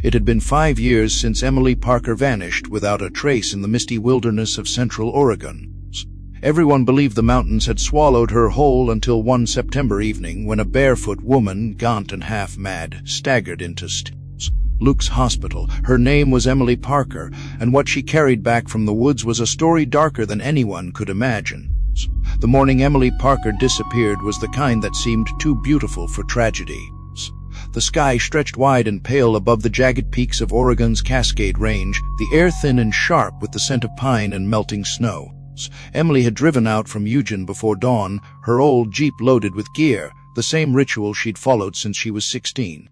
It had been 5 years since Emily Parker vanished without a trace in the misty wilderness of central Oregon. Everyone believed the mountains had swallowed her whole until one September evening when a barefoot woman, gaunt and half-mad, staggered into Luke's hospital. Her name was Emily Parker, and what she carried back from the woods was a story darker than anyone could imagine. The morning Emily Parker disappeared was the kind that seemed too beautiful for tragedy. The sky stretched wide and pale above the jagged peaks of Oregon's Cascade Range, the air thin and sharp with the scent of pine and melting snow. Emily had driven out from Eugene before dawn, her old Jeep loaded with gear, the same ritual she'd followed since she was 16.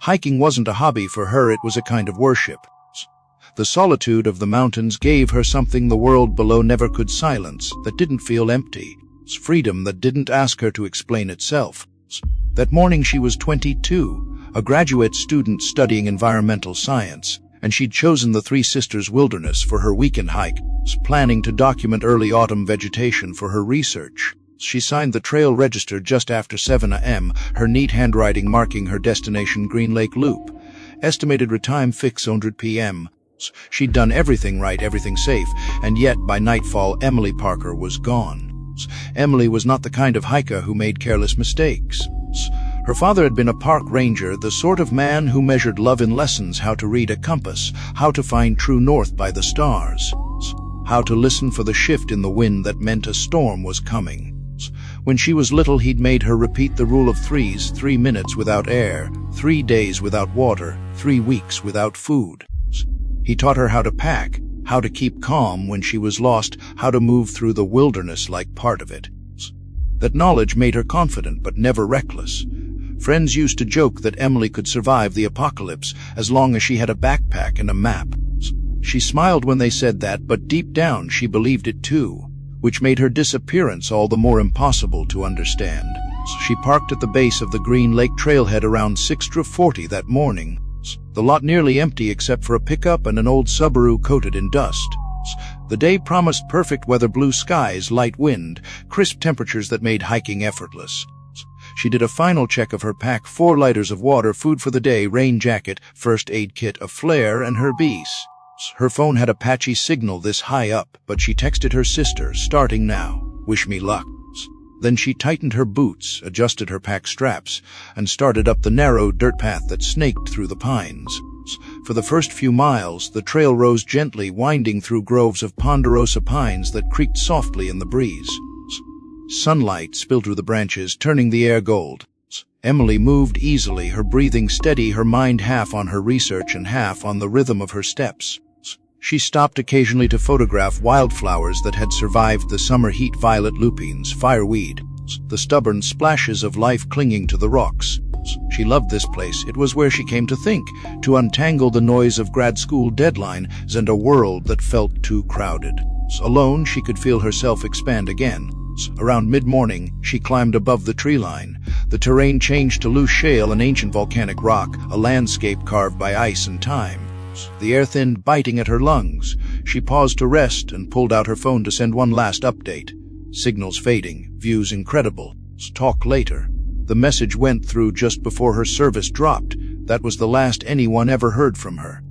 Hiking wasn't a hobby for her, it was a kind of worship. The solitude of the mountains gave her something the world below never could silence, that didn't feel empty. Freedom that didn't ask her to explain itself. That morning she was 22, a graduate student studying environmental science, and she'd chosen the Three Sisters Wilderness for her weekend hike, planning to document early autumn vegetation for her research. She signed the trail register just after 7 a.m., her neat handwriting marking her destination Green Lake Loop. Estimated time fix 100 p.m. She'd done everything right, everything safe, and yet by nightfall Emily Parker was gone. Emily was not the kind of hiker who made careless mistakes. Her father had been a park ranger, the sort of man who measured love in lessons, how to read a compass, how to find true north by the stars, how to listen for the shift in the wind that meant a storm was coming. When she was little, he'd made her repeat the rule of threes: 3 minutes without air, 3 days without water, 3 weeks without food. He taught her how to pack, how to keep calm when she was lost, how to move through the wilderness like part of it. That knowledge made her confident but never reckless. Friends used to joke that Emily could survive the apocalypse as long as she had a backpack and a map. She smiled when they said that, but deep down she believed it too, which made her disappearance all the more impossible to understand. She parked at the base of the Green Lake trailhead around 6:40 that morning, the lot nearly empty except for a pickup and an old Subaru coated in dust. The day promised perfect weather: blue skies, light wind, crisp temperatures that made hiking effortless. She did a final check of her pack: 4 liters of water, food for the day, rain jacket, first aid kit, a flare, and her bees. Her phone had a patchy signal this high up, but she texted her sister, "Starting now. Wish me luck." Then she tightened her boots, adjusted her pack straps, and started up the narrow dirt path that snaked through the pines. For the first few miles, the trail rose gently, winding through groves of ponderosa pines that creaked softly in the breeze. Sunlight spilled through the branches, turning the air gold. Emily moved easily, her breathing steady, her mind half on her research and half on the rhythm of her steps. She stopped occasionally to photograph wildflowers that had survived the summer heat: violet lupines, fireweed, the stubborn splashes of life clinging to the rocks. She loved this place. It was where she came to think, to untangle the noise of grad school deadlines and a world that felt too crowded. Alone, she could feel herself expand again. Around mid-morning, she climbed above the tree line. The terrain changed to loose shale and ancient volcanic rock, a landscape carved by ice and time. The air thinned, biting at her lungs. She paused to rest and pulled out her phone to send one last update. Signals fading, views incredible. Talk later. The message went through just before her service dropped. That was the last anyone ever heard from her.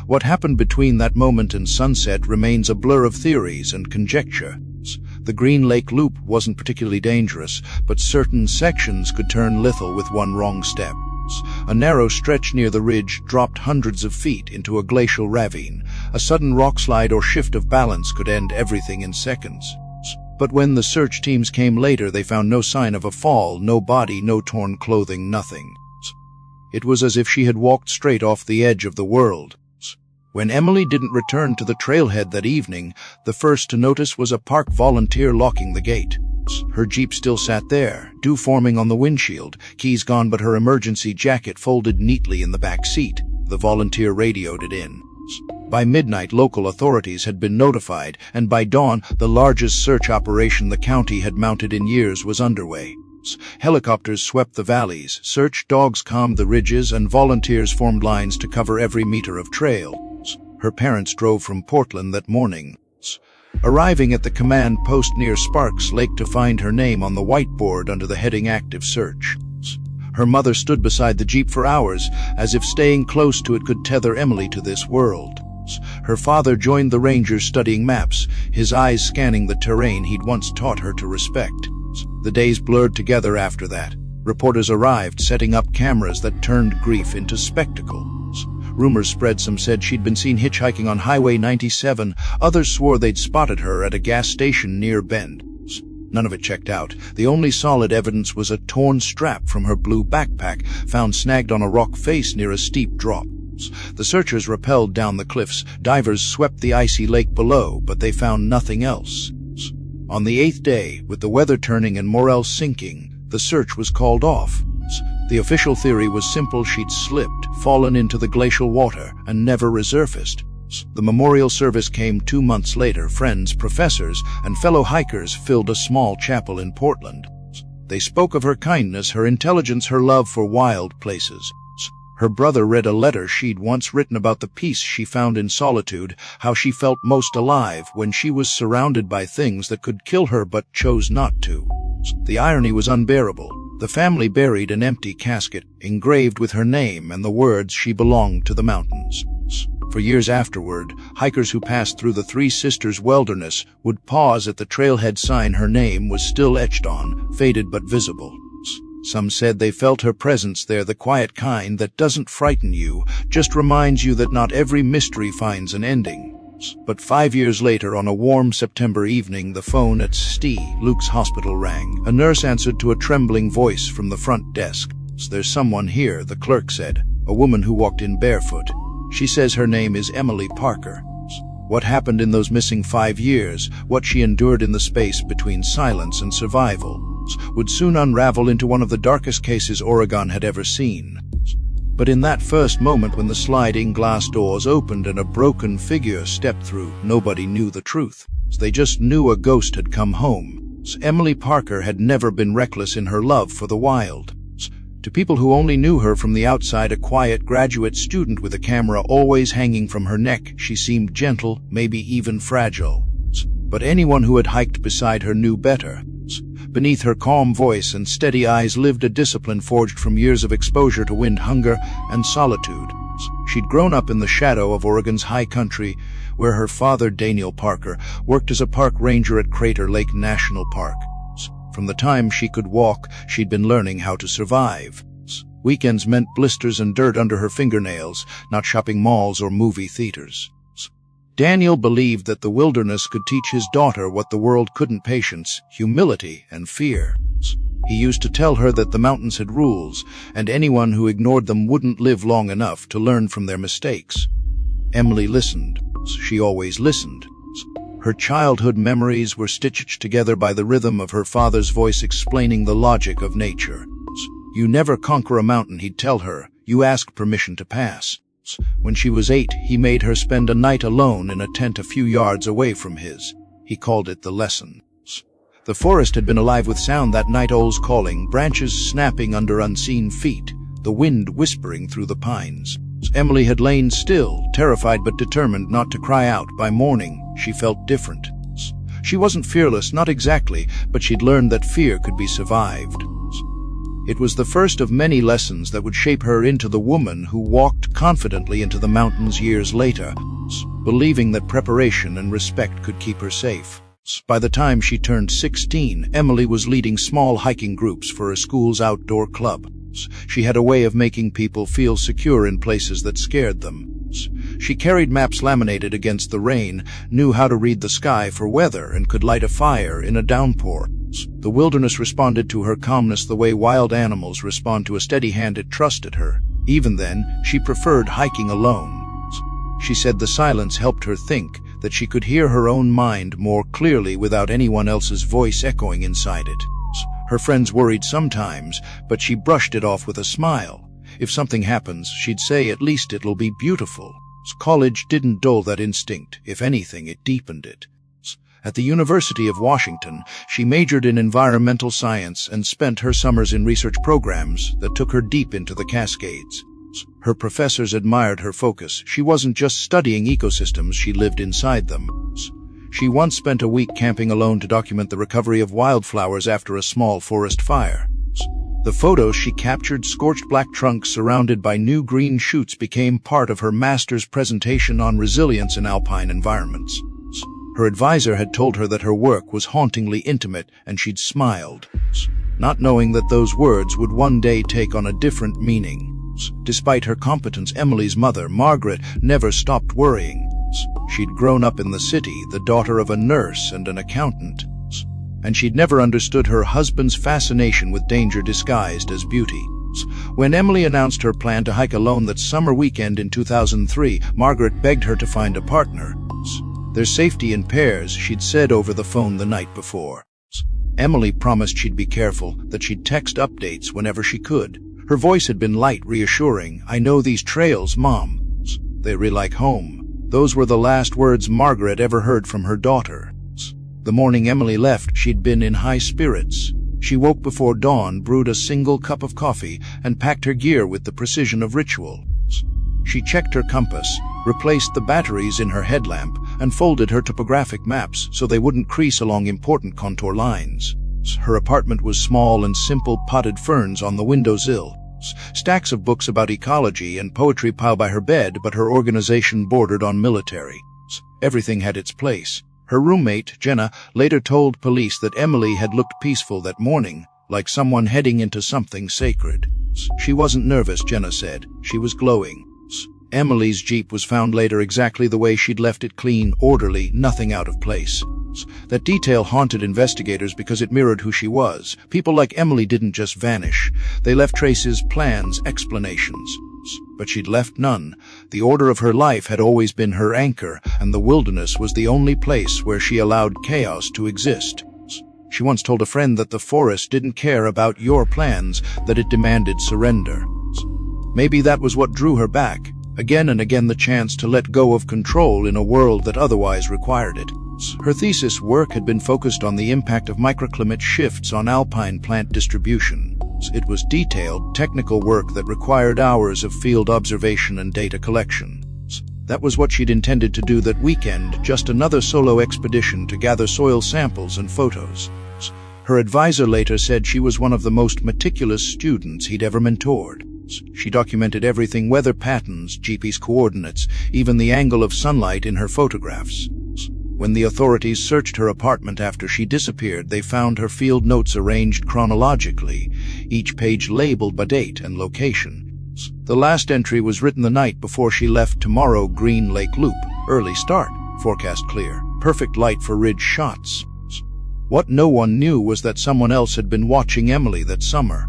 What happened between that moment and sunset remains a blur of theories and conjecture. The Green Lake Loop wasn't particularly dangerous, but certain sections could turn lethal with one wrong step. A narrow stretch near the ridge dropped hundreds of feet into a glacial ravine. A sudden rockslide or shift of balance could end everything in seconds. But when the search teams came later, they found no sign of a fall, no body, no torn clothing, nothing. It was as if she had walked straight off the edge of the world. When Emily didn't return to the trailhead that evening, the first to notice was a park volunteer locking the gate. Her Jeep still sat there, dew forming on the windshield, keys gone but her emergency jacket folded neatly in the back seat. The volunteer radioed it in. By midnight, local authorities had been notified, and by dawn, the largest search operation the county had mounted in years was underway. Helicopters swept the valleys, search dogs combed the ridges, and volunteers formed lines to cover every meter of trail. Her parents drove from Portland that morning, arriving at the command post near Sparks Lake to find her name on the whiteboard under the heading Active Search. Her mother stood beside the jeep for hours, as if staying close to it could tether Emily to this world. Her father joined the rangers studying maps, his eyes scanning the terrain he'd once taught her to respect. The days blurred together after that. Reporters arrived, setting up cameras that turned grief into spectacle. Rumors spread. Some said she'd been seen hitchhiking on Highway 97. Others swore they'd spotted her at a gas station near Bend. None of it checked out. The only solid evidence was a torn strap from her blue backpack, found snagged on a rock face near a steep drop. The searchers rappelled down the cliffs. Divers swept the icy lake below, but they found nothing else. On the 8th day, with the weather turning and morale sinking, the search was called off. The official theory was simple: she'd slipped, fallen into the glacial water, and never resurfaced. The memorial service came 2 months later. Friends, professors, and fellow hikers filled a small chapel in Portland. They spoke of her kindness, her intelligence, her love for wild places. Her brother read a letter she'd once written about the peace she found in solitude, how she felt most alive when she was surrounded by things that could kill her but chose not to. The irony was unbearable. The family buried an empty casket, engraved with her name and the words, "She belonged to the mountains." For years afterward, hikers who passed through the Three Sisters wilderness would pause at the trailhead sign her name was still etched on, faded but visible. Some said they felt her presence there, the quiet kind that doesn't frighten you, just reminds you that not every mystery finds an ending. But 5 years later, on a warm September evening, the phone at St. Luke's Hospital rang. A nurse answered to a trembling voice from the front desk. "There's someone here," the clerk said, "a woman who walked in barefoot. She says her name is Emily Parker." What happened in those missing 5 years, what she endured in the space between silence and survival, would soon unravel into one of the darkest cases Oregon had ever seen. But in that first moment when the sliding glass doors opened and a broken figure stepped through, nobody knew the truth. They just knew a ghost had come home. Emily Parker had never been reckless in her love for the wild. To people who only knew her from the outside, a quiet graduate student with a camera always hanging from her neck, she seemed gentle, maybe even fragile. But anyone who had hiked beside her knew better. Beneath her calm voice and steady eyes lived a discipline forged from years of exposure to wind, hunger, and solitude. She'd grown up in the shadow of Oregon's high country, where her father, Daniel Parker, worked as a park ranger at Crater Lake National Park. From the time she could walk, she'd been learning how to survive. Weekends meant blisters and dirt under her fingernails, not shopping malls or movie theaters. Daniel believed that the wilderness could teach his daughter what the world couldn't: patience, humility, and fear. He used to tell her that the mountains had rules, and anyone who ignored them wouldn't live long enough to learn from their mistakes. Emily listened. She always listened. Her childhood memories were stitched together by the rhythm of her father's voice explaining the logic of nature. "You never conquer a mountain," he'd tell her. "You ask permission to pass." When she was 8, he made her spend a night alone in a tent a few yards away from his. He called it the lesson. The forest had been alive with sound that night: owls calling, branches snapping under unseen feet, the wind whispering through the pines. Emily had lain still, terrified but determined not to cry out. By morning, she felt different. She wasn't fearless, not exactly, but she'd learned that fear could be survived. It was the first of many lessons that would shape her into the woman who walked confidently into the mountains years later, believing that preparation and respect could keep her safe. By the time she turned 16, Emily was leading small hiking groups for a school's outdoor club. She had a way of making people feel secure in places that scared them. She carried maps laminated against the rain, knew how to read the sky for weather, and could light a fire in a downpour. The wilderness responded to her calmness the way wild animals respond to a steady hand. It trusted her. Even then, she preferred hiking alone. She said the silence helped her think, that she could hear her own mind more clearly without anyone else's voice echoing inside it. Her friends worried sometimes, but she brushed it off with a smile. If something happens, she'd say, at least it'll be beautiful. College didn't dull that instinct. If anything, it deepened it. At the University of Washington, she majored in environmental science and spent her summers in research programs that took her deep into the Cascades. Her professors admired her focus. She wasn't just studying ecosystems, she lived inside them. She once spent a week camping alone to document the recovery of wildflowers after a small forest fire. The photos she captured, scorched black trunks surrounded by new green shoots, became part of her master's presentation on resilience in alpine environments. Her advisor had told her that her work was hauntingly intimate, and she'd smiled, not knowing that those words would one day take on a different meaning. Despite her competence, Emily's mother, Margaret, never stopped worrying. She'd grown up in the city, the daughter of a nurse and an accountant, and she'd never understood her husband's fascination with danger disguised as beauty. When Emily announced her plan to hike alone that summer weekend in 2003, Margaret begged her to find a partner. There's safety in pairs, she'd said over the phone the night before. Emily promised she'd be careful, that she'd text updates whenever she could. Her voice had been light, reassuring. "I know these trails, Mom. They're like home." Those were the last words Margaret ever heard from her daughter. The morning Emily left, she'd been in high spirits. She woke before dawn, brewed a single cup of coffee, and packed her gear with the precision of ritual. She checked her compass, replaced the batteries in her headlamp, and folded her topographic maps so they wouldn't crease along important contour lines. Her apartment was small and simple, potted ferns on the windowsill, stacks of books about ecology and poetry piled by her bed, but her organization bordered on military. Everything had its place. Her roommate, Jenna, later told police that Emily had looked peaceful that morning, like someone heading into something sacred. She wasn't nervous, Jenna said. She was glowing. Emily's Jeep was found later exactly the way she'd left it, clean, orderly, nothing out of place. That detail haunted investigators because it mirrored who she was. People like Emily didn't just vanish. They left traces, plans, explanations. But she'd left none. The order of her life had always been her anchor, and the wilderness was the only place where she allowed chaos to exist. She once told a friend that the forest didn't care about your plans, that it demanded surrender. Maybe that was what drew her back. Again and again, the chance to let go of control in a world that otherwise required it. Her thesis work had been focused on the impact of microclimate shifts on alpine plant distribution. It was detailed, technical work that required hours of field observation and data collection. That was what she'd intended to do that weekend, just another solo expedition to gather soil samples and photos. Her advisor later said she was one of the most meticulous students he'd ever mentored. She documented everything: weather patterns, GPS coordinates, even the angle of sunlight in her photographs. When the authorities searched her apartment after she disappeared, they found her field notes arranged chronologically, each page labeled by date and location. The last entry was written the night before she left: tomorrow, Green Lake Loop, early start, forecast clear, perfect light for ridge shots. What no one knew was that someone else had been watching Emily that summer.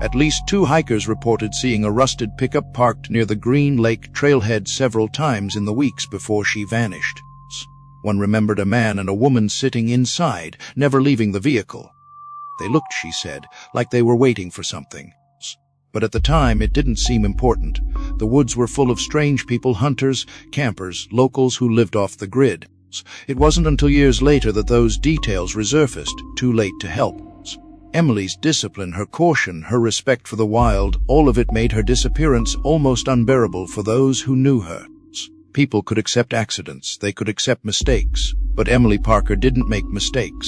At least 2 hikers reported seeing a rusted pickup parked near the Green Lake trailhead several times in the weeks before she vanished. One remembered a man and a woman sitting inside, never leaving the vehicle. They looked, she said, like they were waiting for something. But at the time, it didn't seem important. The woods were full of strange people, hunters, campers, locals who lived off the grid. It wasn't until years later that those details resurfaced, too late to help. Emily's discipline, her caution, her respect for the wild, all of it made her disappearance almost unbearable for those who knew her. People could accept accidents, they could accept mistakes, but Emily Parker didn't make mistakes.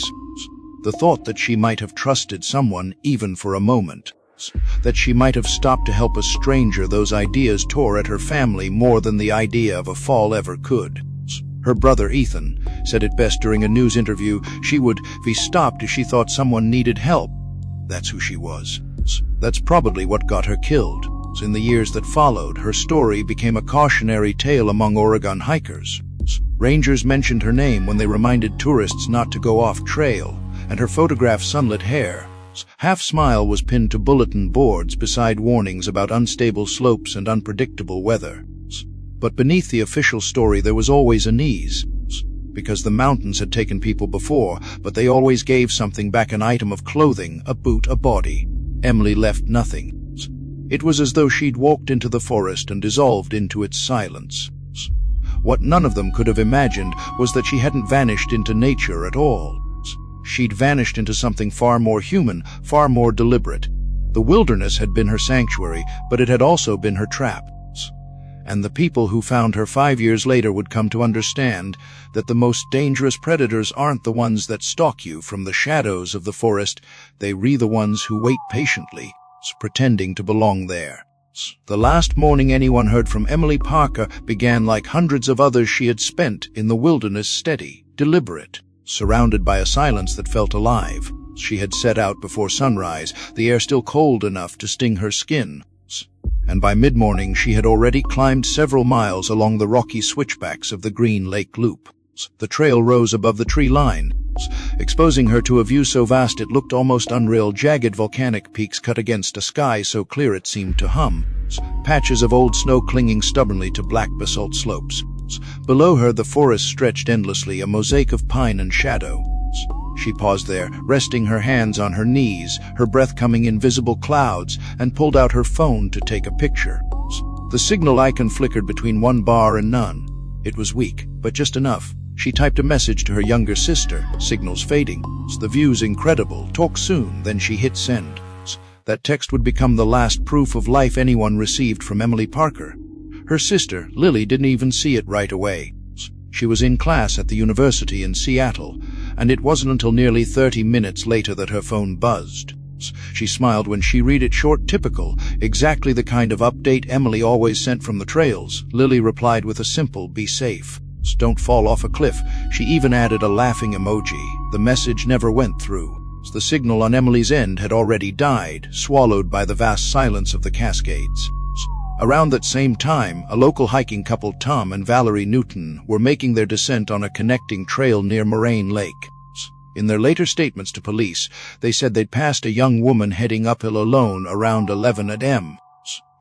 The thought that she might have trusted someone, even for a moment, that she might have stopped to help a stranger, those ideas tore at her family more than the idea of a fall ever could. Her brother, Ethan, said it best during a news interview: she would be stopped if she thought someone needed help. That's who she was. That's probably what got her killed. In the years that followed, her story became a cautionary tale among Oregon hikers. Rangers mentioned her name when they reminded tourists not to go off trail, and her photographed sunlit hair, half-smile, was pinned to bulletin boards beside warnings about unstable slopes and unpredictable weather. But beneath the official story there was always an ease, because the mountains had taken people before, but they always gave something back: an item of clothing, a boot, a body. Emily left nothing. It was as though she'd walked into the forest and dissolved into its silence. What none of them could have imagined was that she hadn't vanished into nature at all. She'd vanished into something far more human, far more deliberate. The wilderness had been her sanctuary, but it had also been her trap. and the people who found her 5 years later would come to understand that the most dangerous predators aren't the ones that stalk you from the shadows of the forest, they re the ones who wait patiently, pretending to belong there. The last morning anyone heard from Emily Parker began like hundreds of others she had spent in the wilderness, steady, deliberate, surrounded by a silence that felt alive. She had set out before sunrise, the air still cold enough to sting her skin, and by mid-morning she had already climbed several miles along the rocky switchbacks of the Green Lake Loop. The trail rose above the tree line, exposing her to a view so vast it looked almost unreal, jagged volcanic peaks cut against a sky so clear it seemed to hum, patches of old snow clinging stubbornly to black basalt slopes. Below her the forest stretched endlessly, a mosaic of pine and shadow. She paused there, resting her hands on her knees, her breath coming in visible clouds, and pulled out her phone to take a picture. The signal icon flickered between one bar and none. It was weak, but just enough. She typed a message to her younger sister, signals fading. The view's incredible, talk soon, then she hit send. That text would become the last proof of life anyone received from Emily Parker. Her sister, Lily, didn't even see it right away. She was in class at the university in Seattle, and it wasn't until nearly 30 minutes later that her phone buzzed. She smiled when she read it, short, typical, exactly the kind of update Emily always sent from the trails. Lily replied with a simple, "Be safe. Don't fall off a cliff." She even added a laughing emoji. The message never went through. The signal on Emily's end had already died, swallowed by the vast silence of the Cascades. Around that same time, a local hiking couple, Tom and Valerie Newton, were making their descent on a connecting trail near Moraine Lake. In their later statements to police, they said they'd passed a young woman heading uphill alone around 11 a.m.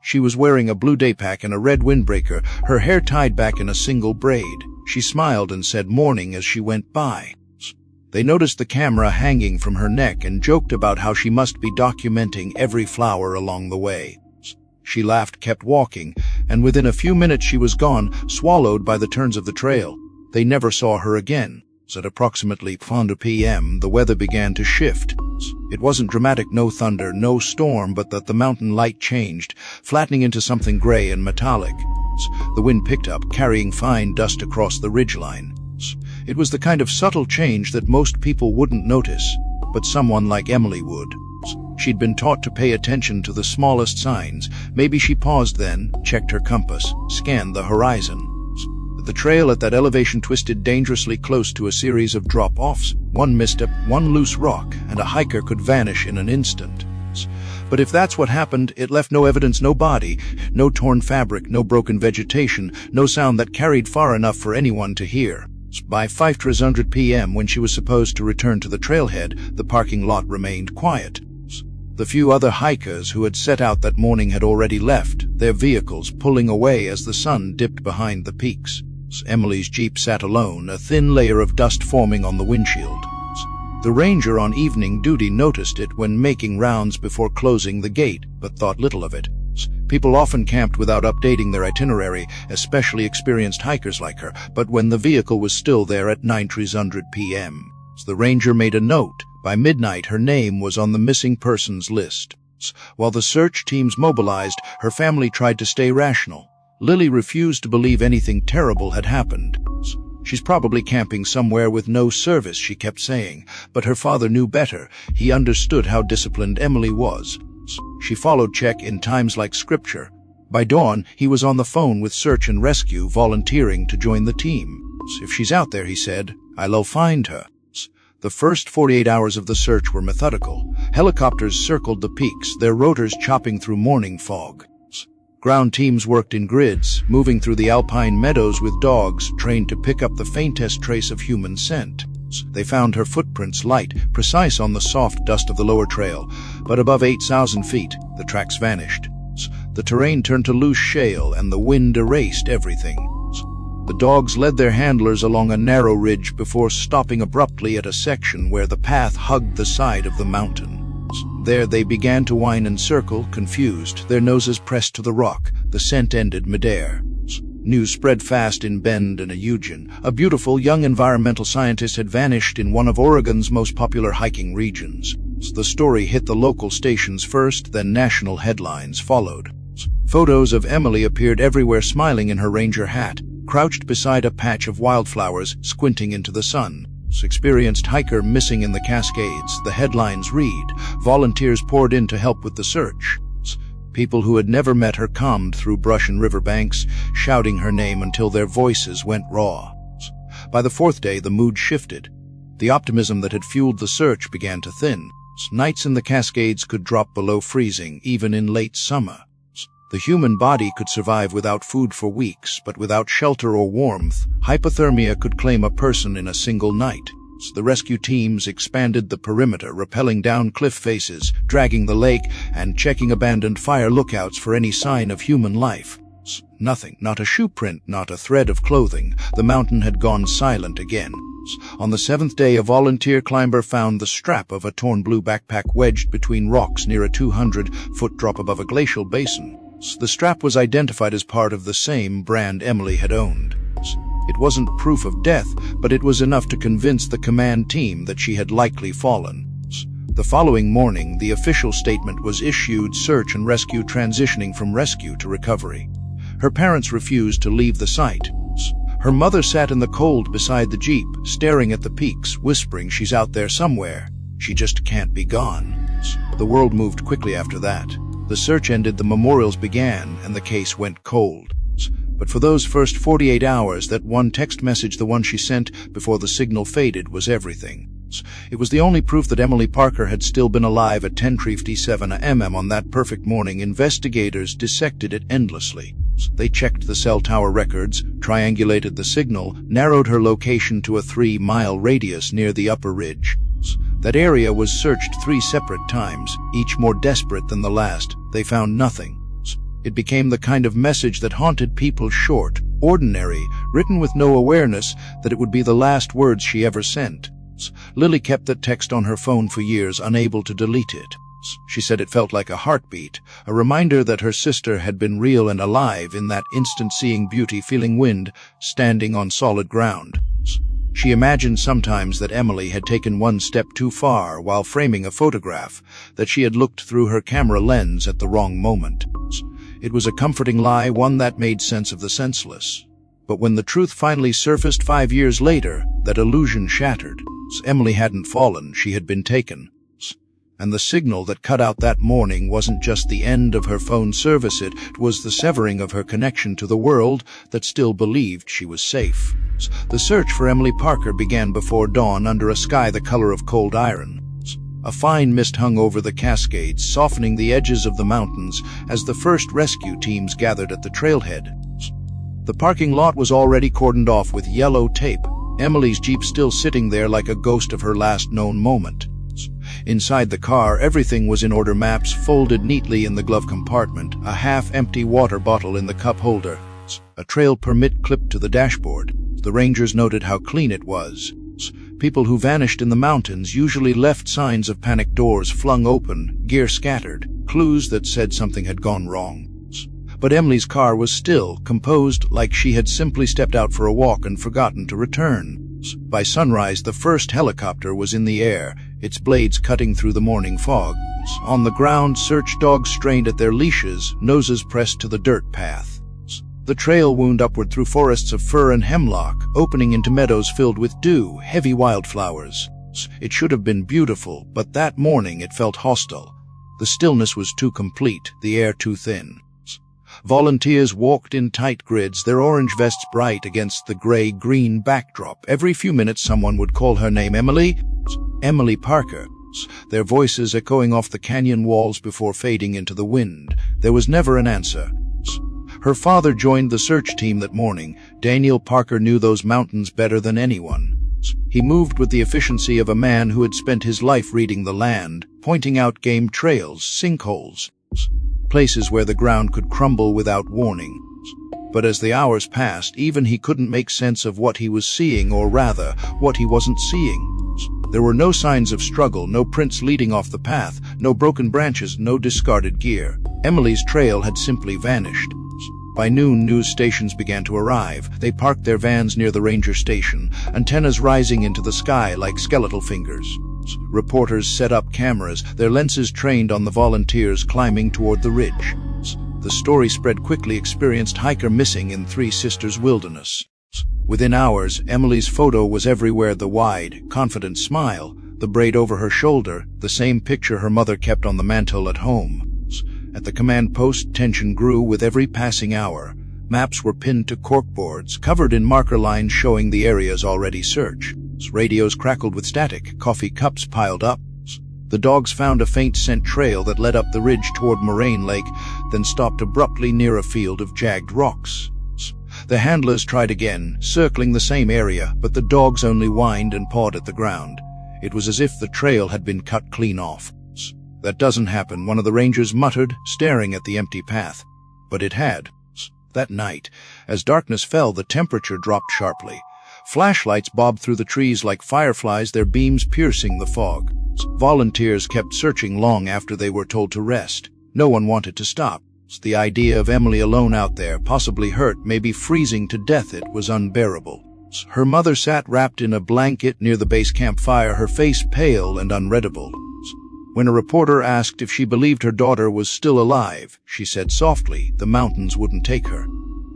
She was wearing a blue daypack and a red windbreaker, her hair tied back in a single braid. She smiled and said "mourning" as she went by. They noticed the camera hanging from her neck and joked about how she must be documenting every flower along the way. She laughed, kept walking, and within a few minutes she was gone, swallowed by the turns of the trail. They never saw her again. At approximately 5 p.m., the weather began to shift. It wasn't dramatic, no thunder, no storm, but that the mountain light changed, flattening into something gray and metallic. The wind picked up, carrying fine dust across the ridgeline. It was the kind of subtle change that most people wouldn't notice, but someone like Emily would. She'd been taught to pay attention to the smallest signs. Maybe she paused then, checked her compass, scanned the horizon. The trail at that elevation twisted dangerously close to a series of drop-offs. One misstep, one loose rock, and a hiker could vanish in an instant. But if that's what happened, it left no evidence, no body, no torn fabric, no broken vegetation, no sound that carried far enough for anyone to hear. By 5:00 p.m., when she was supposed to return to the trailhead, the parking lot remained quiet. The few other hikers who had set out that morning had already left, their vehicles pulling away as the sun dipped behind the peaks. Emily's Jeep sat alone, a thin layer of dust forming on the windshield. The ranger on evening duty noticed it when making rounds before closing the gate, but thought little of it. People often camped without updating their itinerary, especially experienced hikers like her, but when the vehicle was still there at 9:00 p.m., the ranger made a note. By midnight, her name was on the missing persons list. While the search teams mobilized, her family tried to stay rational. Lily refused to believe anything terrible had happened. "She's probably camping somewhere with no service," she kept saying, but her father knew better. He understood how disciplined Emily was. She followed Check in times like scripture. By dawn, he was on the phone with search and rescue, volunteering to join the team. "If she's out there," he said, "I'll find her." The first 48 hours of the search were methodical. Helicopters circled the peaks, their rotors chopping through morning fog. Ground teams worked in grids, moving through the alpine meadows with dogs trained to pick up the faintest trace of human scent. They found her footprints, light, precise on the soft dust of the lower trail, but above 8,000 feet, the tracks vanished. The terrain turned to loose shale, and the wind erased everything. The dogs led their handlers along a narrow ridge before stopping abruptly at a section where the path hugged the side of the mountain. There they began to whine and circle, confused, their noses pressed to the rock. The scent ended midair. News spread fast in Bend and Eugene. A beautiful young environmental scientist had vanished in one of Oregon's most popular hiking regions. The story hit the local stations first, then national headlines followed. Photos of Emily appeared everywhere, smiling in her ranger hat, crouched beside a patch of wildflowers, squinting into the sun. Experienced hiker missing in the Cascades. The headlines read, volunteers poured in to help with the search. People who had never met her combed through brush and riverbanks, shouting her name until their voices went raw. By the fourth day, the mood shifted. The optimism that had fueled the search began to thin. Nights in the Cascades could drop below freezing, even in late summer. The human body could survive without food for weeks, but without shelter or warmth, hypothermia could claim a person in a single night. The rescue teams expanded the perimeter, rappelling down cliff faces, dragging the lake, and checking abandoned fire lookouts for any sign of human life. Nothing, not a shoe print, not a thread of clothing. The mountain had gone silent again. On the seventh day, a volunteer climber found the strap of a torn blue backpack wedged between rocks near a 200-foot drop above a glacial basin. The strap was identified as part of the same brand Emily had owned. It wasn't proof of death, but it was enough to convince the command team that she had likely fallen. The following morning, the official statement was issued: search and rescue transitioning from rescue to recovery. Her parents refused to leave the site. Her mother sat in the cold beside the jeep, staring at the peaks, whispering, she's out there somewhere. She just can't be gone. The world moved quickly after that. The search ended, the memorials began, and the case went cold. But for those first 48 hours, that one text message, the one she sent before the signal faded, was everything. It was the only proof that Emily Parker had still been alive at 10:57 a.m. on that perfect morning. Investigators dissected it endlessly. They checked the cell tower records, triangulated the signal, narrowed her location to a 3-mile radius near the upper ridge. That area was searched 3 separate times, each more desperate than the last. They found nothing. It became the kind of message that haunted people, short, ordinary, written with no awareness that it would be the last words she ever sent. Lily kept that text on her phone for years, unable to delete it. She said it felt like a heartbeat, a reminder that her sister had been real and alive in that instant, seeing beauty, feeling wind, standing on solid ground. She imagined sometimes that Emily had taken one step too far while framing a photograph, that she had looked through her camera lens at the wrong moment. It was a comforting lie, one that made sense of the senseless. But when the truth finally surfaced 5 years later, that illusion shattered. Emily hadn't fallen, she had been taken. And the signal that cut out that morning wasn't just the end of her phone service, it was the severing of her connection to the world that still believed she was safe. The search for Emily Parker began before dawn under a sky the color of cold iron. A fine mist hung over the Cascades, softening the edges of the mountains as the first rescue teams gathered at the trailhead. The parking lot was already cordoned off with yellow tape, Emily's jeep still sitting there like a ghost of her last known moment. Inside the car, everything was in order: maps folded neatly in the glove compartment, a half-empty water bottle in the cup holder, a trail permit clipped to the dashboard. The rangers noted how clean it was. People who vanished in the mountains usually left signs of panic: doors flung open, gear scattered, clues that said something had gone wrong. But Emily's car was still, composed, like she had simply stepped out for a walk and forgotten to return. By sunrise, the first helicopter was in the air, its blades cutting through the morning fog. On the ground, search dogs strained at their leashes, noses pressed to the dirt path. The trail wound upward through forests of fir and hemlock, opening into meadows filled with dew, heavy wildflowers. It should have been beautiful, but that morning it felt hostile. The stillness was too complete, the air too thin. Volunteers walked in tight grids, their orange vests bright against the gray-green backdrop. Every few minutes someone would call her name: Emily Parker, their voices echoing off the canyon walls before fading into the wind. There was never an answer. Her father joined the search team that morning. Daniel Parker knew those mountains better than anyone. He moved with the efficiency of a man who had spent his life reading the land, pointing out game trails, sinkholes, places where the ground could crumble without warning. But as the hours passed, even he couldn't make sense of what he was seeing, or rather, what he wasn't seeing. There were no signs of struggle, no prints leading off the path, no broken branches, no discarded gear. Emily's trail had simply vanished. By noon, news stations began to arrive. They parked their vans near the ranger station, antennas rising into the sky like skeletal fingers. Reporters set up cameras, their lenses trained on the volunteers climbing toward the ridge. The story spread quickly. Experienced hiker missing in Three Sisters Wilderness. Within hours, Emily's photo was everywhere. The wide, confident smile, the braid over her shoulder, the same picture her mother kept on the mantel at home. At the command post, tension grew with every passing hour. Maps were pinned to corkboards, covered in marker lines showing the areas already searched. Radios crackled with static, coffee cups piled up. The dogs found a faint scent trail that led up the ridge toward Moraine Lake, then stopped abruptly near a field of jagged rocks. The handlers tried again, circling the same area, but the dogs only whined and pawed at the ground. It was as if the trail had been cut clean off. "That doesn't happen," one of the rangers muttered, staring at the empty path. But it had. That night, as darkness fell, the temperature dropped sharply. Flashlights bobbed through the trees like fireflies, their beams piercing the fog. Volunteers kept searching long after they were told to rest. No one wanted to stop. The idea of Emily alone out there, possibly hurt, maybe freezing to death, it was unbearable. Her mother sat wrapped in a blanket near the base campfire, her face pale and unreadable. When a reporter asked if she believed her daughter was still alive, she said softly, the mountains wouldn't take her.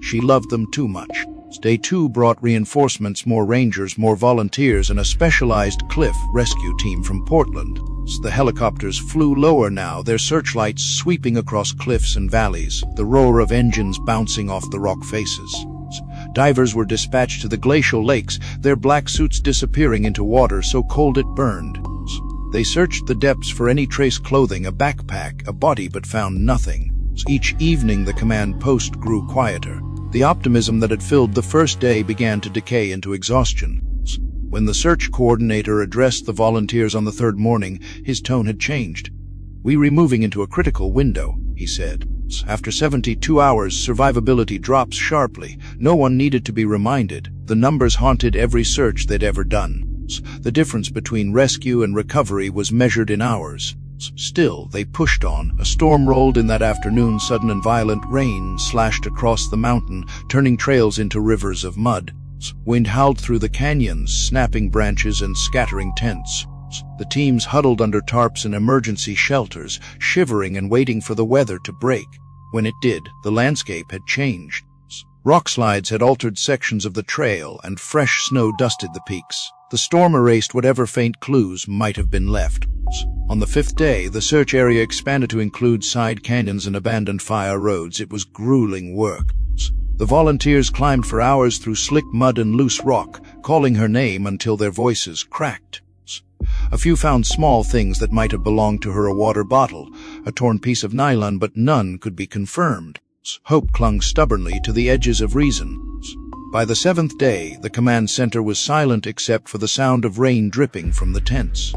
She loved them too much. Day 2 brought reinforcements, more rangers, more volunteers, and a specialized cliff rescue team from Portland. The helicopters flew lower now, their searchlights sweeping across cliffs and valleys, the roar of engines bouncing off the rock faces. Divers were dispatched to the glacial lakes, their black suits disappearing into water so cold it burned. They searched the depths for any trace clothing, a backpack, a body, but found nothing. Each evening the command post grew quieter. The optimism that had filled the first day began to decay into exhaustion. When the search coordinator addressed the volunteers on the third morning, his tone had changed. "We were moving into a critical window," he said. "After 72 hours, survivability drops sharply. No one needed to be reminded. The numbers haunted every search they'd ever done. The difference between rescue and recovery was measured in hours." Still, they pushed on. A storm rolled in that afternoon. Sudden and violent rain slashed across the mountain, turning trails into rivers of mud. Wind howled through the canyons, snapping branches and scattering tents. The teams huddled under tarps and emergency shelters, shivering and waiting for the weather to break. When it did, the landscape had changed. Rock slides had altered sections of the trail, and fresh snow dusted the peaks. The storm erased whatever faint clues might have been left. On the fifth day, the search area expanded to include side canyons and abandoned fire roads. It was grueling work. The volunteers climbed for hours through slick mud and loose rock, calling her name until their voices cracked. A few found small things that might have belonged to her, a water bottle, a torn piece of nylon, but none could be confirmed. Hope clung stubbornly to the edges of reason. By the seventh day, the command center was silent except for the sound of rain dripping from the tents.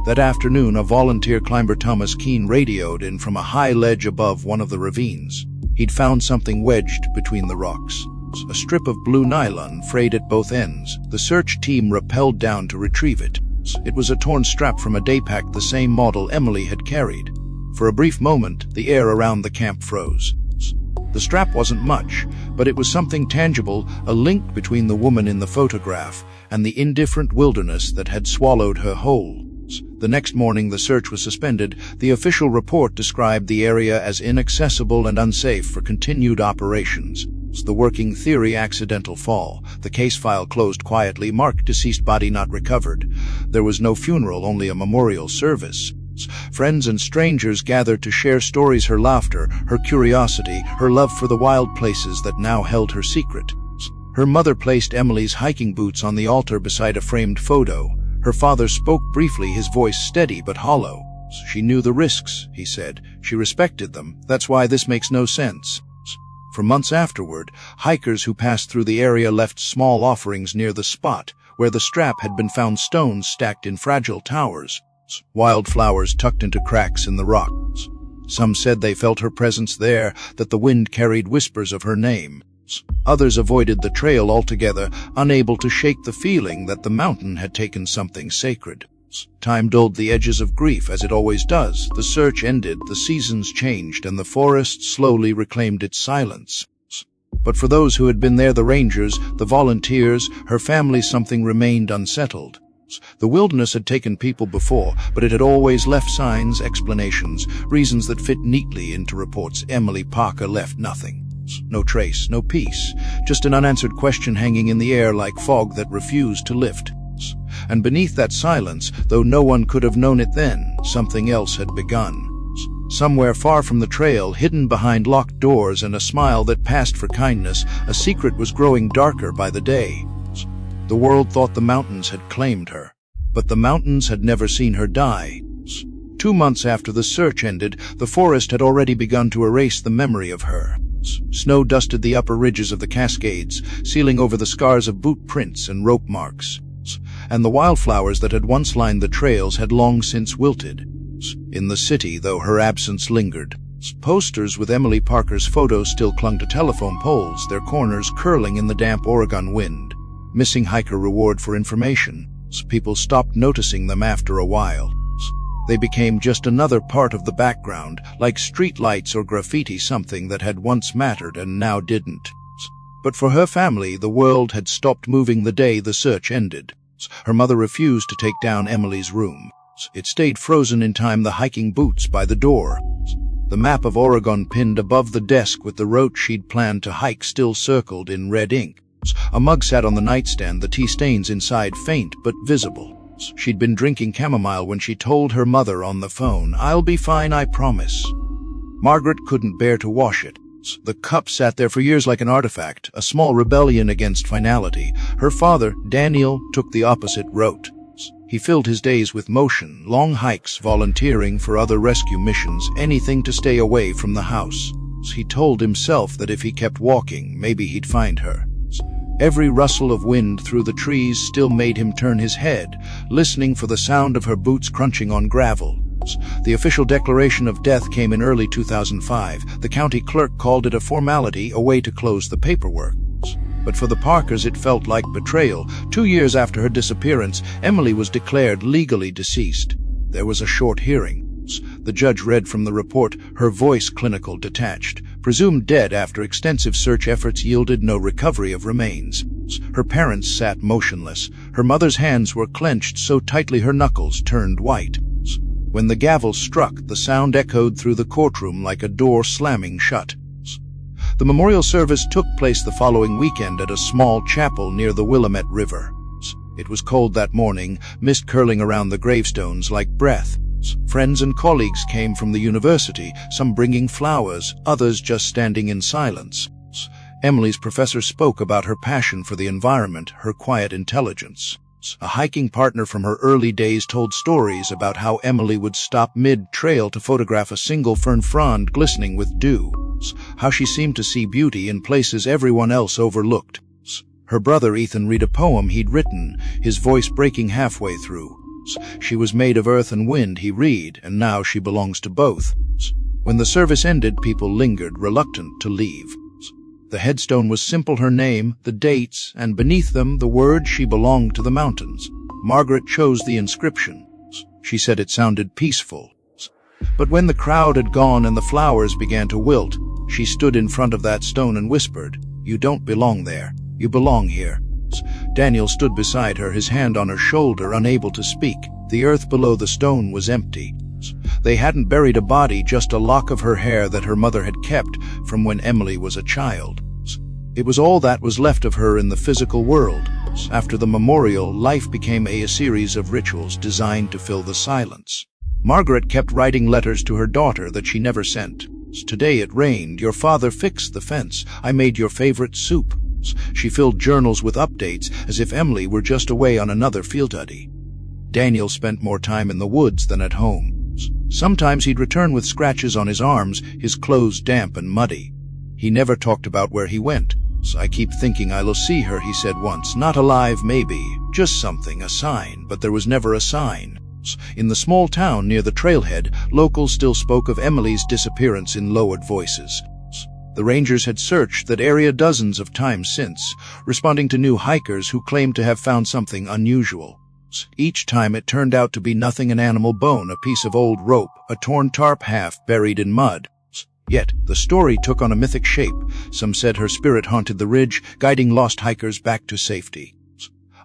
That afternoon, a volunteer climber, Thomas Keene, radioed in from a high ledge above one of the ravines. He'd found something wedged between the rocks. A strip of blue nylon, frayed at both ends. The search team rappelled down to retrieve it. It was a torn strap from a daypack, the same model Emily had carried. For a brief moment, the air around the camp froze. The strap wasn't much, but it was something tangible, a link between the woman in the photograph and the indifferent wilderness that had swallowed her whole. The next morning, the search was suspended. The official report described the area as inaccessible and unsafe for continued operations. The working theory, accidental fall. The case file closed quietly, marked deceased body not recovered. There was no funeral, only a memorial service. Friends and strangers gathered to share stories, her laughter, her curiosity, her love for the wild places that now held her secret. Her mother placed Emily's hiking boots on the altar beside a framed photo. Her father spoke briefly, his voice steady but hollow. "She knew the risks," he said. "She respected them. That's why this makes no sense." For months afterward, hikers who passed through the area left small offerings near the spot where the strap had been found, stones stacked in fragile towers, wildflowers tucked into cracks in the rocks. Some said they felt her presence there, that the wind carried whispers of her name. Others avoided the trail altogether, unable to shake the feeling that the mountain had taken something sacred. Time dulled the edges of grief, as it always does. The search ended, the seasons changed, and the forest slowly reclaimed its silence. But for those who had been there, the rangers, the volunteers, her family, something remained unsettled. The wilderness had taken people before, but it had always left signs, explanations, reasons that fit neatly into reports. Emily Parker left nothing. No trace, no peace, just an unanswered question hanging in the air like fog that refused to lift. And beneath that silence, though no one could have known it then, something else had begun. Somewhere far from the trail, hidden behind locked doors and a smile that passed for kindness, a secret was growing darker by the day. The world thought the mountains had claimed her, but the mountains had never seen her die. 2 months after the search ended, the forest had already begun to erase the memory of her. Snow dusted the upper ridges of the Cascades, sealing over the scars of boot prints and rope marks. And the wildflowers that had once lined the trails had long since wilted. In the city, though, her absence lingered. Posters with Emily Parker's photos still clung to telephone poles, their corners curling in the damp Oregon wind. Missing hiker reward for information. People stopped noticing them after a while. They became just another part of the background, like street lights or graffiti, something that had once mattered and now didn't. But for her family, the world had stopped moving the day the search ended. Her mother refused to take down Emily's room. It stayed frozen in time, the hiking boots by the door. The map of Oregon pinned above the desk with the route she'd planned to hike still circled in red ink. A mug sat on the nightstand, the tea stains inside faint but visible. She'd been drinking chamomile when she told her mother on the phone, "I'll be fine, I promise." Margaret couldn't bear to wash it. The cup sat there for years like an artifact, a small rebellion against finality. Her father, Daniel, took the opposite route. He filled his days with motion, long hikes, volunteering for other rescue missions, anything to stay away from the house. He told himself that if he kept walking, maybe he'd find her. Every rustle of wind through the trees still made him turn his head, listening for the sound of her boots crunching on gravel. The official declaration of death came in early 2005. The county clerk called it a formality, a way to close the paperwork. But for the Parkers, it felt like betrayal. 2 years after her disappearance, Emily was declared legally deceased. There was a short hearing. The judge read from the report, her voice clinical, detached. Presumed dead after extensive search efforts yielded no recovery of remains. Her parents sat motionless. Her mother's hands were clenched so tightly her knuckles turned white. When the gavel struck, the sound echoed through the courtroom like a door slamming shut. The memorial service took place the following weekend at a small chapel near the Willamette River. It was cold that morning, mist curling around the gravestones like breath. Friends and colleagues came from the university, some bringing flowers, others just standing in silence. Emily's professor spoke about her passion for the environment, her quiet intelligence. A hiking partner from her early days told stories about how Emily would stop mid-trail to photograph a single fern frond glistening with dew, how she seemed to see beauty in places everyone else overlooked. Her brother Ethan read a poem he'd written, his voice breaking halfway through. She was made of earth and wind, he read, and now she belongs to both. When the service ended, people lingered, reluctant to leave. The headstone was simple, her name, the dates, and beneath them the word she belonged to the mountains. Margaret chose the inscription. She said it sounded peaceful. But when the crowd had gone and the flowers began to wilt, she stood in front of that stone and whispered, "You don't belong there. You belong here." Daniel stood beside her, his hand on her shoulder, unable to speak. The earth below the stone was empty. They hadn't buried a body, just a lock of her hair that her mother had kept from when Emily was a child. It was all that was left of her in the physical world. After the memorial, life became a series of rituals designed to fill the silence. Margaret kept writing letters to her daughter that she never sent. "Today it rained. Your father fixed the fence. I made your favorite soup." She filled journals with updates, as if Emily were just away on another field study. Daniel spent more time in the woods than at home. Sometimes he'd return with scratches on his arms, his clothes damp and muddy. He never talked about where he went. "I keep thinking I'll see her," he said once. "Not alive, maybe. Just something, a sign." But there was never a sign. In the small town near the trailhead, locals still spoke of Emily's disappearance in lowered voices. The rangers had searched that area dozens of times since, responding to new hikers who claimed to have found something unusual. Each time it turned out to be nothing, an animal bone, a piece of old rope, a torn tarp half buried in mud. Yet the story took on a mythic shape. Some said her spirit haunted the ridge, guiding lost hikers back to safety.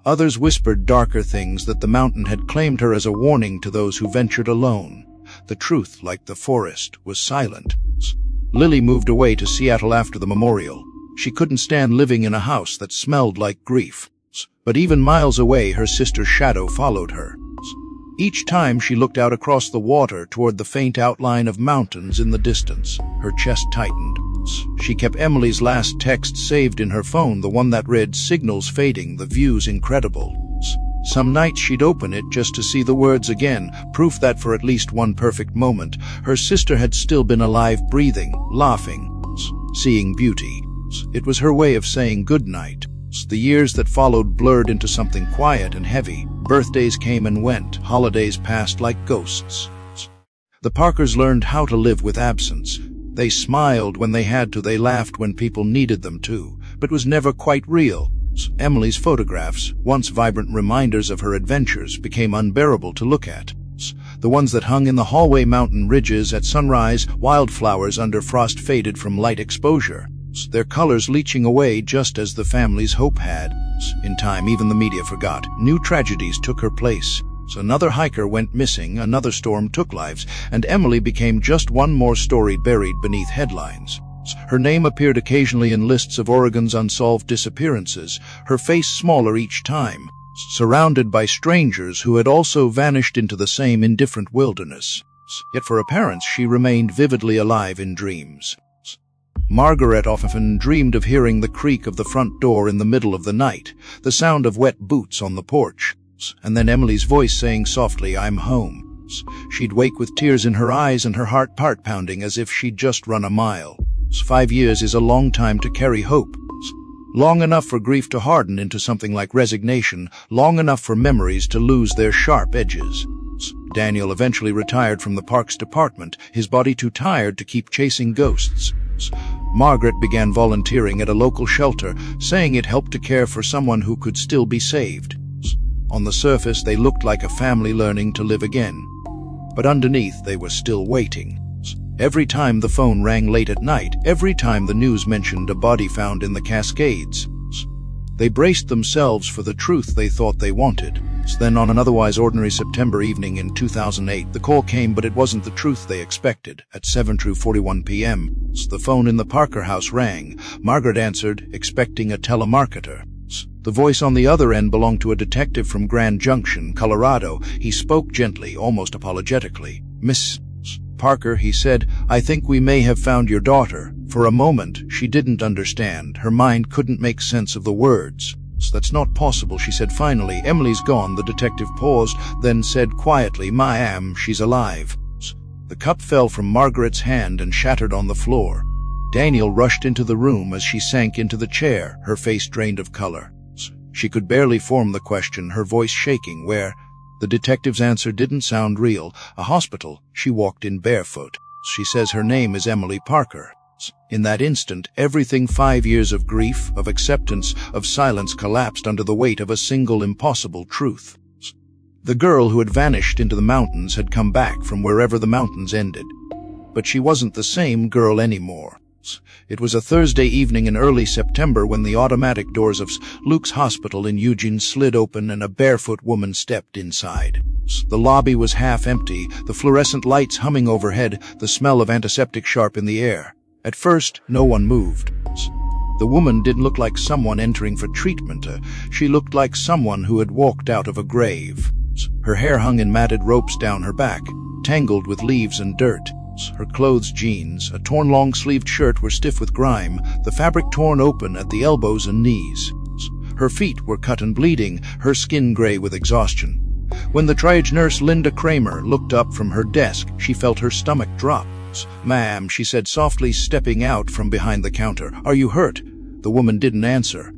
Others whispered darker things, that the mountain had claimed her as a warning to those who ventured alone. The truth, like the forest, was silent. Lily moved away to Seattle after the memorial. She couldn't stand living in a house that smelled like grief. But even miles away, her sister's shadow followed her. Each time she looked out across the water toward the faint outline of mountains in the distance, her chest tightened. She kept Emily's last text saved in her phone, the one that read, "Signals fading, the view's incredible." Some nights she'd open it just to see the words again, proof that for at least one perfect moment, her sister had still been alive, breathing, laughing, seeing beauty. It was her way of saying good night. The years that followed blurred into something quiet and heavy. Birthdays came and went. Holidays passed like ghosts. The Parkers learned how to live with absence. They smiled when they had to, they laughed when people needed them to, but was never quite real. Emily's photographs, once vibrant reminders of her adventures, became unbearable to look at. The ones that hung in the hallway, mountain ridges at sunrise, wildflowers under frost faded from light exposure, their colors leaching away just as the family's hope had. In time, even the media forgot. New tragedies took her place. Another hiker went missing, another storm took lives, and Emily became just one more story buried beneath headlines. Her name appeared occasionally in lists of Oregon's unsolved disappearances, her face smaller each time, surrounded by strangers who had also vanished into the same indifferent wilderness. Yet for her parents, she remained vividly alive in dreams. Margaret often dreamed of hearing the creak of the front door in the middle of the night, the sound of wet boots on the porch, and then Emily's voice saying softly, "I'm home." She'd wake with tears in her eyes and her heart pounding as if she'd just run a mile. 5 years is a long time to carry hope. Long enough for grief to harden into something like resignation, long enough for memories to lose their sharp edges. Daniel eventually retired from the parks department, his body too tired to keep chasing ghosts. Margaret began volunteering at a local shelter, saying it helped to care for someone who could still be saved. On the surface, they looked like a family learning to live again. But underneath, they were still waiting. Every time the phone rang late at night, every time the news mentioned a body found in the Cascades, they braced themselves for the truth they thought they wanted. Then on an otherwise ordinary September evening in 2008, the call came, but it wasn't the truth they expected. At 7:41 p.m., the phone in the Parker house rang. Margaret answered, expecting a telemarketer. The voice on the other end belonged to a detective from Grand Junction, Colorado. He spoke gently, almost apologetically. "Miss Parker," he said, "I think we may have found your daughter." For a moment, she didn't understand. Her mind couldn't make sense of the words. "That's not possible," she said finally. "Emily's gone." The detective paused, then said quietly, "Ma'am, she's alive." The cup fell from Margaret's hand and shattered on the floor. Daniel rushed into the room as she sank into the chair, her face drained of color. She could barely form the question, her voice shaking. "Where?" The detective's answer didn't sound real. "A hospital." She walked in barefoot. "She says her name is Emily Parker." In that instant, everything, 5 years of grief, of acceptance, of silence, collapsed under the weight of a single impossible truth. The girl who had vanished into the mountains had come back from wherever the mountains ended. But she wasn't the same girl anymore. It was a Thursday evening in early September when the automatic doors of Luke's hospital in Eugene slid open and a barefoot woman stepped inside. The lobby was half empty, the fluorescent lights humming overhead, the smell of antiseptic sharp in the air. At first, no one moved. The woman didn't look like someone entering for treatment. She looked like someone who had walked out of a grave. Her hair hung in matted ropes down her back, tangled with leaves and dirt. Her clothes, jeans, a torn long-sleeved shirt, were stiff with grime, the fabric torn open at the elbows and knees. Her feet were cut and bleeding, her skin gray with exhaustion. When the triage nurse Linda Kramer looked up from her desk, she felt her stomach drop. "Ma'am," she said softly, stepping out from behind the counter. "Are you hurt?" The woman didn't answer.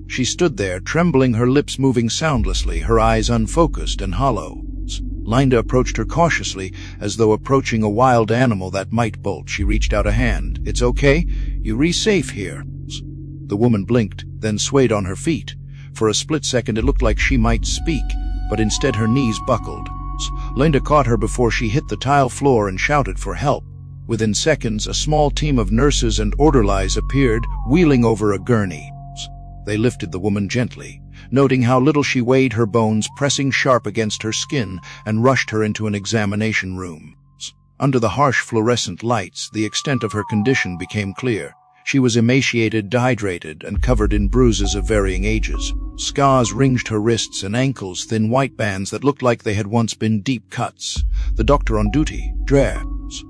She stood there, trembling, her lips moving soundlessly, her eyes unfocused and hollow. Linda approached her cautiously, as though approaching a wild animal that might bolt. She reached out a hand. "It's okay? You're safe here." The woman blinked, then swayed on her feet. For a split second it looked like she might speak, but instead her knees buckled. Linda caught her before she hit the tile floor and shouted for help. Within seconds, a small team of nurses and orderlies appeared, wheeling over a gurney. They lifted the woman gently. noting how little she weighed, her bones pressing sharp against her skin, and rushed her into an examination room. Under the harsh fluorescent lights, the extent of her condition became clear. She was emaciated, dehydrated, and covered in bruises of varying ages. Scars ringed her wrists and ankles, thin white bands that looked like they had once been deep cuts. The doctor on duty,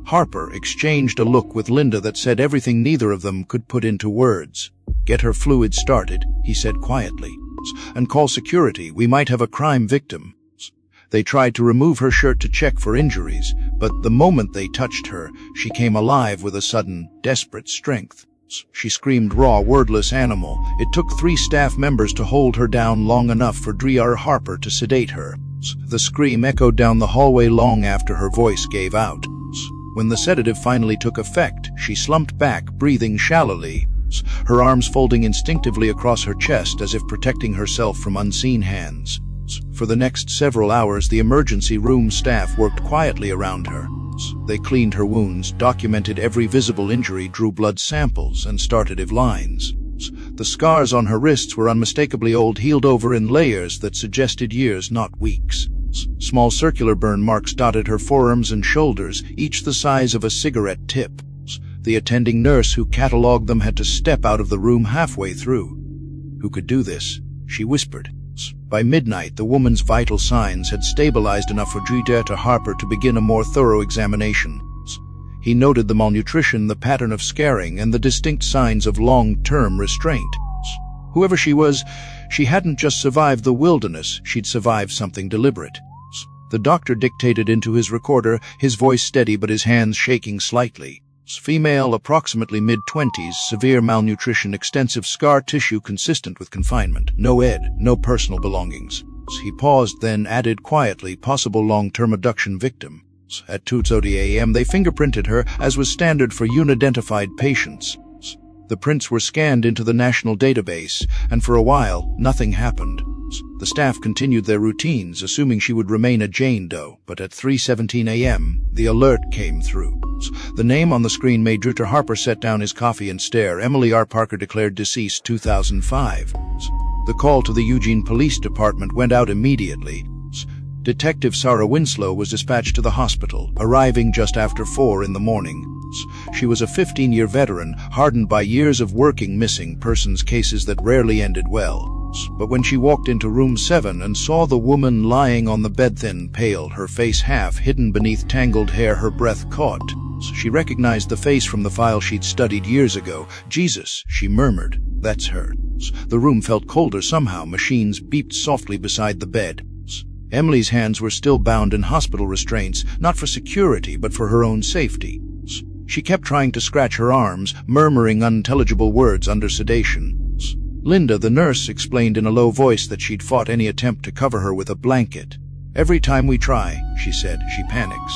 Harper, exchanged a look with Linda that said everything neither of them could put into words. "Get her fluids started," he said quietly, "and call security. We might have a crime victim." They tried to remove her shirt to check for injuries, but the moment they touched her, she came alive with a sudden, desperate strength. She screamed, raw, wordless animal. It took 3 staff members to hold her down long enough for Dr. Harper to sedate her. The scream echoed down the hallway long after her voice gave out. When the sedative finally took effect, she slumped back, breathing shallowly, her arms folding instinctively across her chest as if protecting herself from unseen hands. For the next several hours, the emergency room staff worked quietly around her. They cleaned her wounds, documented every visible injury, drew blood samples, and started lines. The scars on her wrists were unmistakably old, healed over in layers that suggested years, not weeks. Small circular burn marks dotted her forearms and shoulders, each the size of a cigarette tip. The attending nurse who catalogued them had to step out of the room halfway through. "Who could do this?" she whispered. By midnight, the woman's vital signs had stabilized enough for Dr. Harper to begin a more thorough examination. He noted the malnutrition, the pattern of scarring, and the distinct signs of long-term restraint. Whoever she was, she hadn't just survived the wilderness, she'd survived something deliberate. The doctor dictated into his recorder, his voice steady but his hands shaking slightly. Female, approximately mid-20s, severe malnutrition, extensive scar tissue consistent with confinement. No no personal belongings. He paused, then added quietly, possible long-term abduction victim. At 2:30 a.m. they fingerprinted her, as was standard for unidentified patients. The prints were scanned into the national database, and for a while, nothing happened. The staff continued their routines, assuming she would remain a Jane Doe, but at 3:17 a.m., the alert came through. The name on the screen made Dr. Harper set down his coffee and stare. Emily R. Parker declared deceased 2005. The call to the Eugene Police Department went out immediately. Detective Sarah Winslow was dispatched to the hospital, arriving just after 4 in the morning. She was a 15-year veteran, hardened by years of working missing persons cases that rarely ended well. But when she walked into room 7 and saw the woman lying on the bed, thin, pale, her face half hidden beneath tangled hair, her breath caught. She recognized the face from the file she'd studied years ago. "Jesus," she murmured, "that's her." The room felt colder somehow. Machines beeped softly beside the bed. Emily's hands were still bound in hospital restraints, not for security, but for her own safety. She kept trying to scratch her arms, murmuring unintelligible words under sedation. Linda, the nurse, explained in a low voice that she'd fought any attempt to cover her with a blanket. "Every time we try," she said, "she panics.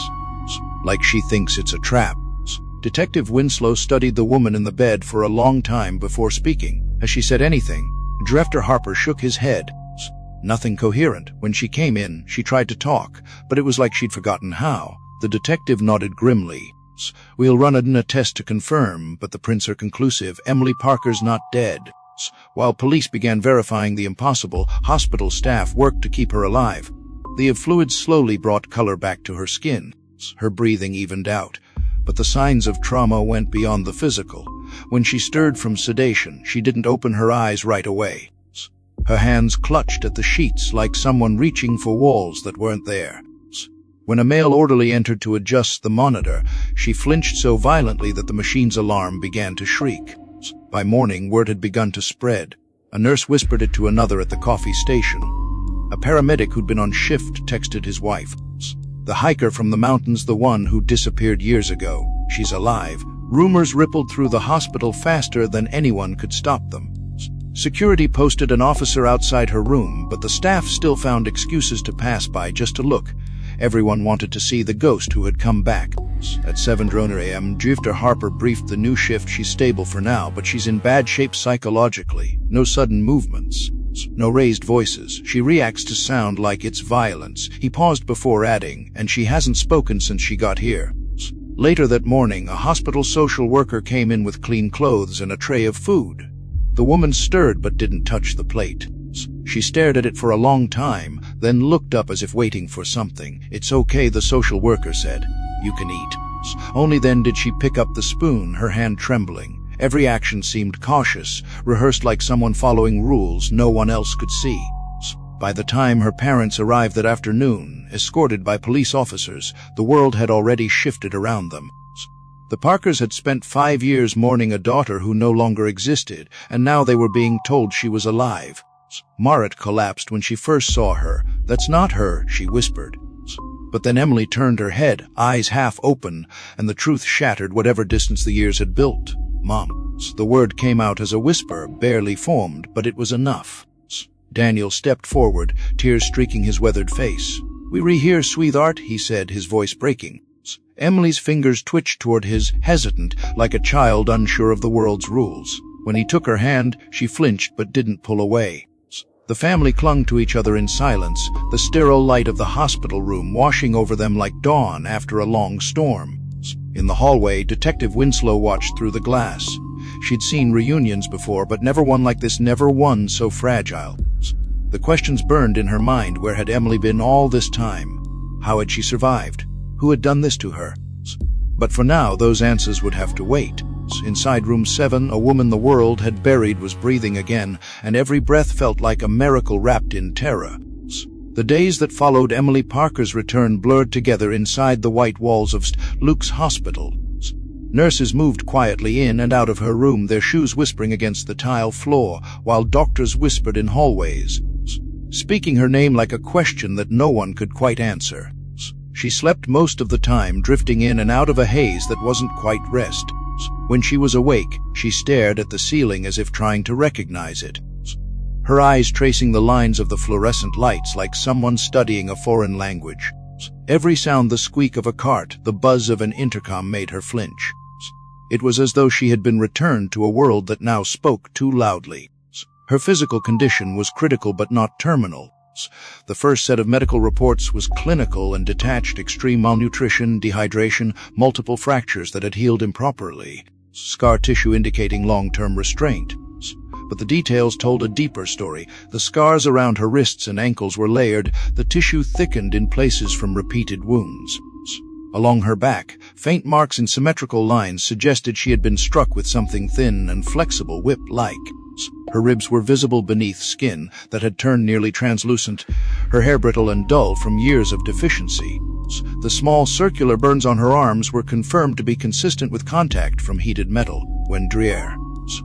Like she thinks it's a trap." Detective Winslow studied the woman in the bed for a long time before speaking. As she said anything, Dr. Harper shook his head. Nothing coherent. When she came in, she tried to talk, but it was like she'd forgotten how. The detective nodded grimly. "We'll run a test to confirm, but the prints are conclusive. Emily Parker's not dead." While police began verifying the impossible, hospital staff worked to keep her alive. The fluids slowly brought color back to her skin. Her breathing evened out, but the signs of trauma went beyond the physical. When she stirred from sedation, she didn't open her eyes right away. Her hands clutched at the sheets like someone reaching for walls that weren't there. When a male orderly entered to adjust the monitor, she flinched so violently that the machine's alarm began to shriek. By morning, word had begun to spread. A nurse whispered it to another at the coffee station. A paramedic who'd been on shift texted his wife. "The hiker from the mountains, the one who disappeared years ago. She's alive." Rumors rippled through the hospital faster than anyone could stop them. Security posted an officer outside her room, but the staff still found excuses to pass by just to look. Everyone wanted to see the ghost who had come back. At 7:00 a.m., Dr. Harper briefed the new shift. "She's stable for now, but she's in bad shape psychologically. No sudden movements. No raised voices. She reacts to sound like it's violence." He paused before adding, "And she hasn't spoken since she got here." Later that morning, a hospital social worker came in with clean clothes and a tray of food. The woman stirred but didn't touch the plate. She stared at it for a long time, then looked up as if waiting for something. "It's okay," the social worker said. "You can eat." Only then did she pick up the spoon, her hand trembling. Every action seemed cautious, rehearsed like someone following rules no one else could see. By the time her parents arrived that afternoon, escorted by police officers, the world had already shifted around them. The Parkers had spent 5 years mourning a daughter who no longer existed, and now they were being told she was alive. Marit collapsed when she first saw her. "That's not her," she whispered. But then Emily turned her head, eyes half open, and the truth shattered whatever distance the years had built. "Mom." The word came out as a whisper, barely formed, but it was enough. Daniel stepped forward, tears streaking his weathered face. "We here, sweetheart," he said, his voice breaking. Emily's fingers twitched toward his, hesitant, like a child unsure of the world's rules. When he took her hand, she flinched but didn't pull away. The family clung to each other in silence, the sterile light of the hospital room washing over them like dawn after a long storm. In the hallway, Detective Winslow watched through the glass. She'd seen reunions before, but never one like this, never one so fragile. The questions burned in her mind. Where had Emily been all this time? How had she survived? Who had done this to her? But for now, those answers would have to wait. Inside room 7, a woman the world had buried was breathing again, and every breath felt like a miracle wrapped in terror. The days that followed Emily Parker's return blurred together inside the white walls of Luke's hospital. Nurses moved quietly in and out of her room, their shoes whispering against the tile floor, while doctors whispered in hallways, speaking her name like a question that no one could quite answer. She slept most of the time, drifting in and out of a haze that wasn't quite rest. When she was awake, she stared at the ceiling as if trying to recognize it. Her eyes tracing the lines of the fluorescent lights like someone studying a foreign language. Every sound, the squeak of a cart, the buzz of an intercom, made her flinch. It was as though she had been returned to a world that now spoke too loudly. Her physical condition was critical but not terminal. The first set of medical reports was clinical and detached: extreme malnutrition, dehydration, multiple fractures that had healed improperly, scar tissue indicating long-term restraint. But the details told a deeper story. The scars around her wrists and ankles were layered, the tissue thickened in places from repeated wounds. Along her back, faint marks in symmetrical lines suggested she had been struck with something thin and flexible, whip-like. Her ribs were visible beneath skin that had turned nearly translucent, her hair brittle and dull from years of deficiency. The small circular burns on her arms were confirmed to be consistent with contact from heated metal. When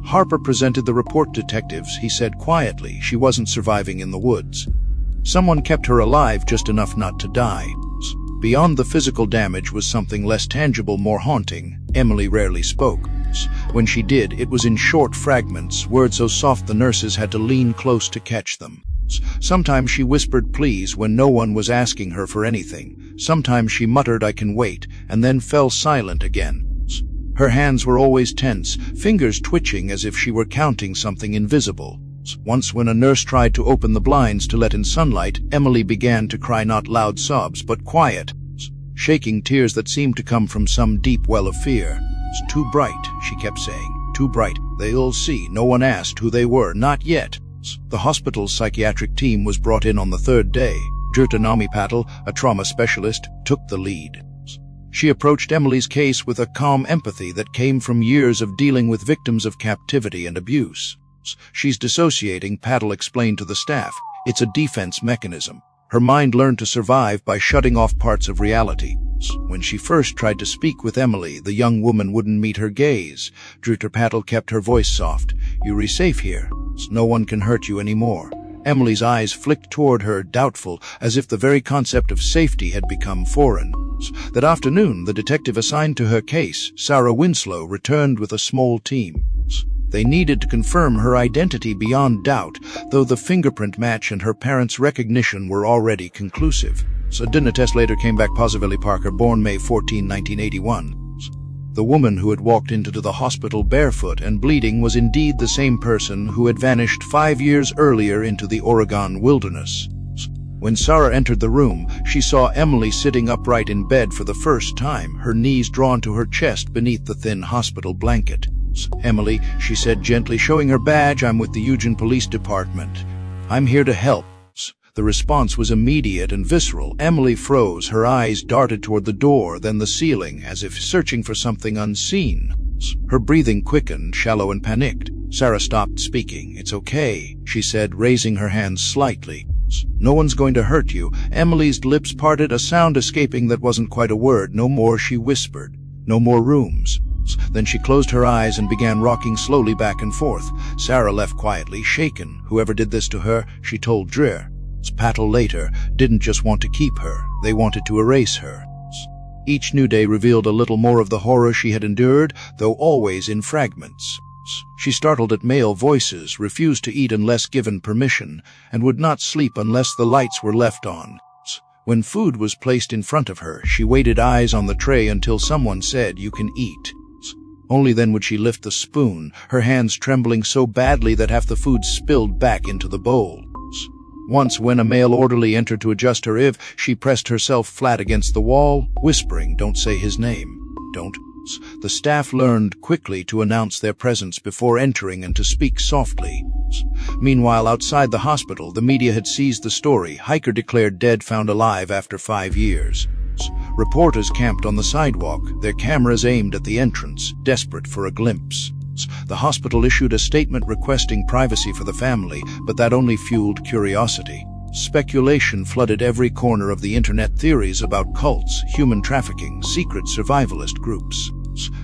Harper presented the report detectives, he said quietly she wasn't surviving in the woods. Someone kept her alive just enough not to die. Beyond the physical damage was something less tangible, more haunting. Emily rarely spoke. When she did, it was in short fragments, words so soft the nurses had to lean close to catch them. Sometimes she whispered please when no one was asking her for anything. Sometimes she muttered "I can wait," and then fell silent again. Her hands were always tense, fingers twitching as if she were counting something invisible. Once, when a nurse tried to open the blinds to let in sunlight, Emily began to cry, not loud sobs, but quiet, shaking tears that seemed to come from some deep well of fear. "It's too bright," she kept saying. "Too bright. They'll see." No one asked who they were, not yet. The hospital's psychiatric team was brought in on the 3rd day. Jurta Namipatil, a trauma specialist, took the lead. She approached Emily's case with a calm empathy that came from years of dealing with victims of captivity and abuse. "She's dissociating," Patil explained to the staff. "It's a defense mechanism. Her mind learned to survive by shutting off parts of reality." When she first tried to speak with Emily, the young woman wouldn't meet her gaze. Dr. Patil kept her voice soft. "You're safe here. No one can hurt you anymore." Emily's eyes flicked toward her, doubtful, as if the very concept of safety had become foreign. That afternoon, the detective assigned to her case, Sarah Winslow, returned with a small team. They needed to confirm her identity beyond doubt, though the fingerprint match and her parents' recognition were already conclusive. A DNA test later came back positive. Emily Parker, born May 14, 1981. The woman who had walked into the hospital barefoot and bleeding was indeed the same person who had vanished 5 years earlier into the Oregon wilderness. When Sarah entered the room, she saw Emily sitting upright in bed for the first time, her knees drawn to her chest beneath the thin hospital blanket. "Emily," she said gently, showing her badge, "I'm with the Eugene Police Department." I'm here to help. The response was immediate and visceral. Emily froze. Her eyes darted toward the door, then the ceiling, as if searching for something unseen. Her breathing quickened, shallow and panicked. Sarah stopped speaking. "It's okay," she said, raising her hands slightly. "No one's going to hurt you." Emily's lips parted, a sound escaping that wasn't quite a word. "No more," she whispered. "No more rooms." Then she closed her eyes and began rocking slowly back and forth. Sarah left quietly, shaken. Whoever did this to her, she told Dreer, Patel later, didn't just want to keep her. They wanted to erase her. Each new day revealed a little more of the horror she had endured, though always in fragments. She startled at male voices, refused to eat unless given permission, and would not sleep unless the lights were left on. When food was placed in front of her, she waited, eyes on the tray, until someone said, "You can eat." Only then would she lift the spoon, her hands trembling so badly that half the food spilled back into the bowl. Once, when a male orderly entered to adjust her IV, she pressed herself flat against the wall, whispering, "Don't say his name. Don't." The staff learned quickly to announce their presence before entering and to speak softly. Meanwhile, outside the hospital, the media had seized the story. Hiker declared dead, found alive after 5 years. Reporters camped on the sidewalk, their cameras aimed at the entrance, desperate for a glimpse. The hospital issued a statement requesting privacy for the family, but that only fueled curiosity. Speculation flooded every corner of the internet, theories about cults, human trafficking, secret survivalist groups.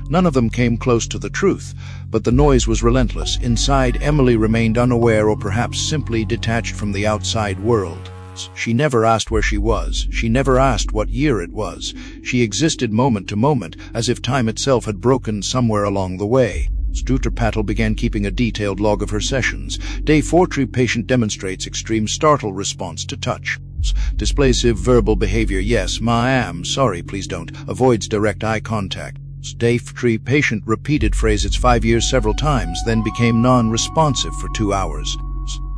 None of them came close to the truth, but the noise was relentless. Inside, Emily remained unaware, or perhaps simply detached from the outside world. She never asked where she was. She never asked what year it was. She existed moment to moment, as if time itself had broken somewhere along the way. Dr. Patel began keeping a detailed log of her sessions. Day 4, patient demonstrates extreme startle response to touch. Displays verbal behavior. "Yes, ma, am sorry, please don't." Avoids direct eye contact. Day 3, patient repeated phrase "it's 5 years" several times, then became non-responsive for 2 hours.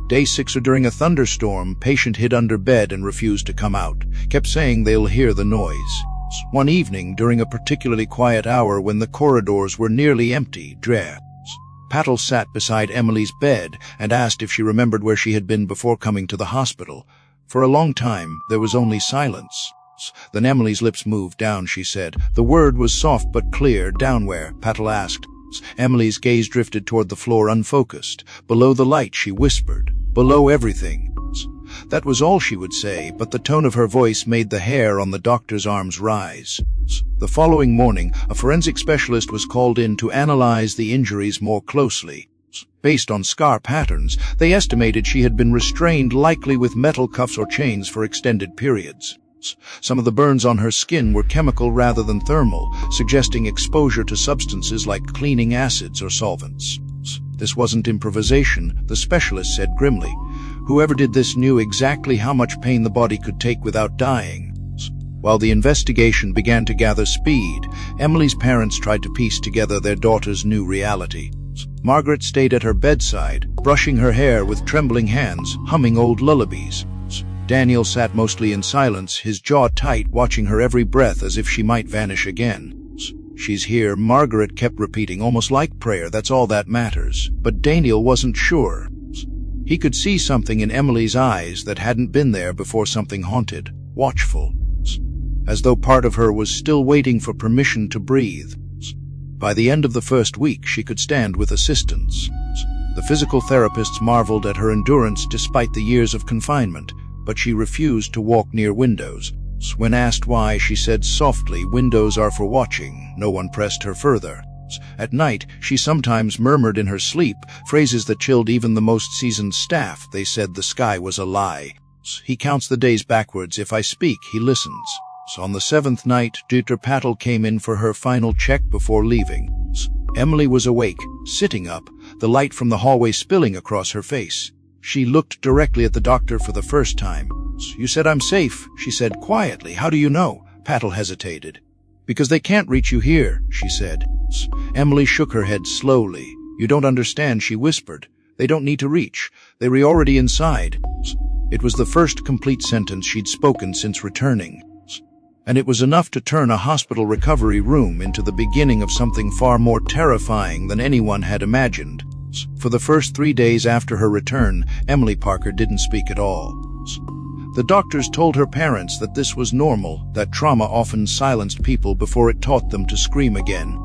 Day 6, during a thunderstorm, patient hid under bed and refused to come out. Kept saying they'll hear the noise. One evening, during a particularly quiet hour when the corridors were nearly empty, Patel sat beside Emily's bed and asked if she remembered where she had been before coming to the hospital. For a long time, there was only silence. Then Emily's lips moved. "Down," she said. The word was soft but clear. "Down where?" Patel asked. Emily's gaze drifted toward the floor, unfocused. "Below the light," she whispered. "Below everything." That was all she would say, but the tone of her voice made the hair on the doctor's arms rise. The following morning, a forensic specialist was called in to analyze the injuries more closely. Based on scar patterns, they estimated she had been restrained, likely with metal cuffs or chains, for extended periods. Some of the burns on her skin were chemical rather than thermal, suggesting exposure to substances like cleaning acids or solvents. This wasn't improvisation, the specialist said grimly. Whoever did this knew exactly how much pain the body could take without dying. While the investigation began to gather speed, Emily's parents tried to piece together their daughter's new reality. Margaret stayed at her bedside, brushing her hair with trembling hands, humming old lullabies. Daniel sat mostly in silence, his jaw tight, watching her every breath as if she might vanish again. "She's here," Margaret kept repeating, almost like prayer. "That's all that matters." But Daniel wasn't sure. He could see something in Emily's eyes that hadn't been there before, something haunted, watchful, as though part of her was still waiting for permission to breathe. By the end of the first week, she could stand with assistance. The physical therapists marveled at her endurance despite the years of confinement, but she refused to walk near windows. When asked why, she said softly, "Windows are for watching." No one pressed her further. At night, she sometimes murmured in her sleep, phrases that chilled even the most seasoned staff. They said the sky was a lie. "He counts the days backwards. If I speak, he listens." On the 7th night, Dr. Patel came in for her final check before leaving. Emily was awake, sitting up, the light from the hallway spilling across her face. She looked directly at the doctor for the first time. "You said I'm safe," she said quietly. "How do you know?" Patel hesitated. "Because they can't reach you here," she said. Emily shook her head slowly. "You don't understand," she whispered. "They don't need to reach. They were already inside." It was the first complete sentence she'd spoken since returning. And it was enough to turn a hospital recovery room into the beginning of something far more terrifying than anyone had imagined. For the first 3 days after her return, Emily Parker didn't speak at all. The doctors told her parents that this was normal, that trauma often silenced people before it taught them to scream again.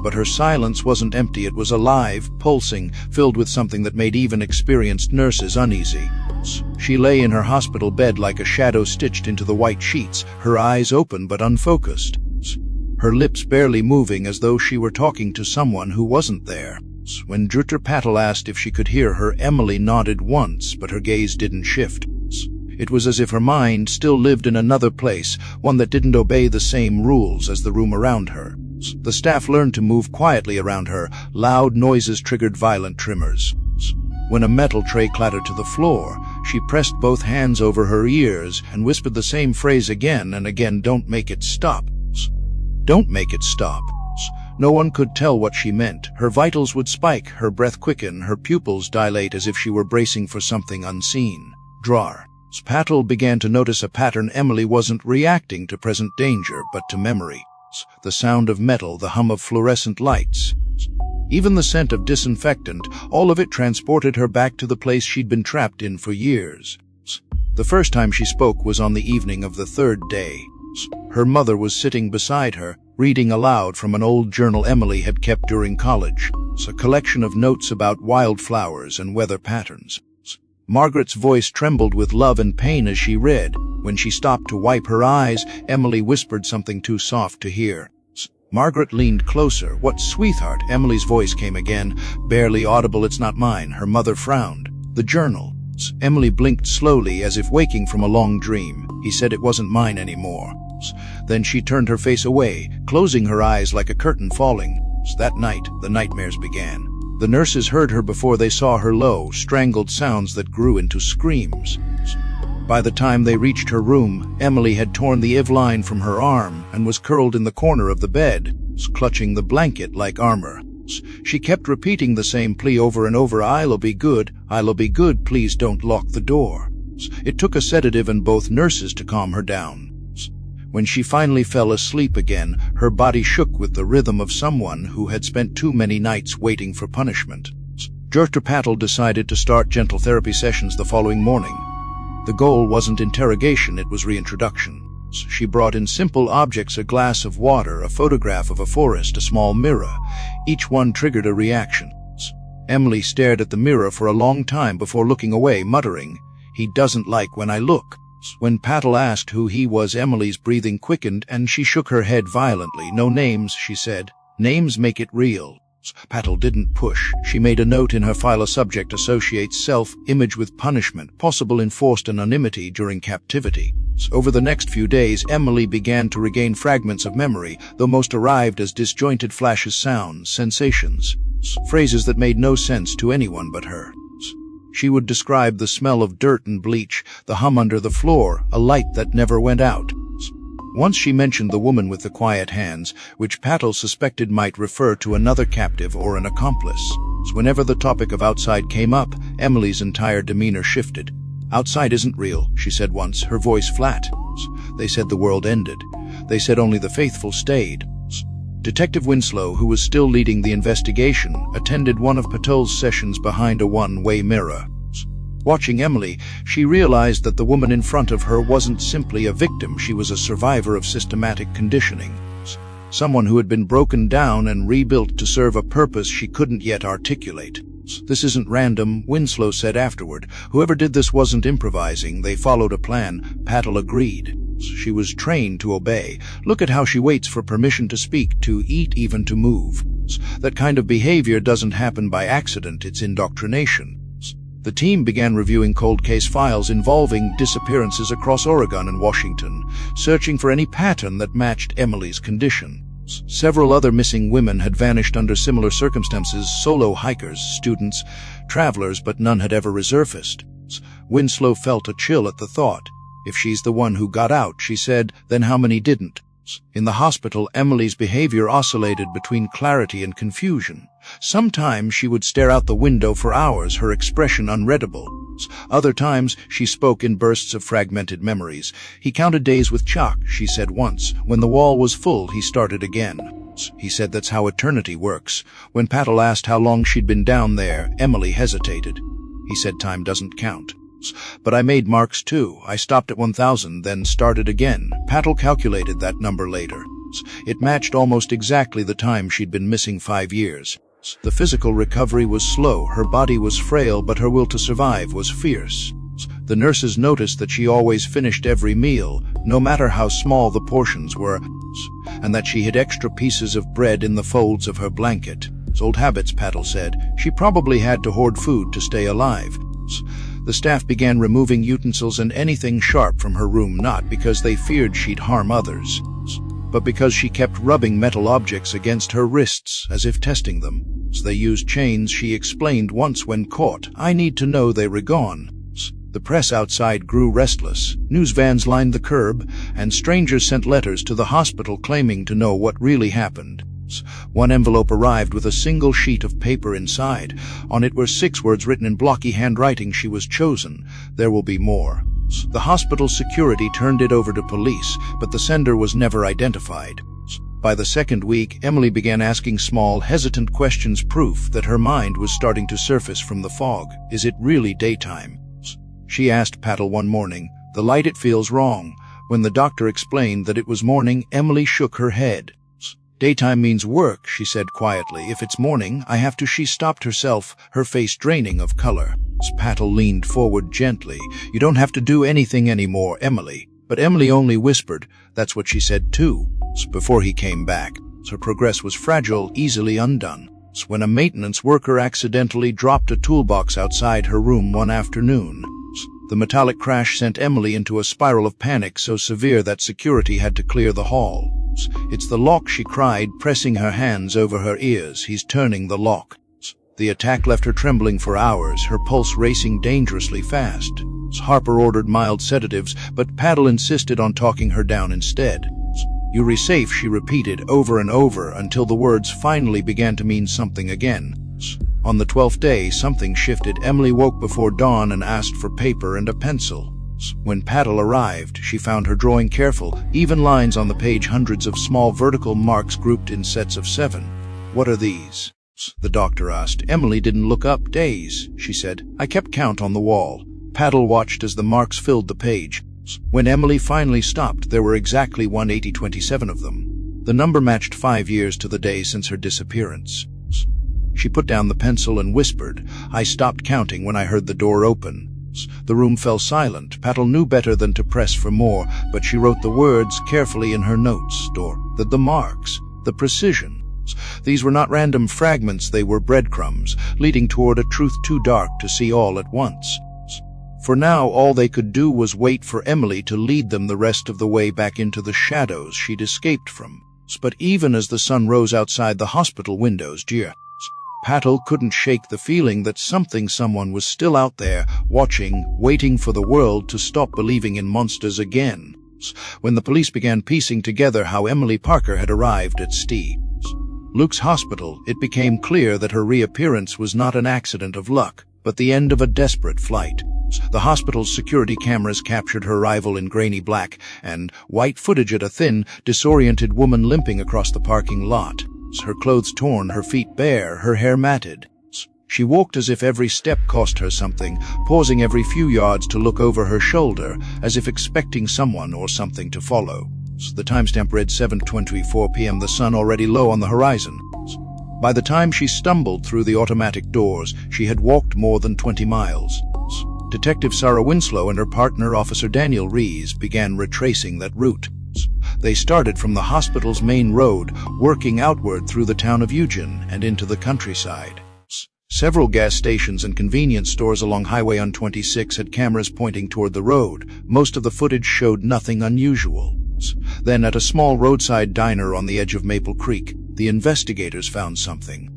But her silence wasn't empty, it was alive, pulsing, filled with something that made even experienced nurses uneasy. She lay in her hospital bed like a shadow stitched into the white sheets, her eyes open but unfocused. Her lips barely moving as though she were talking to someone who wasn't there. When Dr. Patel asked if she could hear her, Emily nodded once, but her gaze didn't shift. It was as if her mind still lived in another place, one that didn't obey the same rules as the room around her. The staff learned to move quietly around her. Loud noises triggered violent tremors. When a metal tray clattered to the floor, she pressed both hands over her ears and whispered the same phrase again and again, "Don't make it stop. Don't make it stop." No one could tell what she meant. Her vitals would spike, her breath quicken, her pupils dilate as if she were bracing for something unseen. Drawer. Patel began to notice a pattern. Emily wasn't reacting to present danger, but to memory. The sound of metal, the hum of fluorescent lights. Even the scent of disinfectant, all of it transported her back to the place she'd been trapped in for years. The first time she spoke was on the evening of the 3rd day. Her mother was sitting beside her, reading aloud from an old journal Emily had kept during college, a collection of notes about wildflowers and weather patterns. Margaret's voice trembled with love and pain as she read. When she stopped to wipe her eyes, Emily whispered something too soft to hear. Margaret leaned closer. "What, sweetheart?" Emily's voice came again, barely audible. "It's not mine." Her mother frowned. "The journal." Emily blinked slowly, as if waking from a long dream. "He said it wasn't mine anymore." Then she turned her face away, closing her eyes like a curtain falling. That night, the nightmares began. The nurses heard her before they saw her, low, strangled sounds that grew into screams. By the time they reached her room, Emily had torn the IV line from her arm and was curled in the corner of the bed, clutching the blanket like armor. She kept repeating the same plea over and over, "I'll be good, I'll be good, please don't lock the door." It took a sedative and both nurses to calm her down. When she finally fell asleep again, her body shook with the rhythm of someone who had spent too many nights waiting for punishment. Dr. Patel decided to start gentle therapy sessions the following morning. The goal wasn't interrogation, it was reintroduction. She brought in simple objects: a glass of water, a photograph of a forest, a small mirror. Each one triggered a reaction. Emily stared at the mirror for a long time before looking away, muttering, "He doesn't like when I look." When Patel asked who he was, Emily's breathing quickened and she shook her head violently. "No names," she said. "Names make it real." Patel didn't push. She made a note in her file: a subject associates self-image with punishment, possible enforced anonymity during captivity. Over the next few days, Emily began to regain fragments of memory, though most arrived as disjointed flashes, sounds, sensations, phrases that made no sense to anyone but her. She would describe the smell of dirt and bleach, the hum under the floor, a light that never went out. Once she mentioned the woman with the quiet hands, which Patel suspected might refer to another captive or an accomplice. Whenever the topic of outside came up, Emily's entire demeanor shifted. "Outside isn't real," she said once, her voice flat. "They said the world ended. They said only the faithful stayed." Detective Winslow, who was still leading the investigation, attended one of Patel's sessions behind a one-way mirror. Watching Emily, she realized that the woman in front of her wasn't simply a victim, she was a survivor of systematic conditioning. Someone who had been broken down and rebuilt to serve a purpose she couldn't yet articulate. "This isn't random," Winslow said afterward. "Whoever did this wasn't improvising, they followed a plan." Patel agreed. She was trained to obey. "Look at how she waits for permission to speak, to eat, even to move." That kind of behavior doesn't happen by accident, it's indoctrination. The team began reviewing cold case files involving disappearances across Oregon and Washington, searching for any pattern that matched Emily's condition. Several other missing women had vanished under similar circumstances: solo hikers, students, travelers, but none had ever resurfaced. Winslow felt a chill at the thought. "If she's the one who got out," she said, "then how many didn't?" In the hospital, Emily's behavior oscillated between clarity and confusion. Sometimes she would stare out the window for hours, her expression unreadable. Other times, she spoke in bursts of fragmented memories. "He counted days with chalk," she said once. "When the wall was full, he started again." He said that's how eternity works. When Patel asked how long she'd been down there, Emily hesitated. He said time doesn't count. But I made marks too. I stopped at 1,000, then started again. Patel calculated that number later. It matched almost exactly the time she'd been missing 5 years. The physical recovery was slow, her body was frail, but her will to survive was fierce. The nurses noticed that she always finished every meal, no matter how small the portions were, and that she hid extra pieces of bread in the folds of her blanket. Old habits, Patel said. She probably had to hoard food to stay alive. The staff began removing utensils and anything sharp from her room, not because they feared she'd harm others, but because she kept rubbing metal objects against her wrists, as if testing them. They used chains, she explained once when caught. I need to know they were gone. The press outside grew restless. News vans lined the curb, and strangers sent letters to the hospital claiming to know what really happened. One envelope arrived with a single sheet of paper inside. On it were 6 words written in blocky handwriting: she was chosen. There will be more. The hospital security turned it over to police, but the sender was never identified. By the second week, Emily began asking small, hesitant questions, proof that her mind was starting to surface from the fog. Is it really daytime? She asked Patel one morning. The light, it feels wrong. When the doctor explained that it was morning, Emily shook her head. Daytime means work, she said quietly. If it's morning, I have to. She stopped herself, her face draining of color. Patel leaned forward gently. You don't have to do anything anymore, Emily. But Emily only whispered. That's what she said too. Before he came back. Her progress was fragile, easily undone. When a maintenance worker accidentally dropped a toolbox outside her room one afternoon. The metallic crash sent Emily into a spiral of panic so severe that security had to clear the hall. It's the lock, she cried, pressing her hands over her ears. He's turning the lock. The attack left her trembling for hours, her pulse racing dangerously fast. Harper ordered mild sedatives, but Patel insisted on talking her down instead. You're safe, she repeated over and over until the words finally began to mean something again. On the 12th day, something shifted. Emily woke before dawn and asked for paper and a pencil. When Patel arrived, she found her drawing careful, even lines on the page, hundreds of small vertical marks grouped in sets of 7. What are these? The doctor asked. Emily didn't look up. Days, she said. I kept count on the wall. Patel watched as the marks filled the page. When Emily finally stopped, there were exactly 180-27 of them. The number matched 5 years to the day since her disappearance. She put down the pencil and whispered. I stopped counting when I heard the door open. The room fell silent. Patel knew better than to press for more, but she wrote the words carefully in her notes. The marks, the precision. These were not random fragments, they were breadcrumbs, leading toward a truth too dark to see all at once. For now, all they could do was wait for Emily to lead them the rest of the way back into the shadows she'd escaped from. But even as the sun rose outside the hospital windows, Patel couldn't shake the feeling that someone was still out there, watching, waiting for the world to stop believing in monsters again. When the police began piecing together how Emily Parker had arrived at Luke's hospital, it became clear that her reappearance was not an accident of luck, but the end of a desperate flight. The hospital's security cameras captured her arrival in grainy black and white footage at a thin, disoriented woman limping across the parking lot. Her clothes torn, her feet bare, her hair matted. She walked as if every step cost her something, pausing every few yards to look over her shoulder, as if expecting someone or something to follow. The timestamp read 7:24 p.m., the sun already low on the horizon. By the time she stumbled through the automatic doors, she had walked more than 20 miles. Detective Sarah Winslow and her partner, Officer Daniel Rees, began retracing that route. They started from the hospital's main road, working outward through the town of Eugene and into the countryside. Several gas stations and convenience stores along Highway 126 had cameras pointing toward the road. Most of the footage showed nothing unusual. Then, at a small roadside diner on the edge of Maple Creek, the investigators found something.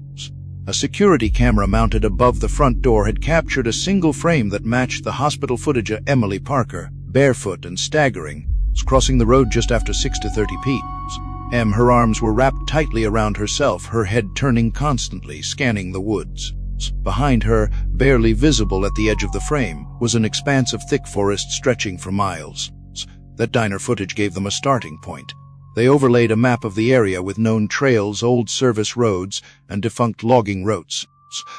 A security camera mounted above the front door had captured a single frame that matched the hospital footage of Emily Parker, barefoot and staggering, crossing the road just after 6:30 p.m. Her arms were wrapped tightly around herself, her head turning constantly, scanning the woods. Behind her, barely visible at the edge of the frame, was an expanse of thick forest stretching for miles. That diner footage gave them a starting point. They overlaid a map of the area with known trails, old service roads, and defunct logging routes.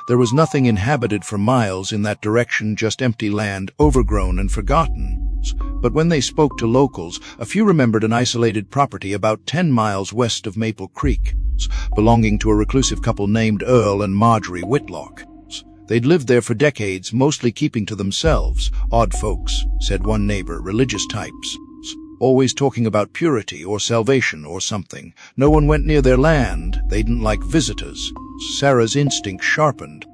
There was nothing inhabited for miles in that direction, just empty land, overgrown and forgotten. But when they spoke to locals, a few remembered an isolated property about 10 miles west of Maple Creek, belonging to a reclusive couple named Earl and Marjorie Whitlock. They'd lived there for decades, mostly keeping to themselves. Odd folks, said one neighbor, religious types. Always talking about purity or salvation or something. No one went near their land. They didn't like visitors. Sarah's instinct sharpened.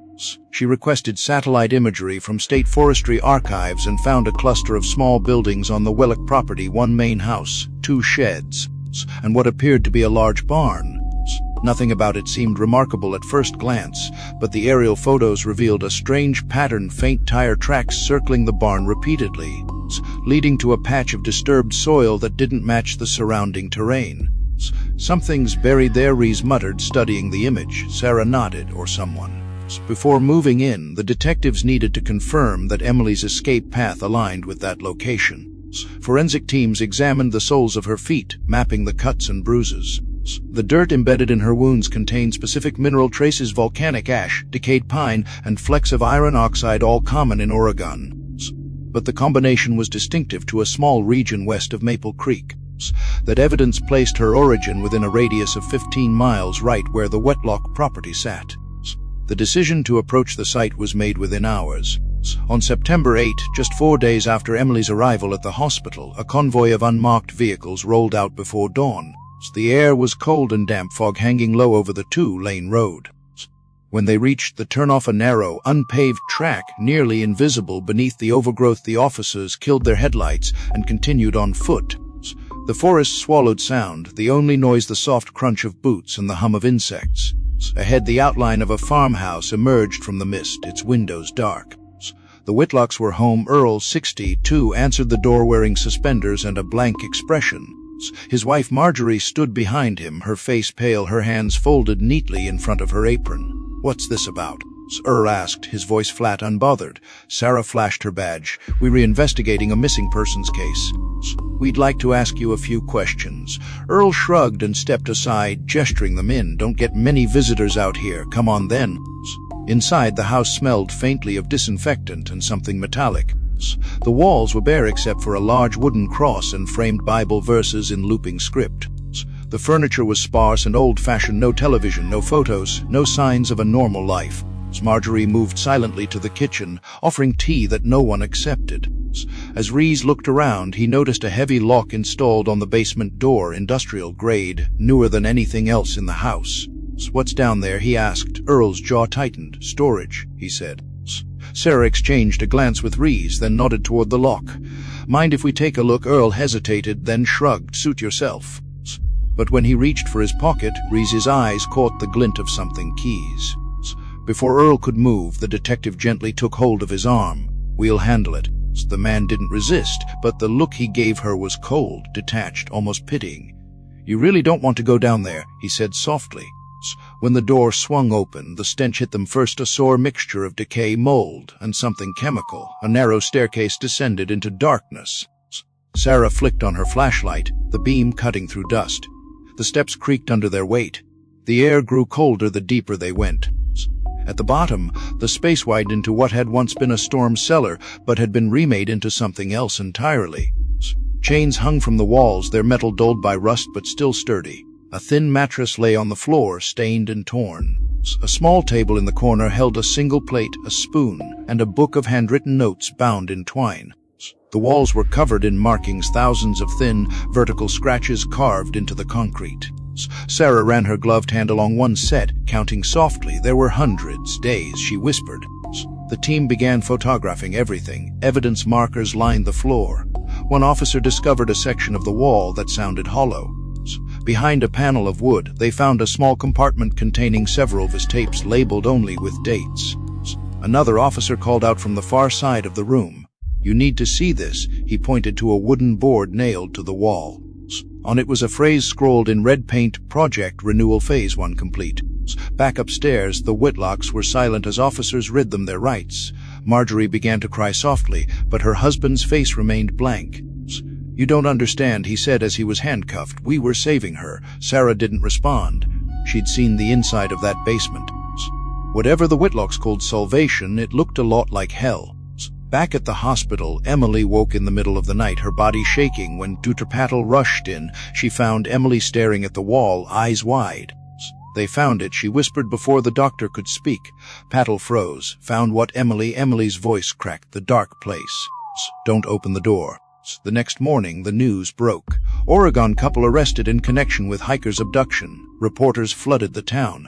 She requested satellite imagery from state forestry archives and found a cluster of small buildings on the Willock property, one main house, 2 sheds, and what appeared to be a large barn. Nothing about it seemed remarkable at first glance, but the aerial photos revealed a strange pattern, faint tire tracks circling the barn repeatedly, leading to a patch of disturbed soil that didn't match the surrounding terrain. Something's buried there, Reese muttered, studying the image. Sarah nodded, or someone. Before moving in, the detectives needed to confirm that Emily's escape path aligned with that location. Forensic teams examined the soles of her feet, mapping the cuts and bruises. The dirt embedded in her wounds contained specific mineral traces: volcanic ash, decayed pine, and flecks of iron oxide, all common in Oregon. But the combination was distinctive to a small region west of Maple Creek. That evidence placed her origin within a radius of 15 miles, right where the Whitlock property sat. The decision to approach the site was made within hours. On September 8, just 4 days after Emily's arrival at the hospital, a convoy of unmarked vehicles rolled out before dawn. The air was cold and damp, fog hanging low over the 2-lane road. When they reached the turnoff, a narrow, unpaved track, nearly invisible beneath the overgrowth, the officers killed their headlights and continued on foot. The forest swallowed sound, the only noise the soft crunch of boots and the hum of insects. Ahead, the outline of a farmhouse emerged from the mist, its windows dark. The Whitlocks were home. Earl, 62, answered the door wearing suspenders and a blank expression. His wife Marjorie stood behind him, her face pale, her hands folded neatly in front of her apron. "What's this about?" Earl asked, his voice flat, unbothered. Sarah flashed her badge. "We're reinvestigating a missing persons case. We'd like to ask you a few questions." Earl shrugged and stepped aside, gesturing them in. "Don't get many visitors out here. Come on then." Inside, the house smelled faintly of disinfectant and something metallic. The walls were bare except for a large wooden cross and framed Bible verses in looping script. The furniture was sparse and old-fashioned, no television, no photos, no signs of a normal life. Marjorie moved silently to the kitchen, offering tea that no one accepted. As Reese looked around, he noticed a heavy lock installed on the basement door, industrial grade, newer than anything else in the house. "What's down there?" he asked. Earl's jaw tightened. "Storage," he said. Sarah exchanged a glance with Reese, then nodded toward the lock. "Mind if we take a look?" Earl hesitated, then shrugged. "Suit yourself." But when he reached for his pocket, Reese's eyes caught the glint of something: keys. Before Earl could move, the detective gently took hold of his arm. "We'll handle it." The man didn't resist, but the look he gave her was cold, detached, almost pitying. "You really don't want to go down there," he said softly. When the door swung open, the stench hit them first, a sore mixture of decay, mold, and something chemical. A narrow staircase descended into darkness. Sarah flicked on her flashlight, the beam cutting through dust. The steps creaked under their weight. The air grew colder the deeper they went. At the bottom, the space widened into what had once been a storm cellar, but had been remade into something else entirely. Chains hung from the walls, their metal dulled by rust but still sturdy. A thin mattress lay on the floor, stained and torn. A small table in the corner held a single plate, a spoon, and a book of handwritten notes bound in twine. The walls were covered in markings, thousands of thin, vertical scratches carved into the concrete. Sarah ran her gloved hand along one set, counting softly. There were hundreds, days, she whispered. The team began photographing everything. Evidence markers lined the floor. One officer discovered a section of the wall that sounded hollow. Behind a panel of wood, they found a small compartment containing several of his tapes, labeled only with dates. Another officer called out from the far side of the room. "You need to see this." He pointed to a wooden board nailed to the wall. On it was a phrase scrawled in red paint: "Project Renewal Phase 1 complete." Back upstairs, the Whitlocks were silent as officers read them their rights. Marjorie began to cry softly, but her husband's face remained blank. "You don't understand," he said as he was handcuffed. "We were saving her." Sarah didn't respond. She'd seen the inside of that basement. Whatever the Whitlocks called salvation, it looked a lot like hell. Back at the hospital, Emily woke in the middle of the night, her body shaking. When Dr. Patel rushed in, she found Emily staring at the wall, eyes wide. "They found it," she whispered before the doctor could speak. Patel froze. "Found what, Emily?" Emily's voice cracked. "The dark place. Don't open the door." The next morning, the news broke. Oregon couple arrested in connection with hiker's abduction. Reporters flooded the town.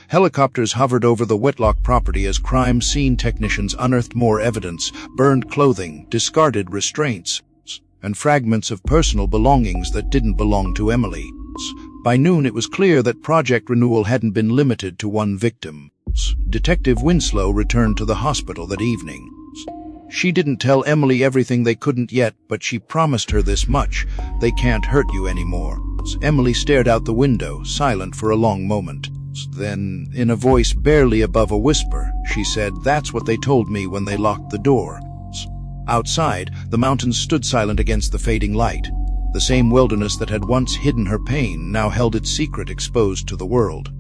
Helicopters hovered over the Whitlock property as crime scene technicians unearthed more evidence: burned clothing, discarded restraints, and fragments of personal belongings that didn't belong to Emily. By noon, it was clear that Project Renewal hadn't been limited to one victim. Detective Winslow returned to the hospital that evening. She didn't tell Emily everything they couldn't yet, but she promised her this much: they can't hurt you anymore. Emily stared out the window, silent for a long moment. Then, in a voice barely above a whisper, she said, "That's what they told me when they locked the door." Outside, the mountains stood silent against the fading light. The same wilderness that had once hidden her pain now held its secret exposed to the world.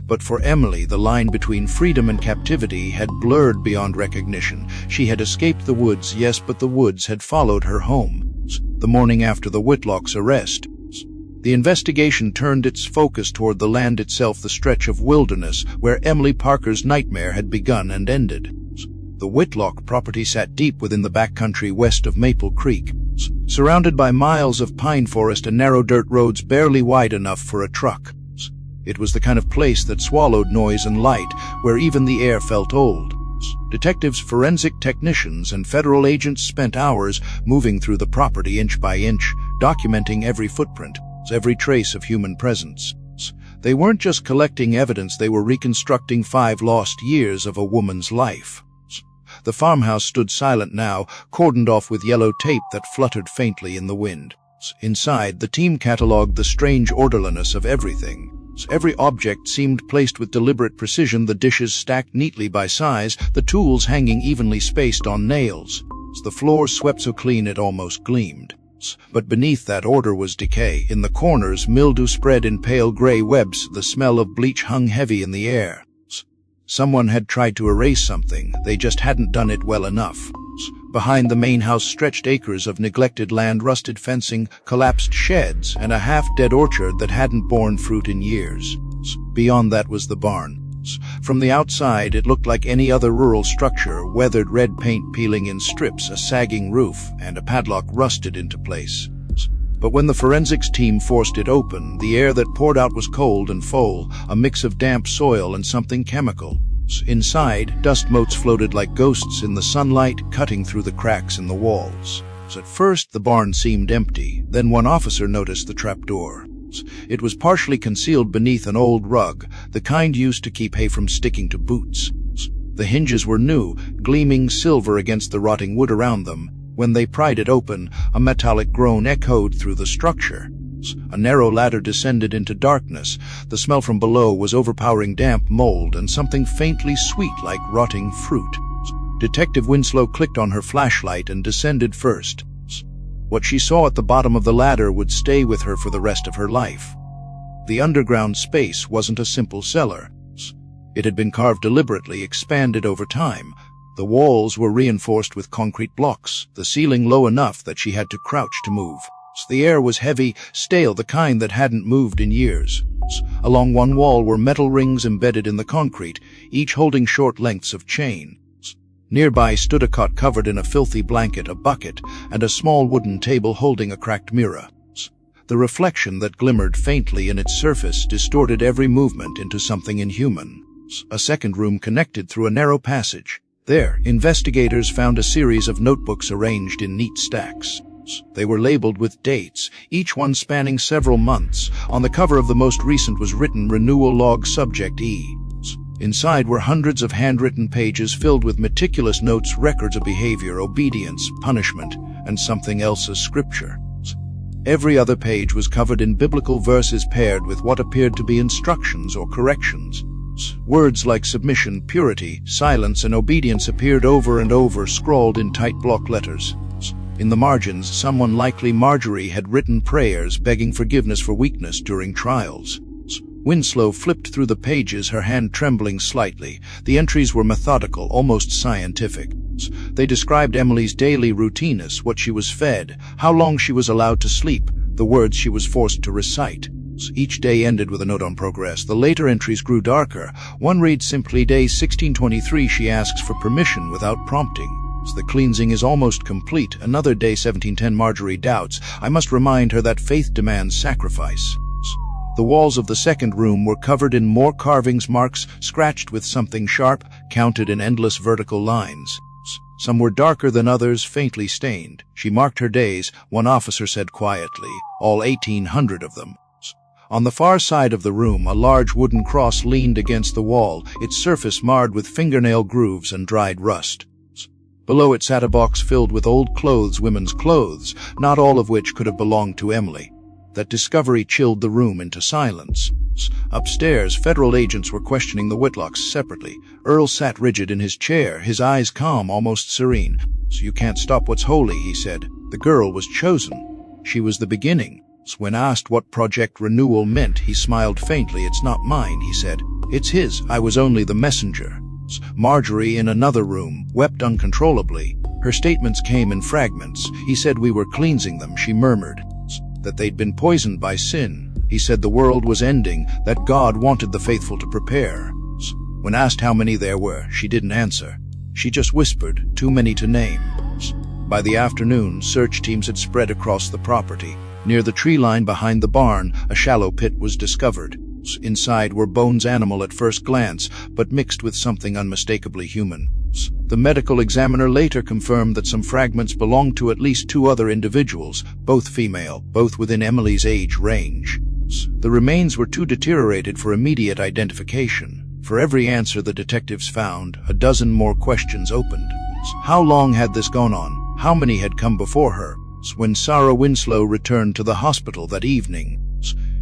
But for Emily, the line between freedom and captivity had blurred beyond recognition. She had escaped the woods, yes, but the woods had followed her home. The morning after the Whitlocks' arrest, the investigation turned its focus toward the land itself, the stretch of wilderness where Emily Parker's nightmare had begun and ended. The Whitlock property sat deep within the backcountry west of Maple Creek, surrounded by miles of pine forest and narrow dirt roads barely wide enough for a truck. It was the kind of place that swallowed noise and light, where even the air felt old. Detectives, forensic technicians, and federal agents spent hours moving through the property inch by inch, documenting every footprint, every trace of human presence. They weren't just collecting evidence, they were reconstructing 5 lost years of a woman's life. The farmhouse stood silent now, cordoned off with yellow tape that fluttered faintly in the wind. Inside, the team catalogued the strange orderliness of everything. Every object seemed placed with deliberate precision, the dishes stacked neatly by size, the tools hanging evenly spaced on nails. The floor swept so clean it almost gleamed. But beneath that order was decay. In the corners, mildew spread in pale gray webs. The smell of bleach hung heavy in the air. Someone had tried to erase something, they just hadn't done it well enough. Behind the main house stretched acres of neglected land, rusted fencing, collapsed sheds, and a half-dead orchard that hadn't borne fruit in years. Beyond that was the barn. From the outside, it looked like any other rural structure, weathered red paint peeling in strips, a sagging roof, and a padlock rusted into place. But when the forensics team forced it open, the air that poured out was cold and foul, a mix of damp soil and something chemical. Inside, dust motes floated like ghosts in the sunlight, cutting through the cracks in the walls. At first, the barn seemed empty. Then one officer noticed the trapdoor. It was partially concealed beneath an old rug, the kind used to keep hay from sticking to boots. The hinges were new, gleaming silver against the rotting wood around them. When they pried it open, a metallic groan echoed through the structure. A narrow ladder descended into darkness. The smell from below was overpowering, damp mold and something faintly sweet like rotting fruit. Detective Winslow clicked on her flashlight and descended first. What she saw at the bottom of the ladder would stay with her for the rest of her life. The underground space wasn't a simple cellar. It had been carved deliberately, expanded over time. The walls were reinforced with concrete blocks, the ceiling low enough that she had to crouch to move. The air was heavy, stale, the kind that hadn't moved in years. Along one wall were metal rings embedded in the concrete, each holding short lengths of chain. Nearby stood a cot covered in a filthy blanket, a bucket, and a small wooden table holding a cracked mirror. The reflection that glimmered faintly in its surface distorted every movement into something inhuman. A second room connected through a narrow passage. There, investigators found a series of notebooks arranged in neat stacks. They were labeled with dates, each one spanning several months. On the cover of the most recent was written Renewal Log Subject E. Inside were hundreds of handwritten pages filled with meticulous notes, records of behavior, obedience, punishment, and something else, as scripture. Every other page was covered in biblical verses paired with what appeared to be instructions or corrections. Words like submission, purity, silence, and obedience appeared over and over, scrawled in tight block letters. In the margins, someone, likely Marjorie, had written prayers begging forgiveness for weakness during trials. Winslow flipped through the pages, her hand trembling slightly. The entries were methodical, almost scientific. They described Emily's daily routine, what she was fed, how long she was allowed to sleep, the words she was forced to recite. Each day ended with a note on progress. The later entries grew darker. One reads simply, "Day 1623, she asks for permission without prompting. The cleansing is almost complete." Another day, 1710, Marjorie doubts. "I must remind her that faith demands sacrifice." The walls of the second room were covered in more carvings, marks scratched with something sharp, counted in endless vertical lines. Some were darker than others, faintly stained. She marked her days, one officer said quietly, all 1,800 of them. On the far side of the room, a large wooden cross leaned against the wall, its surface marred with fingernail grooves and dried rust. Below it sat a box filled with old clothes, women's clothes, not all of which could have belonged to Emily. That discovery chilled the room into silence. Upstairs, federal agents were questioning the Whitlocks separately. Earl sat rigid in his chair, his eyes calm, almost serene. "You can't stop what's holy," he said. "The girl was chosen. She was the beginning." When asked what Project Renewal meant, he smiled faintly. "It's not mine," he said. "It's his. I was only the messenger." Marjorie, in another room, wept uncontrollably. Her statements came in fragments. "He said we were cleansing them," she murmured. "That they'd been poisoned by sin. He said the world was ending, that God wanted the faithful to prepare." When asked how many there were, she didn't answer. She just whispered, "Too many to name." By the afternoon, search teams had spread across the property. Near the tree line behind the barn, a shallow pit was discovered. Inside were bones, animal at first glance, but mixed with something unmistakably human. The medical examiner later confirmed that some fragments belonged to at least 2 other individuals, both female, both within Emily's age range. The remains were too deteriorated for immediate identification. For every answer the detectives found, a dozen more questions opened. How long had this gone on? How many had come before her? When Sarah Winslow returned to the hospital that evening,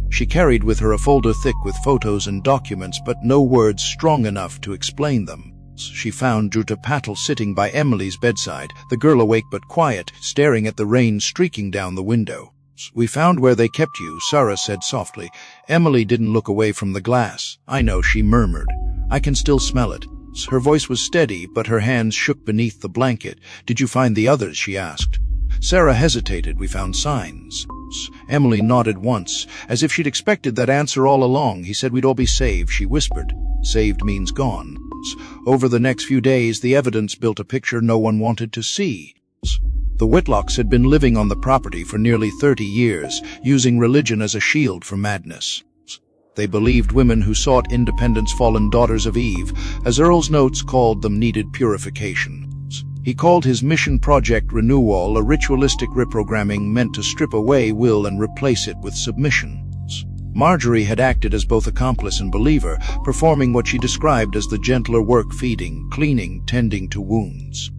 she carried with her a folder thick with photos and documents, but no words strong enough to explain them. She found Jutta Patel sitting by Emily's bedside, the girl awake but quiet, staring at the rain streaking down the window. "We found where they kept you," Sarah said softly. Emily didn't look away from the glass. "I know," she murmured. "I can still smell it." Her voice was steady, but her hands shook beneath the blanket. "Did you find the others?" she asked. Sarah hesitated. "We found signs." Emily nodded once, as if she'd expected that answer all along. "He said we'd all be saved," she whispered. "Saved means gone." Over the next few days, the evidence built a picture no one wanted to see. The Whitlocks had been living on the property for nearly 30 years, using religion as a shield for madness. They believed women who sought independence, fallen daughters of Eve, as Earl's notes called them, needed purification. He called his mission Project Renewal a ritualistic reprogramming meant to strip away will and replace it with submission. Marjorie had acted as both accomplice and believer, performing what she described as the gentler work: feeding, cleaning, tending to wounds.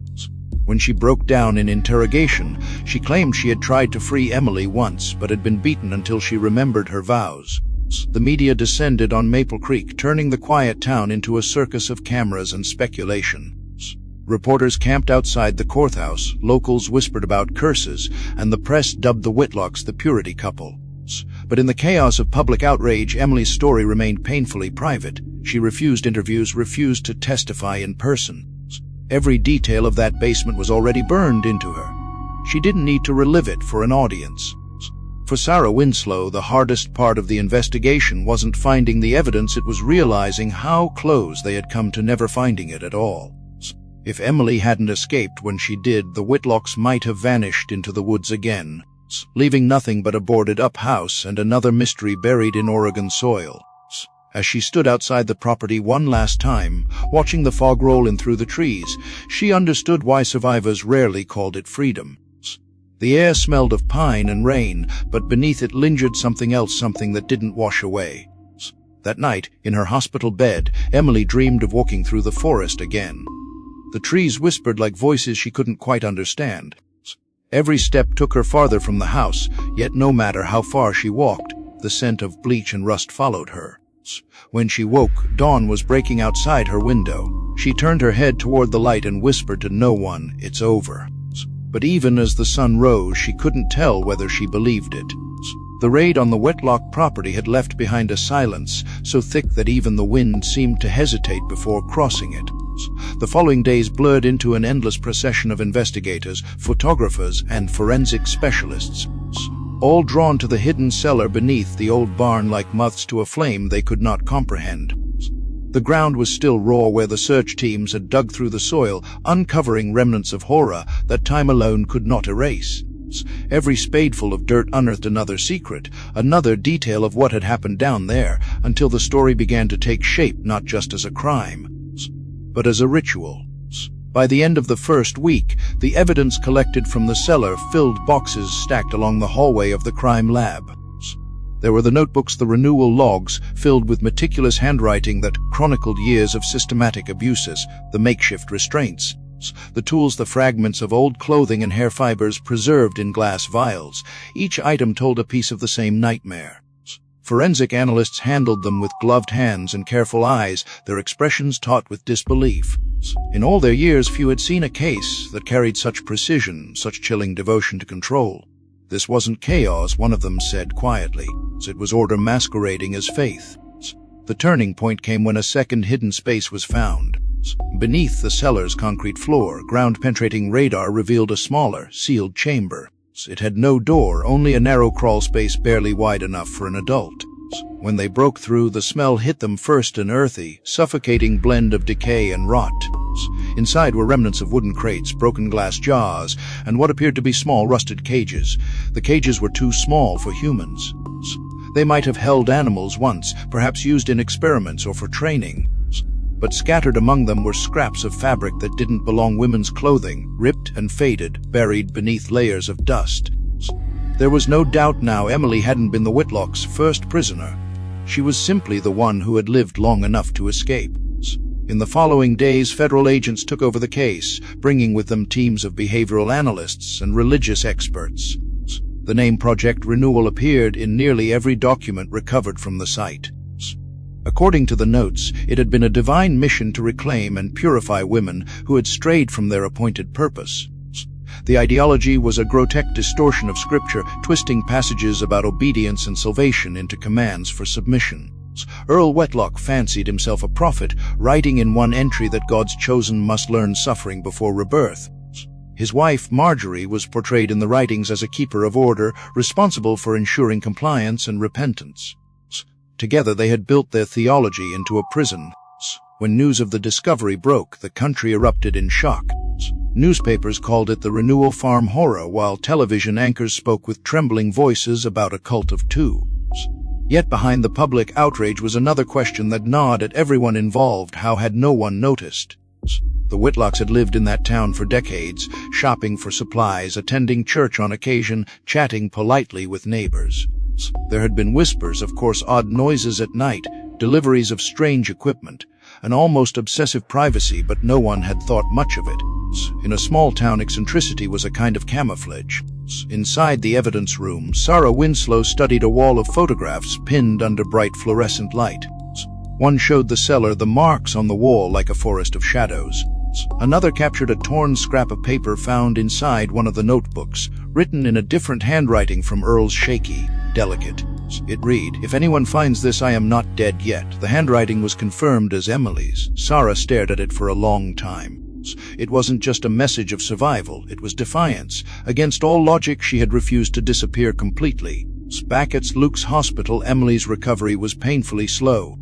When she broke down in interrogation, she claimed she had tried to free Emily once, but had been beaten until she remembered her vows. The media descended on Maple Creek, turning the quiet town into a circus of cameras and speculation. Reporters camped outside the courthouse, locals whispered about curses, and the press dubbed the Whitlocks the purity couple. But in the chaos of public outrage, Emily's story remained painfully private. She refused interviews, refused to testify in person. Every detail of that basement was already burned into her. She didn't need to relive it for an audience. For Sarah Winslow, the hardest part of the investigation wasn't finding the evidence, it was realizing how close they had come to never finding it at all. If Emily hadn't escaped when she did, the Whitlocks might have vanished into the woods again, leaving nothing but a boarded-up house and another mystery buried in Oregon soil. As she stood outside the property one last time, watching the fog roll in through the trees, she understood why survivors rarely called it freedom. The air smelled of pine and rain, but beneath it lingered something else, something that didn't wash away. That night, in her hospital bed, Emily dreamed of walking through the forest again. The trees whispered like voices she couldn't quite understand. Every step took her farther from the house, yet no matter how far she walked, the scent of bleach and rust followed her. When she woke, dawn was breaking outside her window. She turned her head toward the light and whispered to no one, "It's over." But even as the sun rose, she couldn't tell whether she believed it. The raid on the Wetlock property had left behind a silence so thick that even the wind seemed to hesitate before crossing it. The following days blurred into an endless procession of investigators, photographers, and forensic specialists, all drawn to the hidden cellar beneath the old barn like moths to a flame they could not comprehend. The ground was still raw where the search teams had dug through the soil, uncovering remnants of horror that time alone could not erase. Every spadeful of dirt unearthed another secret, another detail of what had happened down there, until the story began to take shape not just as a crime, but as a ritual. By the end of the first week, the evidence collected from the cellar filled boxes stacked along the hallway of the crime lab. There were the notebooks, the renewal logs, filled with meticulous handwriting that chronicled years of systematic abuses, the makeshift restraints, the tools, the fragments of old clothing and hair fibers preserved in glass vials. Each item told a piece of the same nightmare. Forensic analysts handled them with gloved hands and careful eyes, their expressions taut with disbelief. In all their years, few had seen a case that carried such precision, such chilling devotion to control. This wasn't chaos, one of them said quietly. It was order masquerading as faith. The turning point came when a second hidden space was found. Beneath the cellar's concrete floor, ground-penetrating radar revealed a smaller, sealed chamber. It had no door, only a narrow crawl space barely wide enough for an adult. When they broke through, the smell hit them first, an earthy, suffocating blend of decay and rot. Inside were remnants of wooden crates, broken glass jars, and what appeared to be small rusted cages. The cages were too small for humans. They might have held animals once, perhaps used in experiments or for training. But scattered among them were scraps of fabric that didn't belong, women's clothing, ripped and faded, buried beneath layers of dust. There was no doubt now Emily hadn't been the Whitlock's first prisoner. She was simply the one who had lived long enough to escape. In the following days, federal agents took over the case, bringing with them teams of behavioral analysts and religious experts. The name Project Renewal appeared in nearly every document recovered from the site. According to the notes, it had been a divine mission to reclaim and purify women who had strayed from their appointed purpose. The ideology was a grotesque distortion of scripture, twisting passages about obedience and salvation into commands for submission. Earl Wetlock fancied himself a prophet, writing in one entry that God's chosen must learn suffering before rebirth. His wife, Marjorie, was portrayed in the writings as a keeper of order, responsible for ensuring compliance and repentance. Together they had built their theology into a prison. When news of the discovery broke, the country erupted in shock. Newspapers called it the Renewal Farm Horror, while television anchors spoke with trembling voices about a cult of two. Yet behind the public outrage was another question that gnawed at everyone involved. How had no one noticed? The Whitlocks had lived in that town for decades, shopping for supplies, attending church on occasion, chatting politely with neighbors. There had been whispers, of course, odd noises at night, deliveries of strange equipment, an almost obsessive privacy, but no one had thought much of it. In a small town, eccentricity was a kind of camouflage. Inside the evidence room, Sarah Winslow studied a wall of photographs pinned under bright fluorescent light. One showed the cellar, the marks on the wall like a forest of shadows. Another captured a torn scrap of paper found inside one of the notebooks, written in a different handwriting from Earl's shaky, delicate. It read, "If anyone finds this, I am not dead yet." The handwriting was confirmed as Emily's. Sarah stared at it for a long time. It wasn't just a message of survival, it was defiance. Against all logic, she had refused to disappear completely. Back at Luke's hospital, Emily's recovery was painfully slow.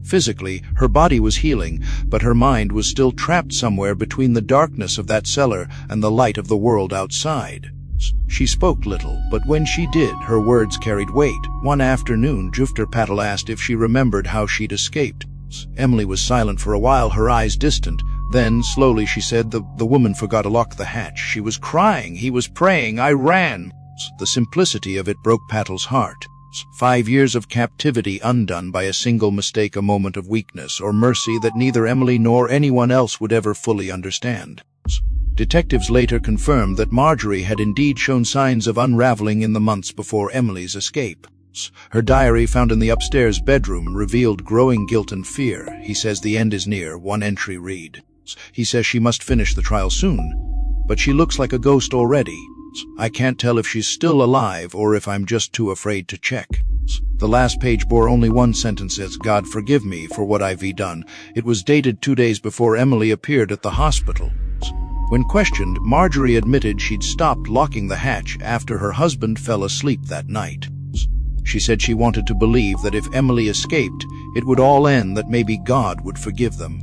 Physically, her body was healing, but her mind was still trapped somewhere between the darkness of that cellar and the light of the world outside. She spoke little, but when she did, her words carried weight. One afternoon, Jufter Patel asked if she remembered how she'd escaped. Emily was silent for a while, her eyes distant. Then, slowly, she said, the woman forgot to lock the hatch. She was crying. He was praying. I ran. The simplicity of it broke Patel's heart. 5 years of captivity undone by a single mistake, a moment of weakness or mercy that neither Emily nor anyone else would ever fully understand. Detectives later confirmed that Marjorie had indeed shown signs of unraveling in the months before Emily's escape. Her diary, found in the upstairs bedroom, revealed growing guilt and fear. "He says the end is near," one entry read. "He says she must finish the trial soon." But she looks like a ghost already. I can't tell if she's still alive or if I'm just too afraid to check. The last page bore only one sentence as God forgive me for what I've done. It was dated 2 days before Emily appeared at the hospital. When questioned, Marjorie admitted she'd stopped locking the hatch after her husband fell asleep that night. She said she wanted to believe that if Emily escaped, it would all end, that maybe God would forgive them.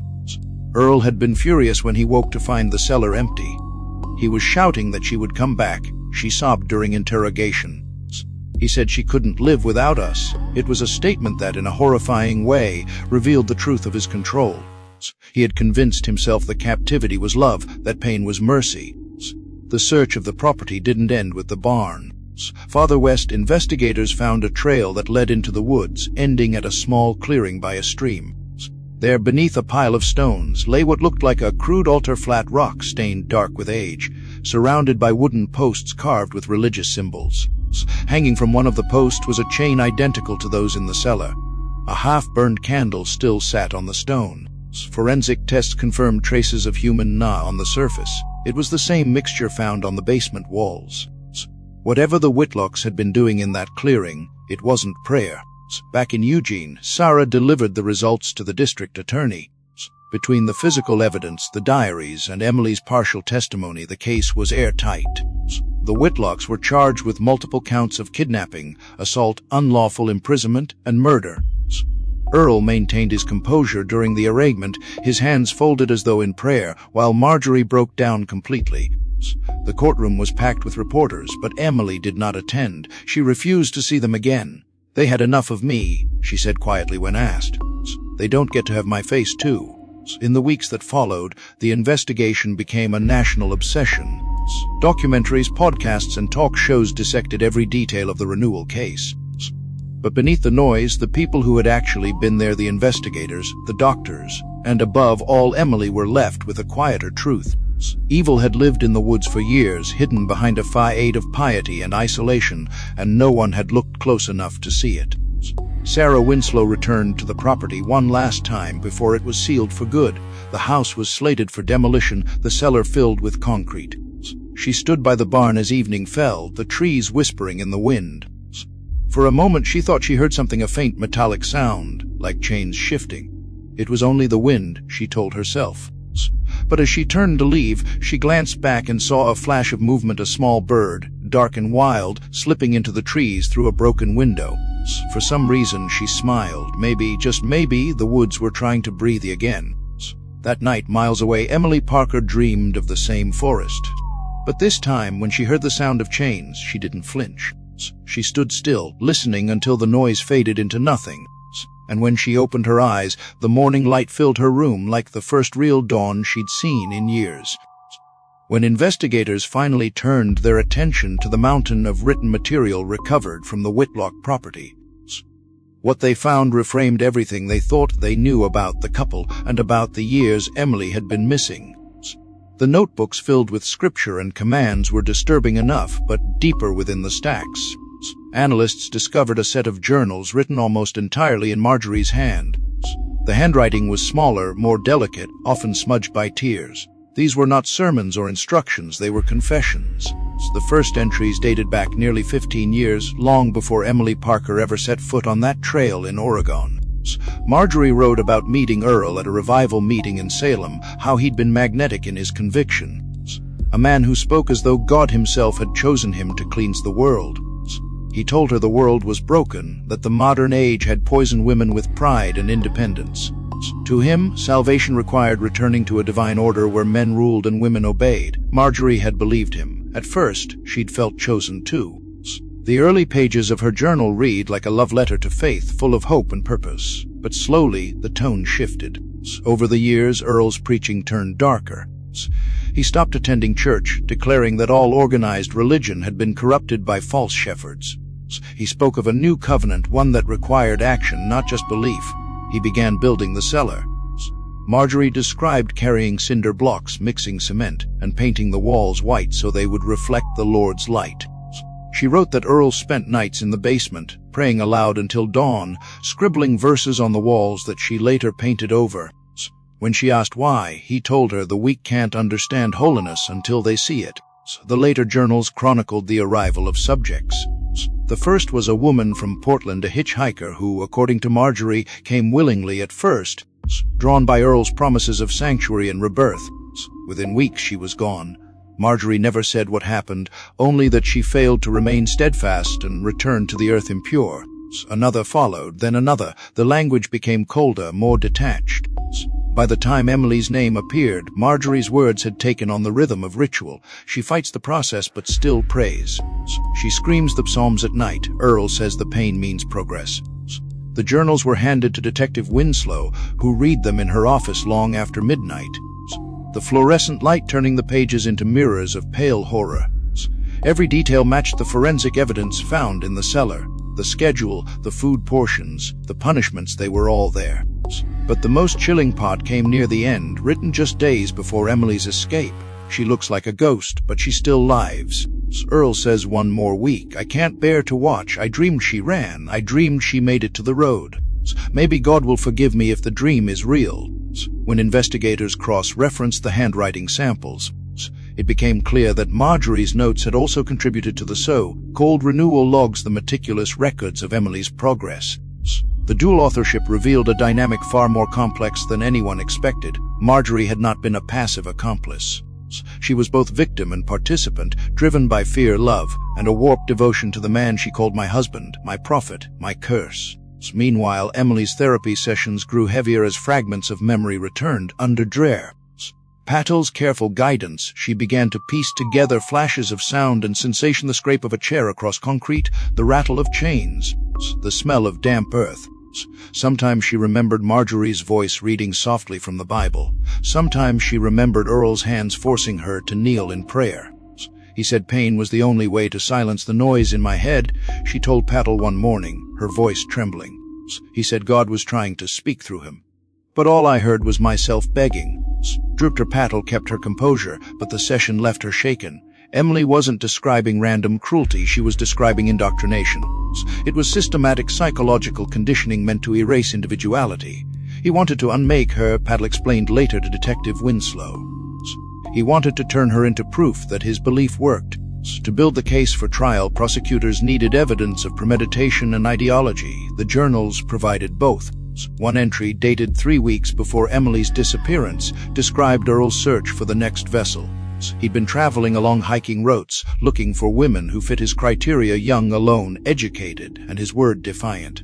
Earl had been furious when he woke to find the cellar empty. He was shouting that she would come back. She sobbed during interrogation. He said she couldn't live without us. It was a statement that, in a horrifying way, revealed the truth of his control. He had convinced himself that captivity was love, that pain was mercy. The search of the property didn't end with the barn. Farther west, investigators found a trail that led into the woods, ending at a small clearing by a stream. There, beneath a pile of stones, lay what looked like a crude altar-flat rock stained dark with age, surrounded by wooden posts carved with religious symbols. Hanging from one of the posts was a chain identical to those in the cellar. A half-burned candle still sat on the stone. Forensic tests confirmed traces of human gnaw on the surface. It was the same mixture found on the basement walls. Whatever the Whitlocks had been doing in that clearing, it wasn't prayer. Back in Eugene, Sarah delivered the results to the district attorney. Between the physical evidence, the diaries, and Emily's partial testimony, the case was airtight. The Whitlocks were charged with multiple counts of kidnapping, assault, unlawful imprisonment, and murder. Earl maintained his composure during the arraignment, his hands folded as though in prayer, while Marjorie broke down completely. The courtroom was packed with reporters, but Emily did not attend. She refused to see them again. "They had enough of me," she said quietly when asked. "They don't get to have my face, too." In the weeks that followed, the investigation became a national obsession. Documentaries, podcasts, and talk shows dissected every detail of the renewal case. But beneath the noise, the people who had actually been there, the investigators, the doctors, and above all Emily, were left with a quieter truth. Evil had lived in the woods for years, hidden behind a facade of piety and isolation, and no one had looked close enough to see it. Sarah Winslow returned to the property one last time before it was sealed for good. The house was slated for demolition, the cellar filled with concrete. She stood by the barn as evening fell, the trees whispering in the wind. For a moment she thought she heard something, a faint metallic sound, like chains shifting. It was only the wind, she told herself. But as she turned to leave, she glanced back and saw a flash of movement, a small bird, dark and wild, slipping into the trees through a broken window. For some reason she smiled. Maybe, just maybe, the woods were trying to breathe again. That night, miles away, Emily Parker dreamed of the same forest. But this time, when she heard the sound of chains, she didn't flinch. She stood still, listening until the noise faded into nothing. And when she opened her eyes, the morning light filled her room like the first real dawn she'd seen in years. When investigators finally turned their attention to the mountain of written material recovered from the Whitlock property, what they found reframed everything they thought they knew about the couple and about the years Emily had been missing. The notebooks filled with scripture and commands were disturbing enough, but deeper within the stacks. Analysts discovered a set of journals written almost entirely in Marjorie's hand. The handwriting was smaller, more delicate, often smudged by tears. These were not sermons or instructions, they were confessions. The first entries dated back nearly 15 years, long before Emily Parker ever set foot on that trail in Oregon. Marjorie wrote about meeting Earl at a revival meeting in Salem, how he'd been magnetic in his convictions. A man who spoke as though God himself had chosen him to cleanse the world. He told her the world was broken, that the modern age had poisoned women with pride and independence. To him, salvation required returning to a divine order where men ruled and women obeyed. Marjorie had believed him. At first, she'd felt chosen too. The early pages of her journal read like a love letter to faith, full of hope and purpose. But slowly, the tone shifted. Over the years, Earl's preaching turned darker. He stopped attending church, declaring that all organized religion had been corrupted by false shepherds. He spoke of a new covenant, one that required action, not just belief. He began building the cellar. Marjorie described carrying cinder blocks, mixing cement, and painting the walls white so they would reflect the Lord's light. She wrote that Earl spent nights in the basement, praying aloud until dawn, scribbling verses on the walls that she later painted over. When she asked why, he told her the weak can't understand holiness until they see it. The later journals chronicled the arrival of subjects. The first was a woman from Portland, a hitchhiker who, according to Marjorie, came willingly at first, drawn by Earl's promises of sanctuary and rebirth. Within weeks she was gone. Marjorie never said what happened, only that she failed to remain steadfast and returned to the earth impure. Another followed, then another. The language became colder, more detached. By the time Emily's name appeared, Marjorie's words had taken on the rhythm of ritual. She fights the process but still prays. She screams the psalms at night. Earl says the pain means progress. The journals were handed to Detective Winslow, who read them in her office long after midnight. The fluorescent light turning the pages into mirrors of pale horror. Every detail matched the forensic evidence found in the cellar. The schedule, the food portions, the punishments, they were all there. But the most chilling part came near the end, written just days before Emily's escape. She looks like a ghost, but she still lives. Earl says, one more week. I can't bear to watch. I dreamed she ran. I dreamed she made it to the road. Maybe God will forgive me if the dream is real. When investigators cross-referenced the handwriting samples, it became clear that Marjorie's notes had also contributed to the so-called renewal logs, the meticulous records of Emily's progress. The dual authorship revealed a dynamic far more complex than anyone expected. Marjorie had not been a passive accomplice. She was both victim and participant, driven by fear, love, and a warped devotion to the man she called my husband, my prophet, my curse. Meanwhile, Emily's therapy sessions grew heavier as fragments of memory returned under Dreher. Patel's careful guidance, she began to piece together flashes of sound and sensation, the scrape of a chair across concrete, the rattle of chains, the smell of damp earth. Sometimes she remembered Marjorie's voice reading softly from the Bible. Sometimes she remembered Earl's hands forcing her to kneel in prayer. He said pain was the only way to silence the noise in my head, she told Patel one morning, her voice trembling. He said God was trying to speak through him. But all I heard was myself begging. Drupter Patel kept her composure, but the session left her shaken. Emily wasn't describing random cruelty, she was describing indoctrination. It was systematic psychological conditioning meant to erase individuality. He wanted to unmake her, Patel explained later to Detective Winslow. He wanted to turn her into proof that his belief worked. To build the case for trial, prosecutors needed evidence of premeditation and ideology. The journals provided both. One entry, dated 3 weeks before Emily's disappearance, described Earl's search for the next vessel. He'd been traveling along hiking routes, looking for women who fit his criteria: young, alone, educated, and his word defiant.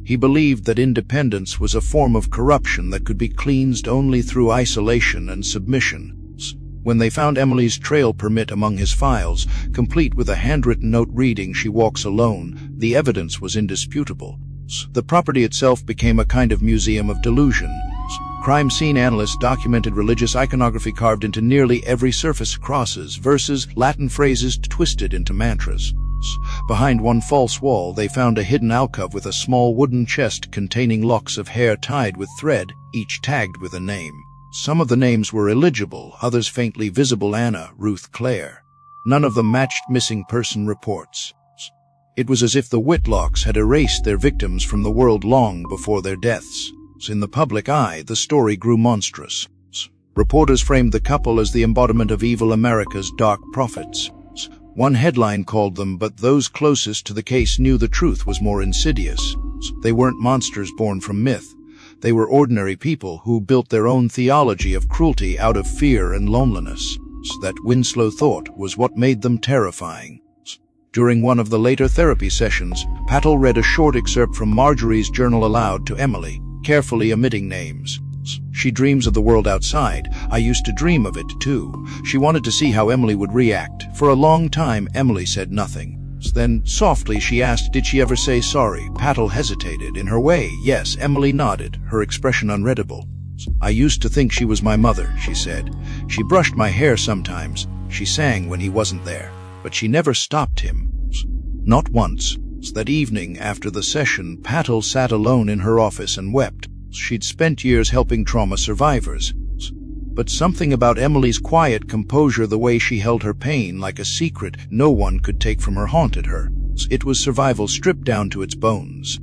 He believed that independence was a form of corruption that could be cleansed only through isolation and submission. When they found Emily's trail permit among his files, complete with a handwritten note reading she walks alone, the evidence was indisputable. The property itself became a kind of museum of delusion. Crime scene analysts documented religious iconography carved into nearly every surface: crosses, verses, Latin phrases twisted into mantras. Behind one false wall, they found a hidden alcove with a small wooden chest containing locks of hair tied with thread, each tagged with a name. Some of the names were illegible, others faintly visible: Anna, Ruth, Claire. None of them matched missing person reports. It was as if the Whitlocks had erased their victims from the world long before their deaths. In the public eye, the story grew monstrous. Reporters framed the couple as the embodiment of evil America's dark prophets. One headline called them, but those closest to the case knew the truth was more insidious. They weren't monsters born from myth. They were ordinary people who built their own theology of cruelty out of fear and loneliness. That, Winslow thought, was what made them terrifying. During one of the later therapy sessions, Patel read a short excerpt from Marjorie's journal aloud to Emily, carefully omitting names. She dreams of the world outside. I used to dream of it, too. She wanted to see how Emily would react. For a long time, Emily said nothing. Then, softly, she asked, did she ever say sorry? Patel hesitated. In her way, yes. Emily nodded, her expression unreadable. I used to think she was my mother, she said. She brushed my hair sometimes. She sang when he wasn't there. But she never stopped him. Not once. That evening, after the session, Patel sat alone in her office and wept. She'd spent years helping trauma survivors. But something about Emily's quiet composure, the way she held her pain like a secret no one could take from her, haunted her. It was survival stripped down to its bones.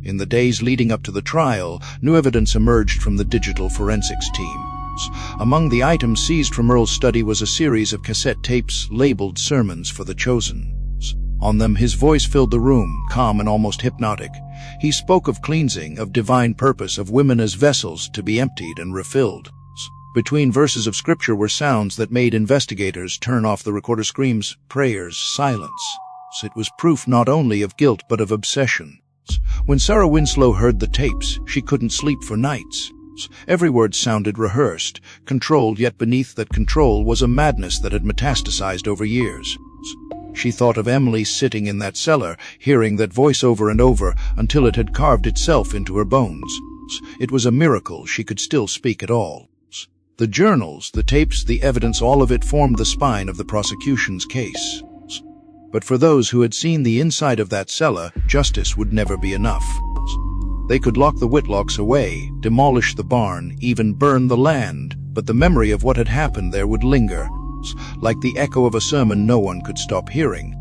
In the days leading up to the trial, new evidence emerged from the digital forensics team. Among the items seized from Earl's study was a series of cassette tapes labeled Sermons for the Chosen. On them, his voice filled the room, calm and almost hypnotic. He spoke of cleansing, of divine purpose, of women as vessels to be emptied and refilled. Between verses of scripture were sounds that made investigators turn off the recorder: screams, prayers, silence. It was proof not only of guilt but of obsession. When Sarah Winslow heard the tapes, she couldn't sleep for nights. Every word sounded rehearsed, controlled, yet beneath that control was a madness that had metastasized over years. She thought of Emily sitting in that cellar, hearing that voice over and over until it had carved itself into her bones. It was a miracle she could still speak at all. The journals, the tapes, the evidence, all of it formed the spine of the prosecution's case. But for those who had seen the inside of that cellar, justice would never be enough. They could lock the Whitlocks away, demolish the barn, even burn the land, but the memory of what had happened there would linger. Like the echo of a sermon no one could stop hearing.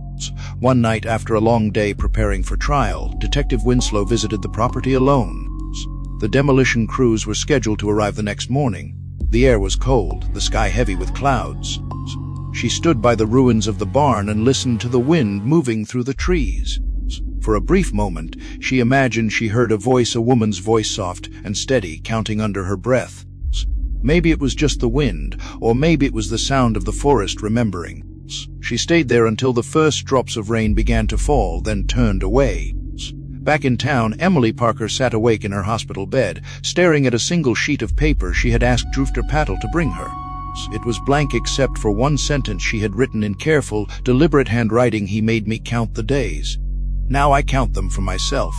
One night, after a long day preparing for trial, Detective Winslow visited the property alone. The demolition crews were scheduled to arrive the next morning. The air was cold, the sky heavy with clouds. She stood by the ruins of the barn and listened to the wind moving through the trees. For a brief moment, she imagined she heard a woman's voice, soft and steady, counting under her breath. Maybe it was just the wind, or maybe it was the sound of the forest remembering. She stayed there until the first drops of rain began to fall, then turned away. Back in town, Emily Parker sat awake in her hospital bed, staring at a single sheet of paper she had asked Drufter Patel to bring her. It was blank except for one sentence she had written in careful, deliberate handwriting: "He made me count the days. Now I count them for myself."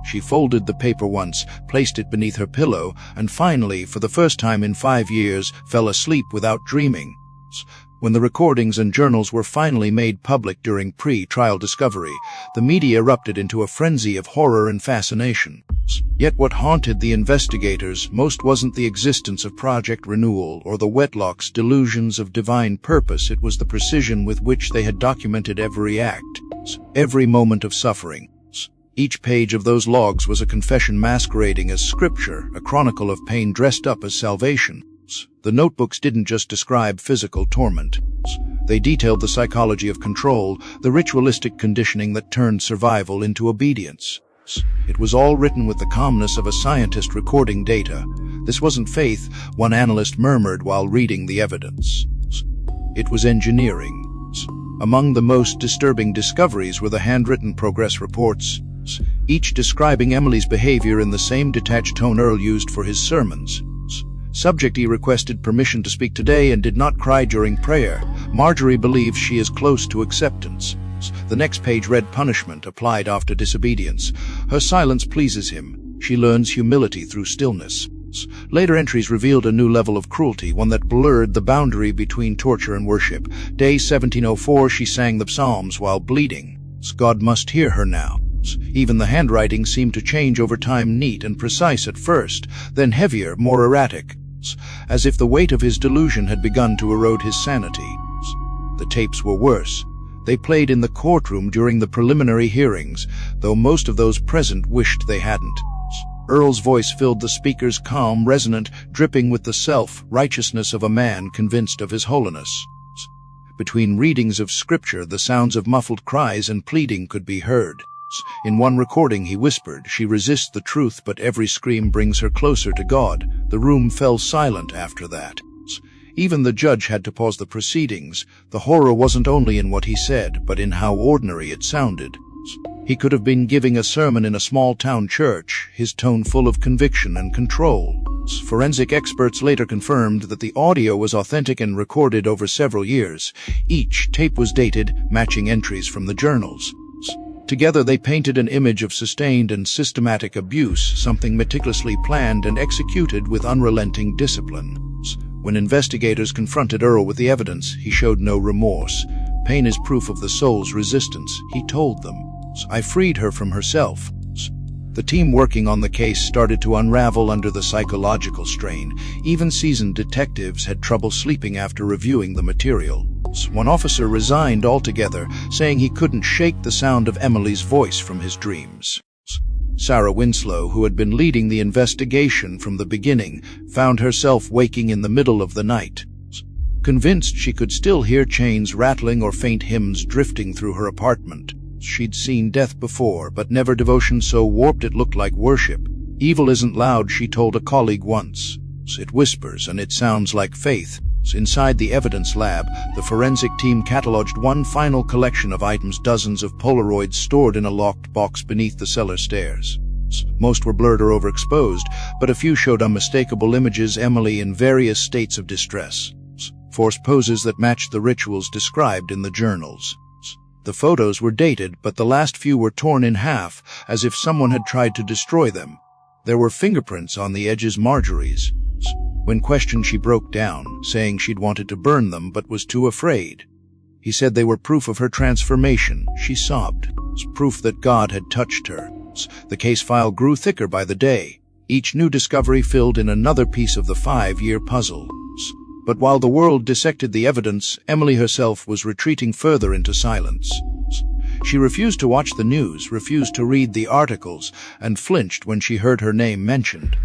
She folded the paper once, placed it beneath her pillow, and finally, for the first time in 5 years, fell asleep without dreaming. When the recordings and journals were finally made public during pre-trial discovery, the media erupted into a frenzy of horror and fascination. Yet what haunted the investigators most wasn't the existence of Project Renewal or the Whitlocks' delusions of divine purpose. It was the precision with which they had documented every act, every moment of suffering. Each page of those logs was a confession masquerading as scripture, a chronicle of pain dressed up as salvation. The notebooks didn't just describe physical torment. They detailed the psychology of control, the ritualistic conditioning that turned survival into obedience. It was all written with the calmness of a scientist recording data. This wasn't faith, one analyst murmured while reading the evidence. It was engineering. Among the most disturbing discoveries were the handwritten progress reports, each describing Emily's behavior in the same detached tone Earl used for his sermons. Subject: he requested permission to speak today and did not cry during prayer. Marjorie believes she is close to acceptance. The next page read: punishment applied after disobedience. Her silence pleases him. She learns humility through stillness. Later entries revealed a new level of cruelty, one that blurred the boundary between torture and worship. Day 1704, she sang the Psalms while bleeding. God must hear her now. Even the handwriting seemed to change over time, neat and precise at first, then heavier, more erratic, as if the weight of his delusion had begun to erode his sanity. The tapes were worse. They played in the courtroom during the preliminary hearings, though most of those present wished they hadn't. Earl's voice filled the speakers, calm, resonant, dripping with the self-righteousness of a man convinced of his holiness. Between readings of scripture, the sounds of muffled cries and pleading could be heard. In one recording he whispered, "She resists the truth, but every scream brings her closer to God." The room fell silent after that. Even the judge had to pause the proceedings. The horror wasn't only in what he said, but in how ordinary it sounded. He could have been giving a sermon in a small-town church, his tone full of conviction and control. Forensic experts later confirmed that the audio was authentic and recorded over several years. Each tape was dated, matching entries from the journals. Together they painted an image of sustained and systematic abuse, something meticulously planned and executed with unrelenting discipline. When investigators confronted Earl with the evidence, he showed no remorse. "Pain is proof of the soul's resistance," he told them. "I freed her from herself." The team working on the case started to unravel under the psychological strain. Even seasoned detectives had trouble sleeping after reviewing the material. One officer resigned altogether, saying he couldn't shake the sound of Emily's voice from his dreams. Sarah Winslow, who had been leading the investigation from the beginning, found herself waking in the middle of the night. Convinced she could still hear chains rattling or faint hymns drifting through her apartment. She'd seen death before, but never devotion so warped it looked like worship. Evil isn't loud, she told a colleague once. It whispers, and it sounds like faith. Inside the evidence lab, the forensic team cataloged one final collection of items, dozens of Polaroids stored in a locked box beneath the cellar stairs. Most were blurred or overexposed, but a few showed unmistakable images, Emily in various states of distress. Forced poses that matched the rituals described in the journals. The photos were dated, but the last few were torn in half, as if someone had tried to destroy them. There were fingerprints on the edges, Marjorie's. When questioned, she broke down, saying she'd wanted to burn them but was too afraid. He said they were proof of her transformation. She sobbed. Proof that God had touched her. The case file grew thicker by the day. Each new discovery filled in another piece of the 5-year puzzle. But while the world dissected the evidence, Emily herself was retreating further into silence. She refused to watch the news, refused to read the articles, and flinched when she heard her name mentioned.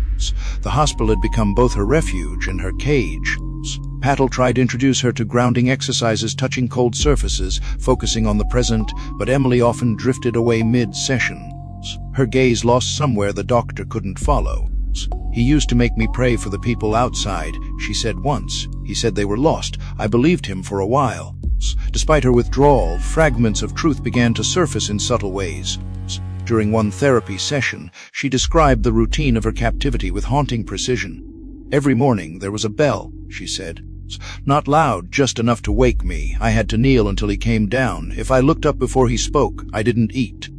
The hospital had become both her refuge and her cage. Patel tried to introduce her to grounding exercises, touching cold surfaces, focusing on the present, but Emily often drifted away mid-session. Her gaze lost somewhere the doctor couldn't follow. "He used to make me pray for the people outside," she said once. "He said they were lost. I believed him for a while." Despite her withdrawal, fragments of truth began to surface in subtle ways. During one therapy session, she described the routine of her captivity with haunting precision. "Every morning there was a bell," she said. "Not loud, just enough to wake me. I had to kneel until he came down. If I looked up before he spoke, I didn't eat."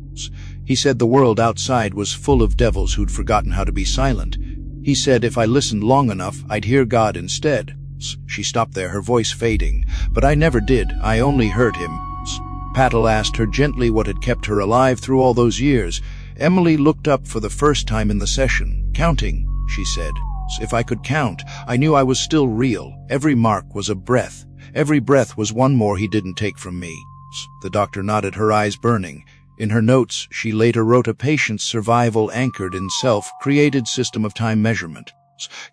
He said the world outside was full of devils who'd forgotten how to be silent. He said if I listened long enough, I'd hear God instead. She stopped there, her voice fading. "But I never did. I only heard him." Patel asked her gently what had kept her alive through all those years. Emily looked up for the first time in the session. "Counting," she said. "If I could count, I knew I was still real. Every mark was a breath. Every breath was one more he didn't take from me." The doctor nodded, her eyes burning. In her notes, she later wrote a patient's survival anchored in self-created system of time measurement.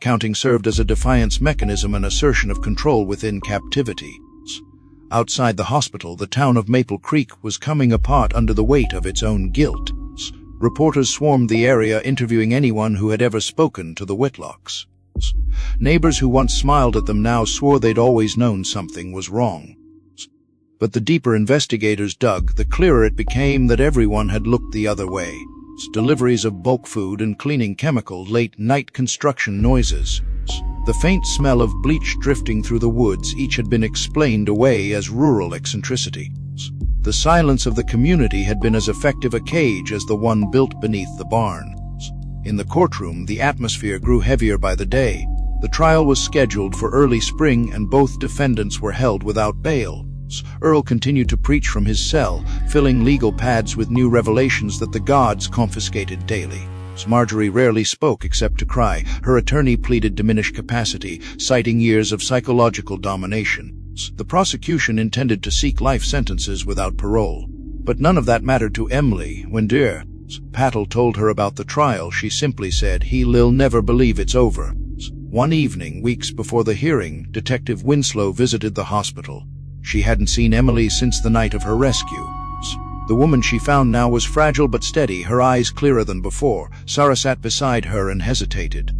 Counting served as a defiance mechanism, an assertion of control within captivity. Outside the hospital, the town of Maple Creek was coming apart under the weight of its own guilt. Reporters swarmed the area, interviewing anyone who had ever spoken to the Whitlocks. Neighbors who once smiled at them now swore they'd always known something was wrong. But the deeper investigators dug, the clearer it became that everyone had looked the other way. Deliveries of bulk food and cleaning chemicals, late-night construction noises. The faint smell of bleach drifting through the woods, each had been explained away as rural eccentricity. The silence of the community had been as effective a cage as the one built beneath the barn. In the courtroom, the atmosphere grew heavier by the day. The trial was scheduled for early spring, and both defendants were held without bail. Earl continued to preach from his cell, filling legal pads with new revelations that the gods confiscated daily. Marjorie rarely spoke except to cry. Her attorney pleaded diminished capacity, citing years of psychological domination. The prosecution intended to seek life sentences without parole. But none of that mattered to Emily. When Patel told her about the trial, she simply said, "He'll never believe it's over." One evening, weeks before the hearing, Detective Winslow visited the hospital. She hadn't seen Emily since the night of her rescue. The woman she found now was fragile but steady, her eyes clearer than before. Sarah sat beside her and hesitated.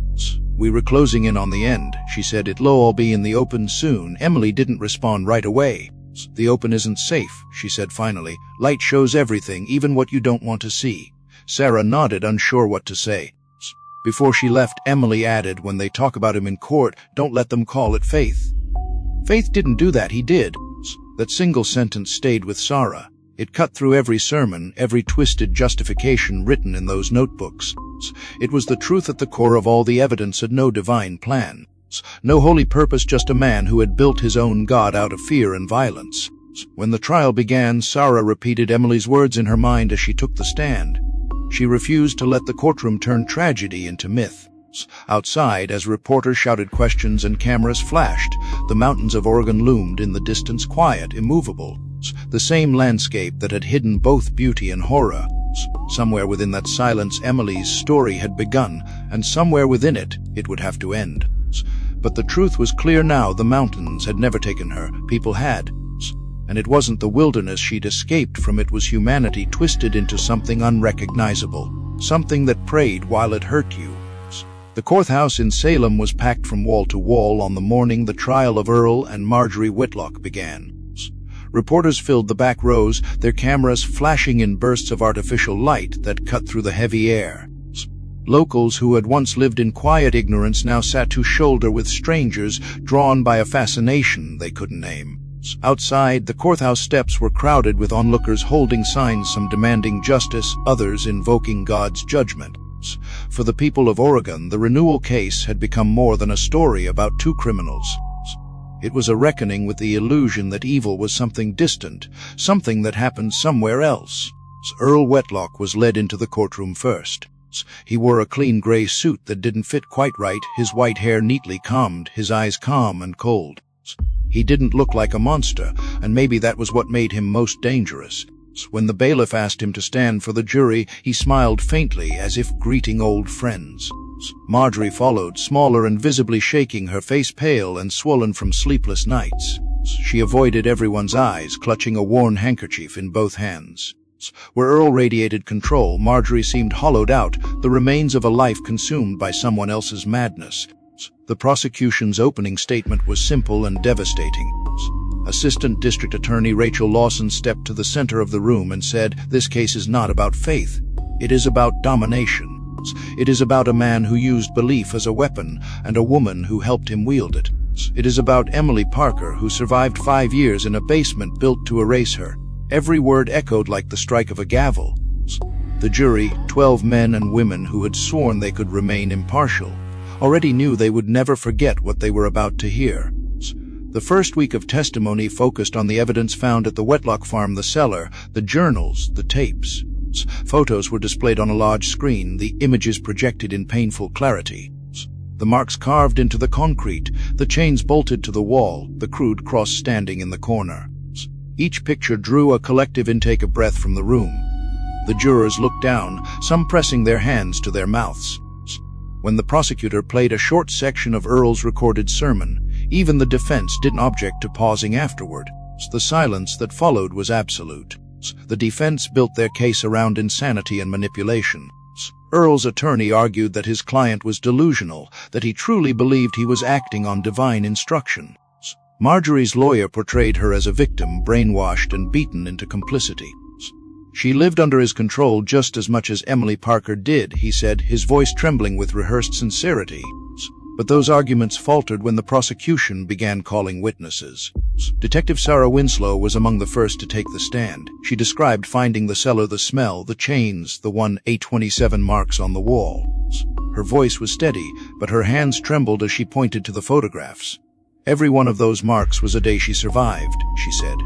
"We were closing in on the end," she said. "It'll all be in the open soon." Emily didn't respond right away. "The open isn't safe," she said finally. "Light shows everything, even what you don't want to see." Sarah nodded, unsure what to say. Before she left, Emily added, "When they talk about him in court, don't let them call it faith." "Faith didn't do that, he did." That single sentence stayed with Sarah. It cut through every sermon, every twisted justification written in those notebooks. It was the truth at the core of all the evidence, and no divine plan. No holy purpose, just a man who had built his own God out of fear and violence. When the trial began, Sarah repeated Emily's words in her mind as she took the stand. She refused to let the courtroom turn tragedy into myth. Outside, as reporters shouted questions and cameras flashed, the mountains of Oregon loomed in the distance, quiet, immovable. The same landscape that had hidden both beauty and horror. Somewhere within that silence, Emily's story had begun, and somewhere within it, it would have to end. But the truth was clear now. The mountains had never taken her. People had. And it wasn't the wilderness she'd escaped from. It was humanity twisted into something unrecognizable. Something that preyed while it hurt you. The courthouse in Salem was packed from wall to wall on the morning the trial of Earl and Marjorie Whitlock began. Reporters filled the back rows, their cameras flashing in bursts of artificial light that cut through the heavy air. Locals who had once lived in quiet ignorance now sat to shoulder with strangers, drawn by a fascination they couldn't name. Outside, the courthouse steps were crowded with onlookers holding signs, some demanding justice, others invoking God's judgment. For the people of Oregon, the renewal case had become more than a story about two criminals. It was a reckoning with the illusion that evil was something distant, something that happened somewhere else. Earl Whitlock was led into the courtroom first. He wore a clean gray suit that didn't fit quite right, his white hair neatly combed, his eyes calm and cold. He didn't look like a monster, and maybe that was what made him most dangerous. When the bailiff asked him to stand for the jury, he smiled faintly, as if greeting old friends. Marjorie followed, smaller and visibly shaking, her face pale and swollen from sleepless nights. She avoided everyone's eyes, clutching a worn handkerchief in both hands. Where Earl radiated control, Marjorie seemed hollowed out, the remains of a life consumed by someone else's madness. The prosecution's opening statement was simple and devastating. Assistant District Attorney Rachel Lawson stepped to the center of the room and said, "This case is not about faith. It is about domination. It is about a man who used belief as a weapon and a woman who helped him wield it. It is about Emily Parker, who survived 5 years in a basement built to erase her." Every word echoed like the strike of a gavel. The jury, 12 men and women who had sworn they could remain impartial, already knew they would never forget what they were about to hear. The first week of testimony focused on the evidence found at the Whitlock farm, the cellar, the journals, the tapes. Photos were displayed on a large screen, the images projected in painful clarity. The marks carved into the concrete, the chains bolted to the wall, the crude cross standing in the corner. Each picture drew a collective intake of breath from the room. The jurors looked down, some pressing their hands to their mouths. When the prosecutor played a short section of Earl's recorded sermon, even the defense didn't object to pausing afterward. The silence that followed was absolute. The defense built their case around insanity and manipulation. Earl's attorney argued that his client was delusional, that he truly believed he was acting on divine instruction. Marjorie's lawyer portrayed her as a victim, brainwashed and beaten into complicity. She lived under his control just as much as Emily Parker did, he said, his voice trembling with rehearsed sincerity. But those arguments faltered when the prosecution began calling witnesses. Detective Sarah Winslow was among the first to take the stand. She described finding the cellar, the smell, the chains, the 1-827 marks on the wall. Her voice was steady, but her hands trembled as she pointed to the photographs. "Every one of those marks was a day she survived," she said.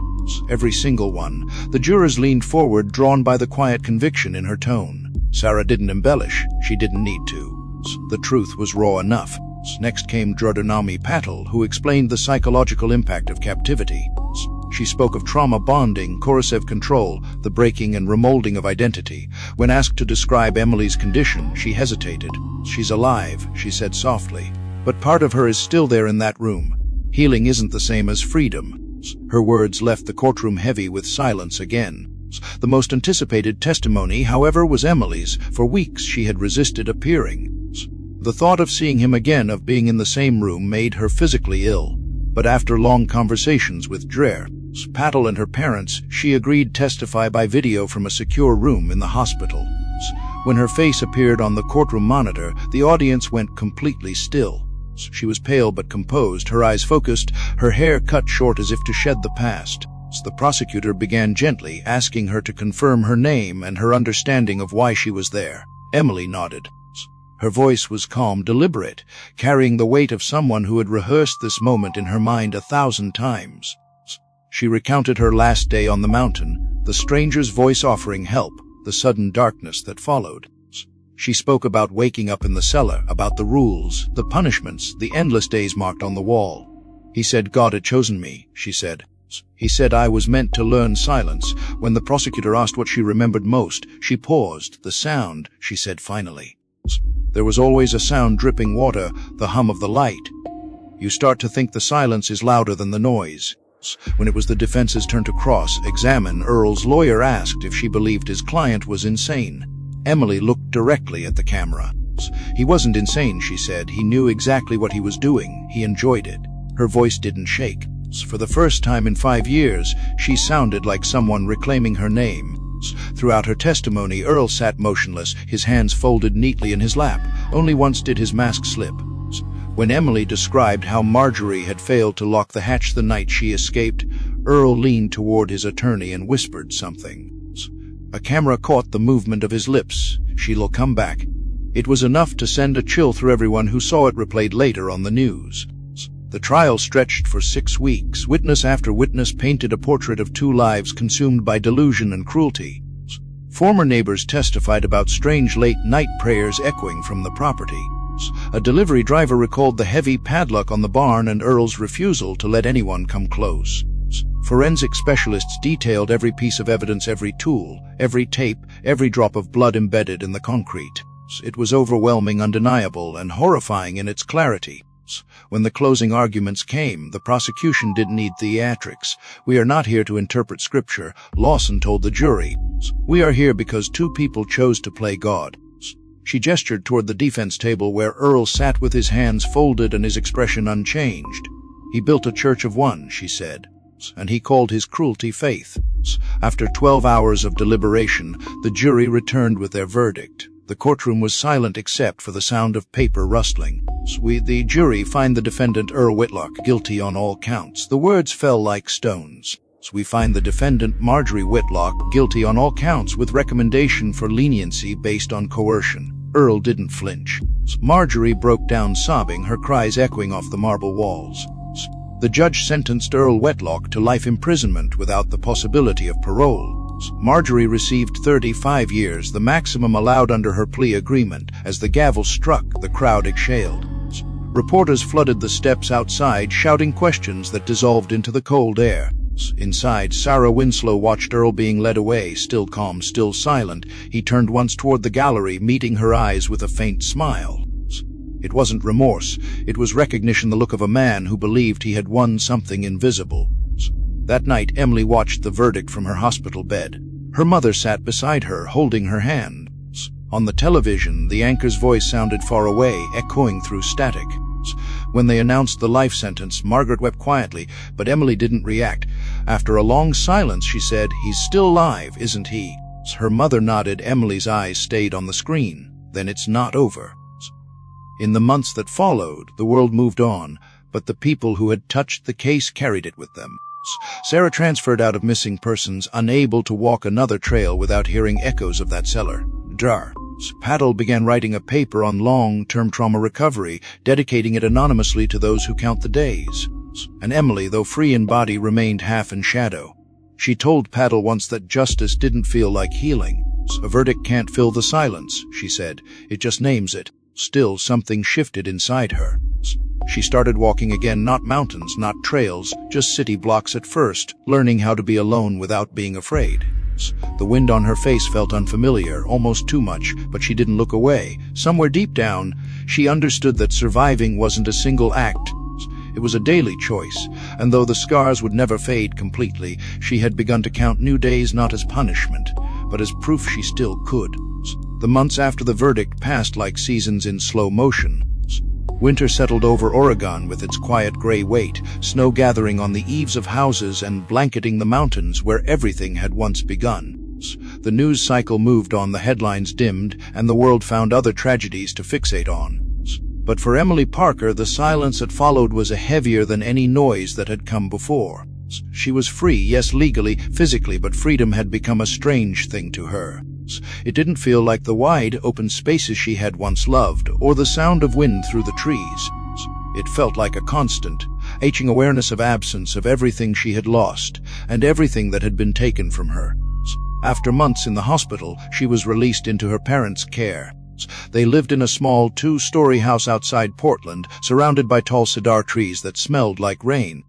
"Every single one." The jurors leaned forward, drawn by the quiet conviction in her tone. Sarah didn't embellish. She didn't need to. The truth was raw enough. Next came Jordanomi Patel, who explained the psychological impact of captivity. She spoke of trauma bonding, coercive control, the breaking and remolding of identity. When asked to describe Emily's condition, she hesitated. "She's alive," she said softly, "but part of her is still there in that room. Healing isn't the same as freedom." Her words left the courtroom heavy with silence again. The most anticipated testimony, however, was Emily's. For weeks she had resisted appearing. The thought of seeing him again, of being in the same room, made her physically ill. But after long conversations with Dreher, Patel and her parents, she agreed to testify by video from a secure room in the hospital. When her face appeared on the courtroom monitor, the audience went completely still. She was pale but composed, her eyes focused, her hair cut short as if to shed the past. The prosecutor began gently, asking her to confirm her name and her understanding of why she was there. Emily nodded. Her voice was calm, deliberate, carrying the weight of someone who had rehearsed this moment in her mind 1,000 times. She recounted her last day on the mountain, the stranger's voice offering help, the sudden darkness that followed. She spoke about waking up in the cellar, about the rules, the punishments, the endless days marked on the wall. "He said God had chosen me," she said. He said I was meant to learn silence. When the prosecutor asked what she remembered most, she paused. The sound, she said finally. There was always a sound: dripping water, the hum of the light. You start to think the silence is louder than the noise. When it was the defense's turn to cross-examine, Earl's lawyer asked if she believed his client was insane. Emily looked directly at the camera. He wasn't insane, she said. He knew exactly what he was doing. He enjoyed it. Her voice didn't shake. For the first time in 5 years, she sounded like someone reclaiming her name. Throughout her testimony, Earl sat motionless, his hands folded neatly in his lap. Only once did his mask slip. When Emily described how Marjorie had failed to lock the hatch the night she escaped, Earl leaned toward his attorney and whispered something. A camera caught the movement of his lips. "She'll come back." It was enough to send a chill through everyone who saw it replayed later on the news. The trial stretched for 6 weeks. Witness after witness painted a portrait of 2 lives consumed by delusion and cruelty. Former neighbors testified about strange late-night prayers echoing from the property. A delivery driver recalled the heavy padlock on the barn and Earl's refusal to let anyone come close. Forensic specialists detailed every piece of evidence, every tool, every tape, every drop of blood embedded in the concrete. It was overwhelming, undeniable, and horrifying in its clarity. When the closing arguments came, the prosecution didn't need theatrics. "We are not here to interpret scripture," Lawson told the jury. "We are here because 2 people chose to play God." She gestured toward the defense table where Earl sat with his hands folded and his expression unchanged. "He built a church of one," she said, "and he called his cruelty faith." After 12 hours of deliberation, the jury returned with their verdict. The courtroom was silent except for the sound of paper rustling. The jury find the defendant Earl Whitlock guilty on all counts. The words fell like stones. We find the defendant Marjorie Whitlock guilty on all counts with recommendation for leniency based on coercion. Earl didn't flinch. Marjorie broke down sobbing, her cries echoing off the marble walls. The judge sentenced Earl Whitlock to life imprisonment without the possibility of parole. Marjorie received 35 years, the maximum allowed under her plea agreement. As the gavel struck, the crowd exhaled. Reporters flooded the steps outside, shouting questions that dissolved into the cold air. Inside, Sarah Winslow watched Earl being led away, still calm, still silent. He turned once toward the gallery, meeting her eyes with a faint smile. It wasn't remorse. It was recognition, the look of a man who believed he had won something invisible. That night, Emily watched the verdict from her hospital bed. Her mother sat beside her, holding her hand. On the television, the anchor's voice sounded far away, echoing through static. When they announced the life sentence, Margaret wept quietly, but Emily didn't react. After a long silence, she said, "He's still alive, isn't he?" Her mother nodded. Emily's eyes stayed on the screen. "Then it's not over." In the months that followed, the world moved on, but the people who had touched the case carried it with them. Sarah transferred out of missing persons, unable to walk another trail without hearing echoes of that cellar. Paddle began writing a paper on long-term trauma recovery, dedicating it anonymously to those who count the days. And Emily, though free in body, remained half in shadow. She told Paddle once that justice didn't feel like healing. "A verdict can't fill the silence," she said. "It just names it." Still, something shifted inside her. She started walking again, not mountains, not trails, just city blocks at first, learning how to be alone without being afraid. The wind on her face felt unfamiliar, almost too much, but she didn't look away. Somewhere deep down, she understood that surviving wasn't a single act. It was a daily choice, and though the scars would never fade completely, she had begun to count new days not as punishment, but as proof she still could. The months after the verdict passed like seasons in slow motion. Winter settled over Oregon with its quiet gray weight, snow gathering on the eaves of houses and blanketing the mountains where everything had once begun. The news cycle moved on, the headlines dimmed, and the world found other tragedies to fixate on. But for Emily Parker, the silence that followed was heavier than any noise that had come before. She was free, yes, legally, physically, but freedom had become a strange thing to her. It didn't feel like the wide, open spaces she had once loved, or the sound of wind through the trees. It felt like a constant, aching awareness of absence, of everything she had lost, and everything that had been taken from her. After months in the hospital, she was released into her parents' care. They lived in a small 2-story house outside Portland, surrounded by tall cedar trees that smelled like rain.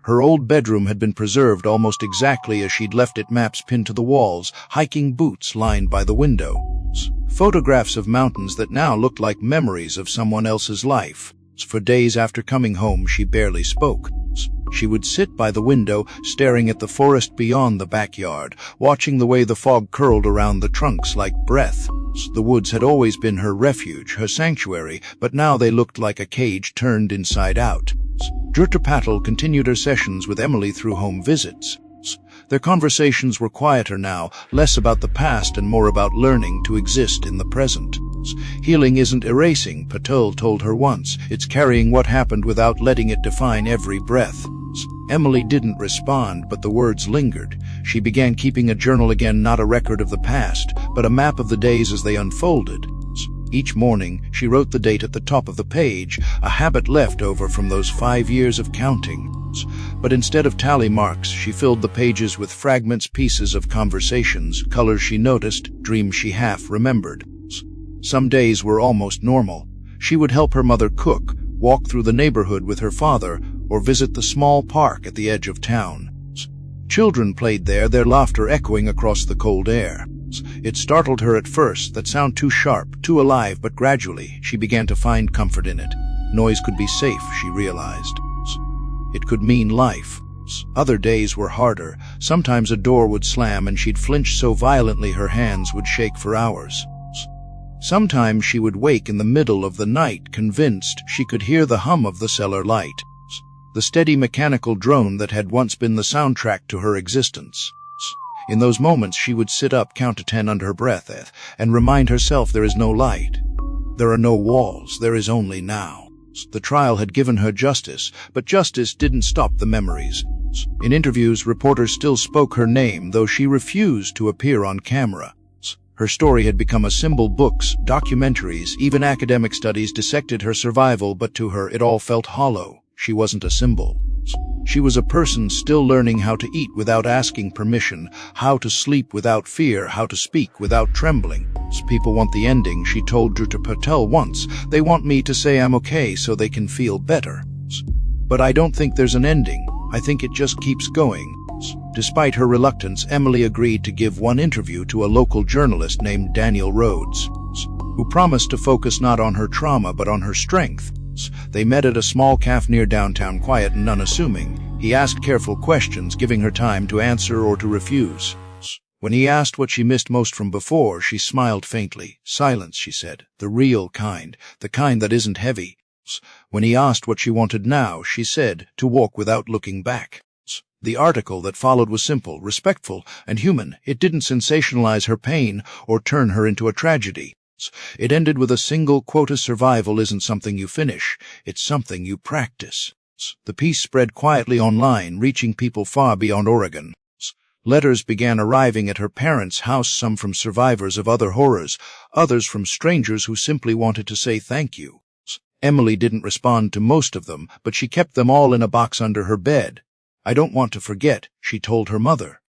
Her old bedroom had been preserved almost exactly as she'd left it, maps pinned to the walls, hiking boots lined by the windows, photographs of mountains that now looked like memories of someone else's life. For days after coming home, she barely spoke. She would sit by the window, staring at the forest beyond the backyard, watching the way the fog curled around the trunks like breath. The woods had always been her refuge, her sanctuary, but now they looked like a cage turned inside out. Patel continued her sessions with Emily through home visits. Their conversations were quieter now, less about the past and more about learning to exist in the present. Healing isn't erasing, Patel told her once. It's carrying what happened without letting it define every breath. Emily didn't respond, but the words lingered. She began keeping a journal again, not a record of the past, but a map of the days as they unfolded. Each morning, she wrote the date at the top of the page, a habit left over from those 5 years of counting. But instead of tally marks, she filled the pages with fragments, pieces of conversations, colors she noticed, dreams she half remembered. Some days were almost normal. She would help her mother cook, walk through the neighborhood with her father, or visit the small park at the edge of town. Children played there, their laughter echoing across the cold air. It startled her at first, that sound too sharp, too alive, but gradually she began to find comfort in it. Noise could be safe, she realized. It could mean life. Other days were harder. Sometimes a door would slam and she'd flinch so violently her hands would shake for hours. Sometimes she would wake in the middle of the night, convinced she could hear the hum of the cellar light, the steady mechanical drone that had once been the soundtrack to her existence. In those moments she would sit up, count to 10 under her breath, and remind herself there is no light. There are no walls, there is only now. The trial had given her justice, but justice didn't stop the memories. In interviews, reporters still spoke her name, though she refused to appear on camera. Her story had become a symbol. Books, documentaries, even academic studies dissected her survival, but to her it all felt hollow. She wasn't a symbol. She was a person still learning how to eat without asking permission, how to sleep without fear, how to speak without trembling. People want the ending, she told Patel once. They want me to say I'm okay so they can feel better. But I don't think there's an ending. I think it just keeps going. Despite her reluctance, Emily agreed to give one interview to a local journalist named Daniel Rhodes, who promised to focus not on her trauma but on her strength. They met at a small cafe near downtown, quiet and unassuming. He asked careful questions, giving her time to answer or to refuse. When he asked what she missed most from before, she smiled faintly. Silence, she said. The real kind. The kind that isn't heavy. When he asked what she wanted now, she said, to walk without looking back. The article that followed was simple, respectful, and human. It didn't sensationalize her pain or turn her into a tragedy. It ended with a single quote: survival isn't something you finish, it's something you practice. The piece spread quietly online, reaching people far beyond Oregon. Letters began arriving at her parents' house, some from survivors of other horrors, others from strangers who simply wanted to say thank you. Emily didn't respond to most of them, but she kept them all in a box under her bed. I don't want to forget, she told her mother.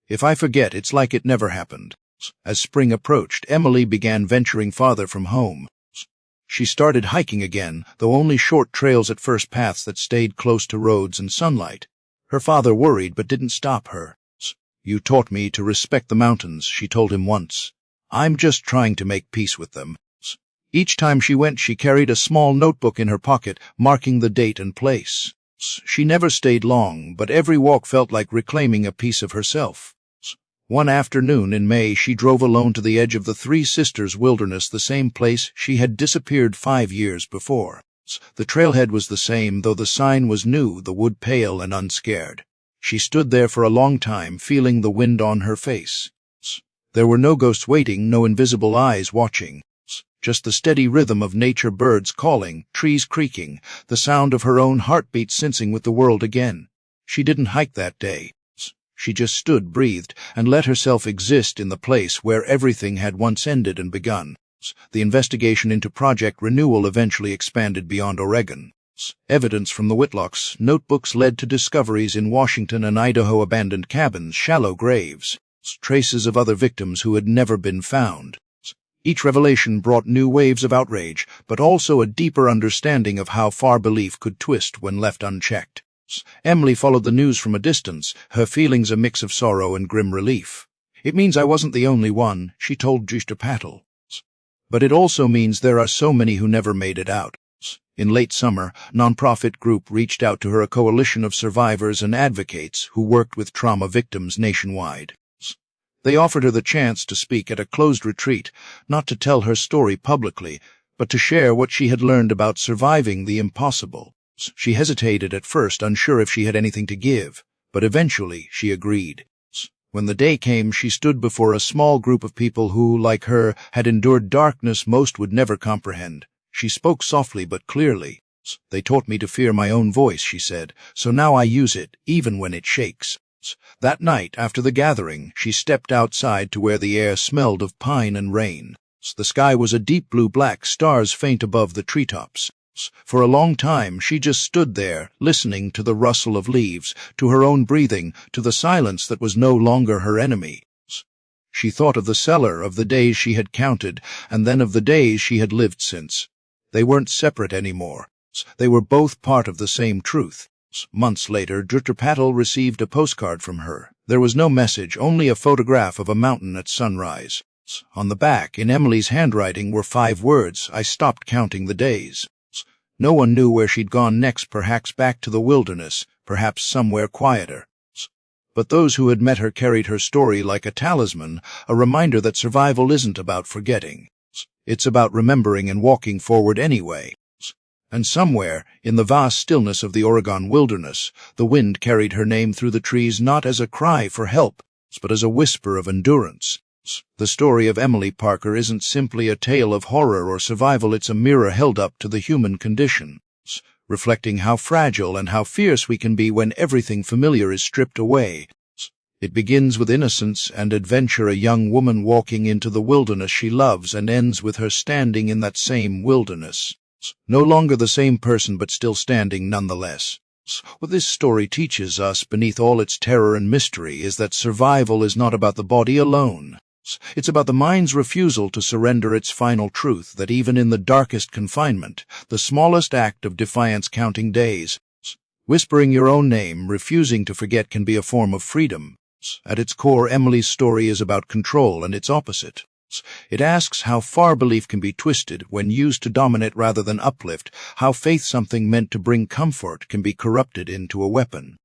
If I forget, it's like it never happened. As spring approached, Emily began venturing farther from home. She started hiking again, though only short trails at first, paths that stayed close to roads and sunlight. Her father worried but didn't stop her. You taught me to respect the mountains, she told him once. I'm just trying to make peace with them. Each time she went, she carried a small notebook in her pocket, marking the date and place. She never stayed long, but every walk felt like reclaiming a piece of herself. One afternoon in May, she drove alone to the edge of the Three Sisters wilderness, the same place she had disappeared 5 years before. The trailhead was the same, though the sign was new, the wood pale and unscared. She stood there for a long time, feeling the wind on her face. There were no ghosts waiting, no invisible eyes watching. Just the steady rhythm of nature, birds calling, trees creaking, the sound of her own heartbeat syncing with the world again. She didn't hike that day. She just stood, breathed, and let herself exist in the place where everything had once ended and begun. The investigation into Project Renewal eventually expanded beyond Oregon. Evidence from the Whitlock's notebooks led to discoveries in Washington and Idaho: abandoned cabins, shallow graves, traces of other victims who had never been found. Each revelation brought new waves of outrage, but also a deeper understanding of how far belief could twist when left unchecked. Emily followed the news from a distance, her feelings a mix of sorrow and grim relief. It means I wasn't the only one, she told Mr. Patel. But it also means there are so many who never made it out. In late summer, a non-profit group reached out to her, a coalition of survivors and advocates who worked with trauma victims nationwide. They offered her the chance to speak at a closed retreat, not to tell her story publicly, but to share what she had learned about surviving the impossible. She hesitated at first, unsure if she had anything to give, but eventually she agreed. When the day came, she stood before a small group of people who, like her, had endured darkness most would never comprehend. She spoke softly but clearly. They taught me to fear my own voice, she said, so now I use it, even when it shakes. That night, after the gathering, she stepped outside to where the air smelled of pine and rain. The sky was a deep blue-black, stars faint above the treetops. For a long time, she just stood there, listening to the rustle of leaves, to her own breathing, to the silence that was no longer her enemy. She thought of the cellar, of the days she had counted, and then of the days she had lived since. They weren't separate anymore. They were both part of the same truth. Months later, Dr. Patel received a postcard from her. There was no message, only a photograph of a mountain at sunrise. On the back, in Emily's handwriting, were 5 words: I stopped counting the days. No one knew where she'd gone next, perhaps back to the wilderness, perhaps somewhere quieter. But those who had met her carried her story like a talisman, a reminder that survival isn't about forgetting. It's about remembering and walking forward anyway. And somewhere, in the vast stillness of the Oregon wilderness, the wind carried her name through the trees not as a cry for help, but as a whisper of endurance. The story of Emily Parker isn't simply a tale of horror or survival, it's a mirror held up to the human condition, reflecting how fragile and how fierce we can be when everything familiar is stripped away. It begins with innocence and adventure, a young woman walking into the wilderness she loves, and ends with her standing in that same wilderness. No longer the same person, but still standing nonetheless. What this story teaches us, beneath all its terror and mystery, is that survival is not about the body alone. It's about the mind's refusal to surrender its final truth, that even in the darkest confinement, the smallest act of defiance, counting days, whispering your own name, refusing to forget, can be a form of freedom. At its core, Emily's story is about control and its opposite. It asks how far belief can be twisted when used to dominate rather than uplift, how faith, something meant to bring comfort, can be corrupted into a weapon.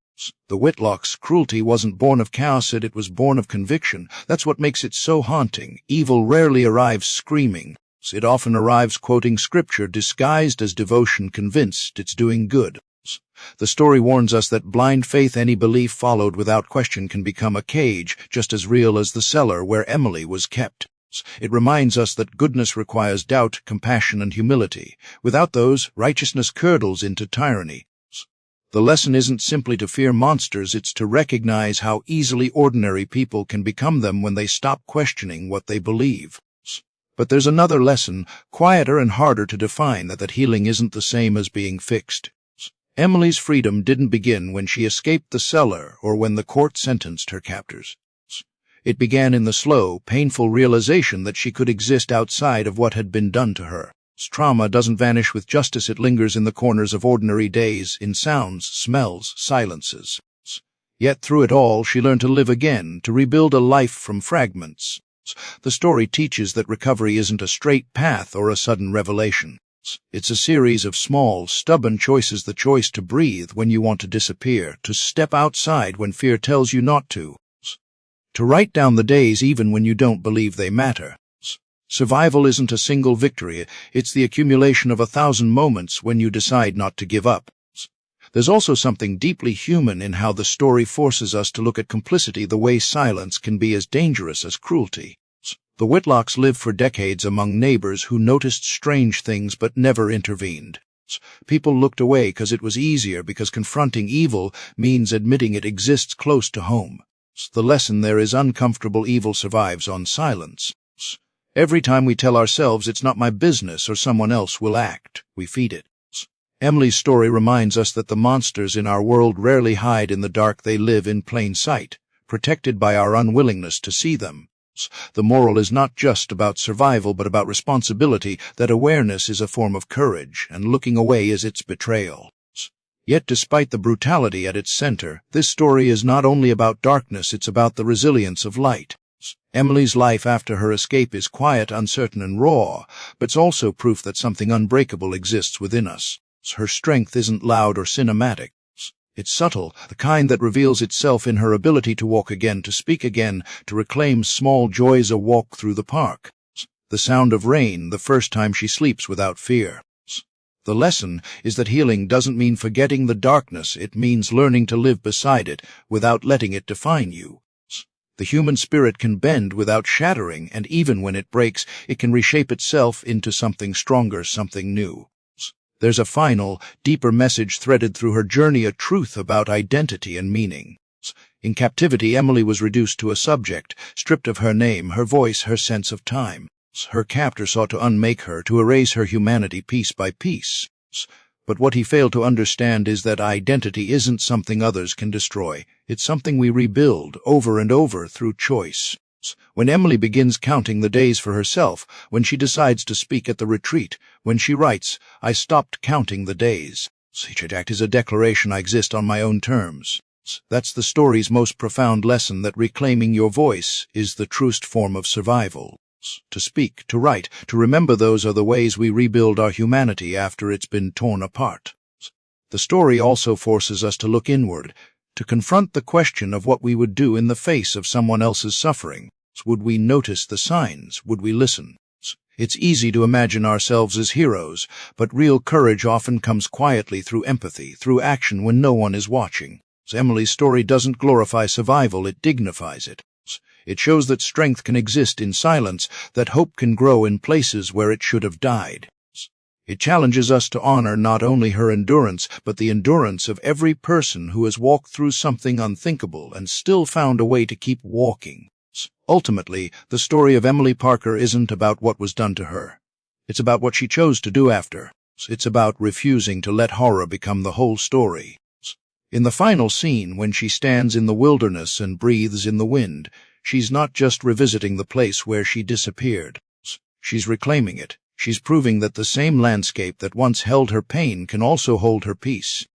The Whitlock's cruelty wasn't born of chaos, it was born of conviction. That's what makes it so haunting. Evil rarely arrives screaming. It often arrives quoting scripture disguised as devotion, convinced it's doing good. The story warns us that blind faith, any belief followed without question, can become a cage just as real as the cellar where Emily was kept. It reminds us that goodness requires doubt, compassion, and humility. Without those, righteousness curdles into tyranny. The lesson isn't simply to fear monsters, it's to recognize how easily ordinary people can become them when they stop questioning what they believe. But there's another lesson, quieter and harder to define, that healing isn't the same as being fixed. Emily's freedom didn't begin when she escaped the cellar or when the court sentenced her captors. It began in the slow, painful realization that she could exist outside of what had been done to her. Trauma doesn't vanish with justice, it lingers in the corners of ordinary days, in sounds, smells, silences. Yet through it all, she learned to live again, to rebuild a life from fragments. The story teaches that recovery isn't a straight path or a sudden revelation. It's a series of small, stubborn choices, the choice to breathe when you want to disappear, to step outside when fear tells you not to write down the days even when you don't believe they matter. Survival isn't a single victory, it's the accumulation of 1,000 moments when you decide not to give up. There's also something deeply human in how the story forces us to look at complicity, the way silence can be as dangerous as cruelty. The Whitlocks lived for decades among neighbors who noticed strange things but never intervened. People looked away because it was easier, because confronting evil means admitting it exists close to home. The lesson there is uncomfortable evil survives on silence. Every time we tell ourselves it's not my business or someone else will act, we feed it. Emily's story reminds us that the monsters in our world rarely hide in the dark, they live in plain sight, protected by our unwillingness to see them. The moral is not just about survival but about responsibility, that awareness is a form of courage and looking away is its betrayal. Yet despite the brutality at its center, this story is not only about darkness, it's about the resilience of light. Emily's life after her escape is quiet, uncertain, and raw, but it's also proof that something unbreakable exists within us. Her strength isn't loud or cinematic. It's subtle, the kind that reveals itself in her ability to walk again, to speak again, to reclaim small joys, a walk through the park, the sound of rain, the first time she sleeps without fear. The lesson is that healing doesn't mean forgetting the darkness, it means learning to live beside it without letting it define you. The human spirit can bend without shattering, and even when it breaks, it can reshape itself into something stronger, something new. There's a final, deeper message threaded through her journey, a truth about identity and meaning. In captivity, Emily was reduced to a subject, stripped of her name, her voice, her sense of time. Her captor sought to unmake her, to erase her humanity piece by piece. But what he failed to understand is that identity isn't something others can destroy. It's something we rebuild over and over through choice. When Emily begins counting the days for herself, when she decides to speak at the retreat, when she writes, "I stopped counting the days," each act is a declaration I exist on my own terms. That's the story's most profound lesson, that reclaiming your voice is the truest form of survival. To speak, to write, to remember, those are the ways we rebuild our humanity after it's been torn apart. The story also forces us to look inward, to confront the question of what we would do in the face of someone else's suffering. Would we notice the signs? Would we listen? It's easy to imagine ourselves as heroes, but real courage often comes quietly, through empathy, through action when no one is watching. Emily's story doesn't glorify survival, it dignifies it. It shows that strength can exist in silence, that hope can grow in places where it should have died. It challenges us to honor not only her endurance, but the endurance of every person who has walked through something unthinkable and still found a way to keep walking. Ultimately, the story of Emily Parker isn't about what was done to her. It's about what she chose to do after. It's about refusing to let horror become the whole story. In the final scene, when she stands in the wilderness and breathes in the wind, she's not just revisiting the place where she disappeared. She's reclaiming it. She's proving that the same landscape that once held her pain can also hold her peace.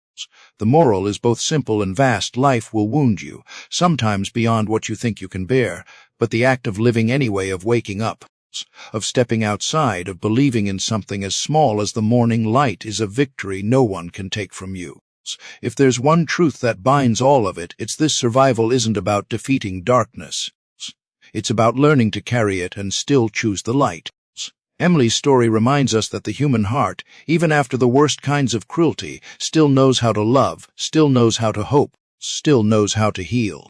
The moral is both simple and vast. Life will wound you, sometimes beyond what you think you can bear, but the act of living anyway, of waking up, of stepping outside, of believing in something as small as the morning light, is a victory no one can take from you. If there's one truth that binds all of it, it's this: survival isn't about defeating darkness. It's about learning to carry it and still choose the light. Emily's story reminds us that the human heart, even after the worst kinds of cruelty, still knows how to love, still knows how to hope, still knows how to heal.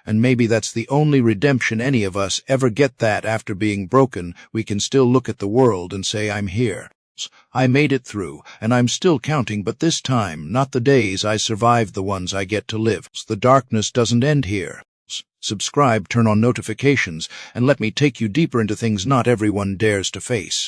And maybe that's the only redemption any of us ever get, that after being broken, we can still look at the world and say, "I'm here. I made it through, and I'm still counting, but this time, not the days I survived, the ones I get to live." The darkness doesn't end here. Subscribe, turn on notifications, and let me take you deeper into things not everyone dares to face.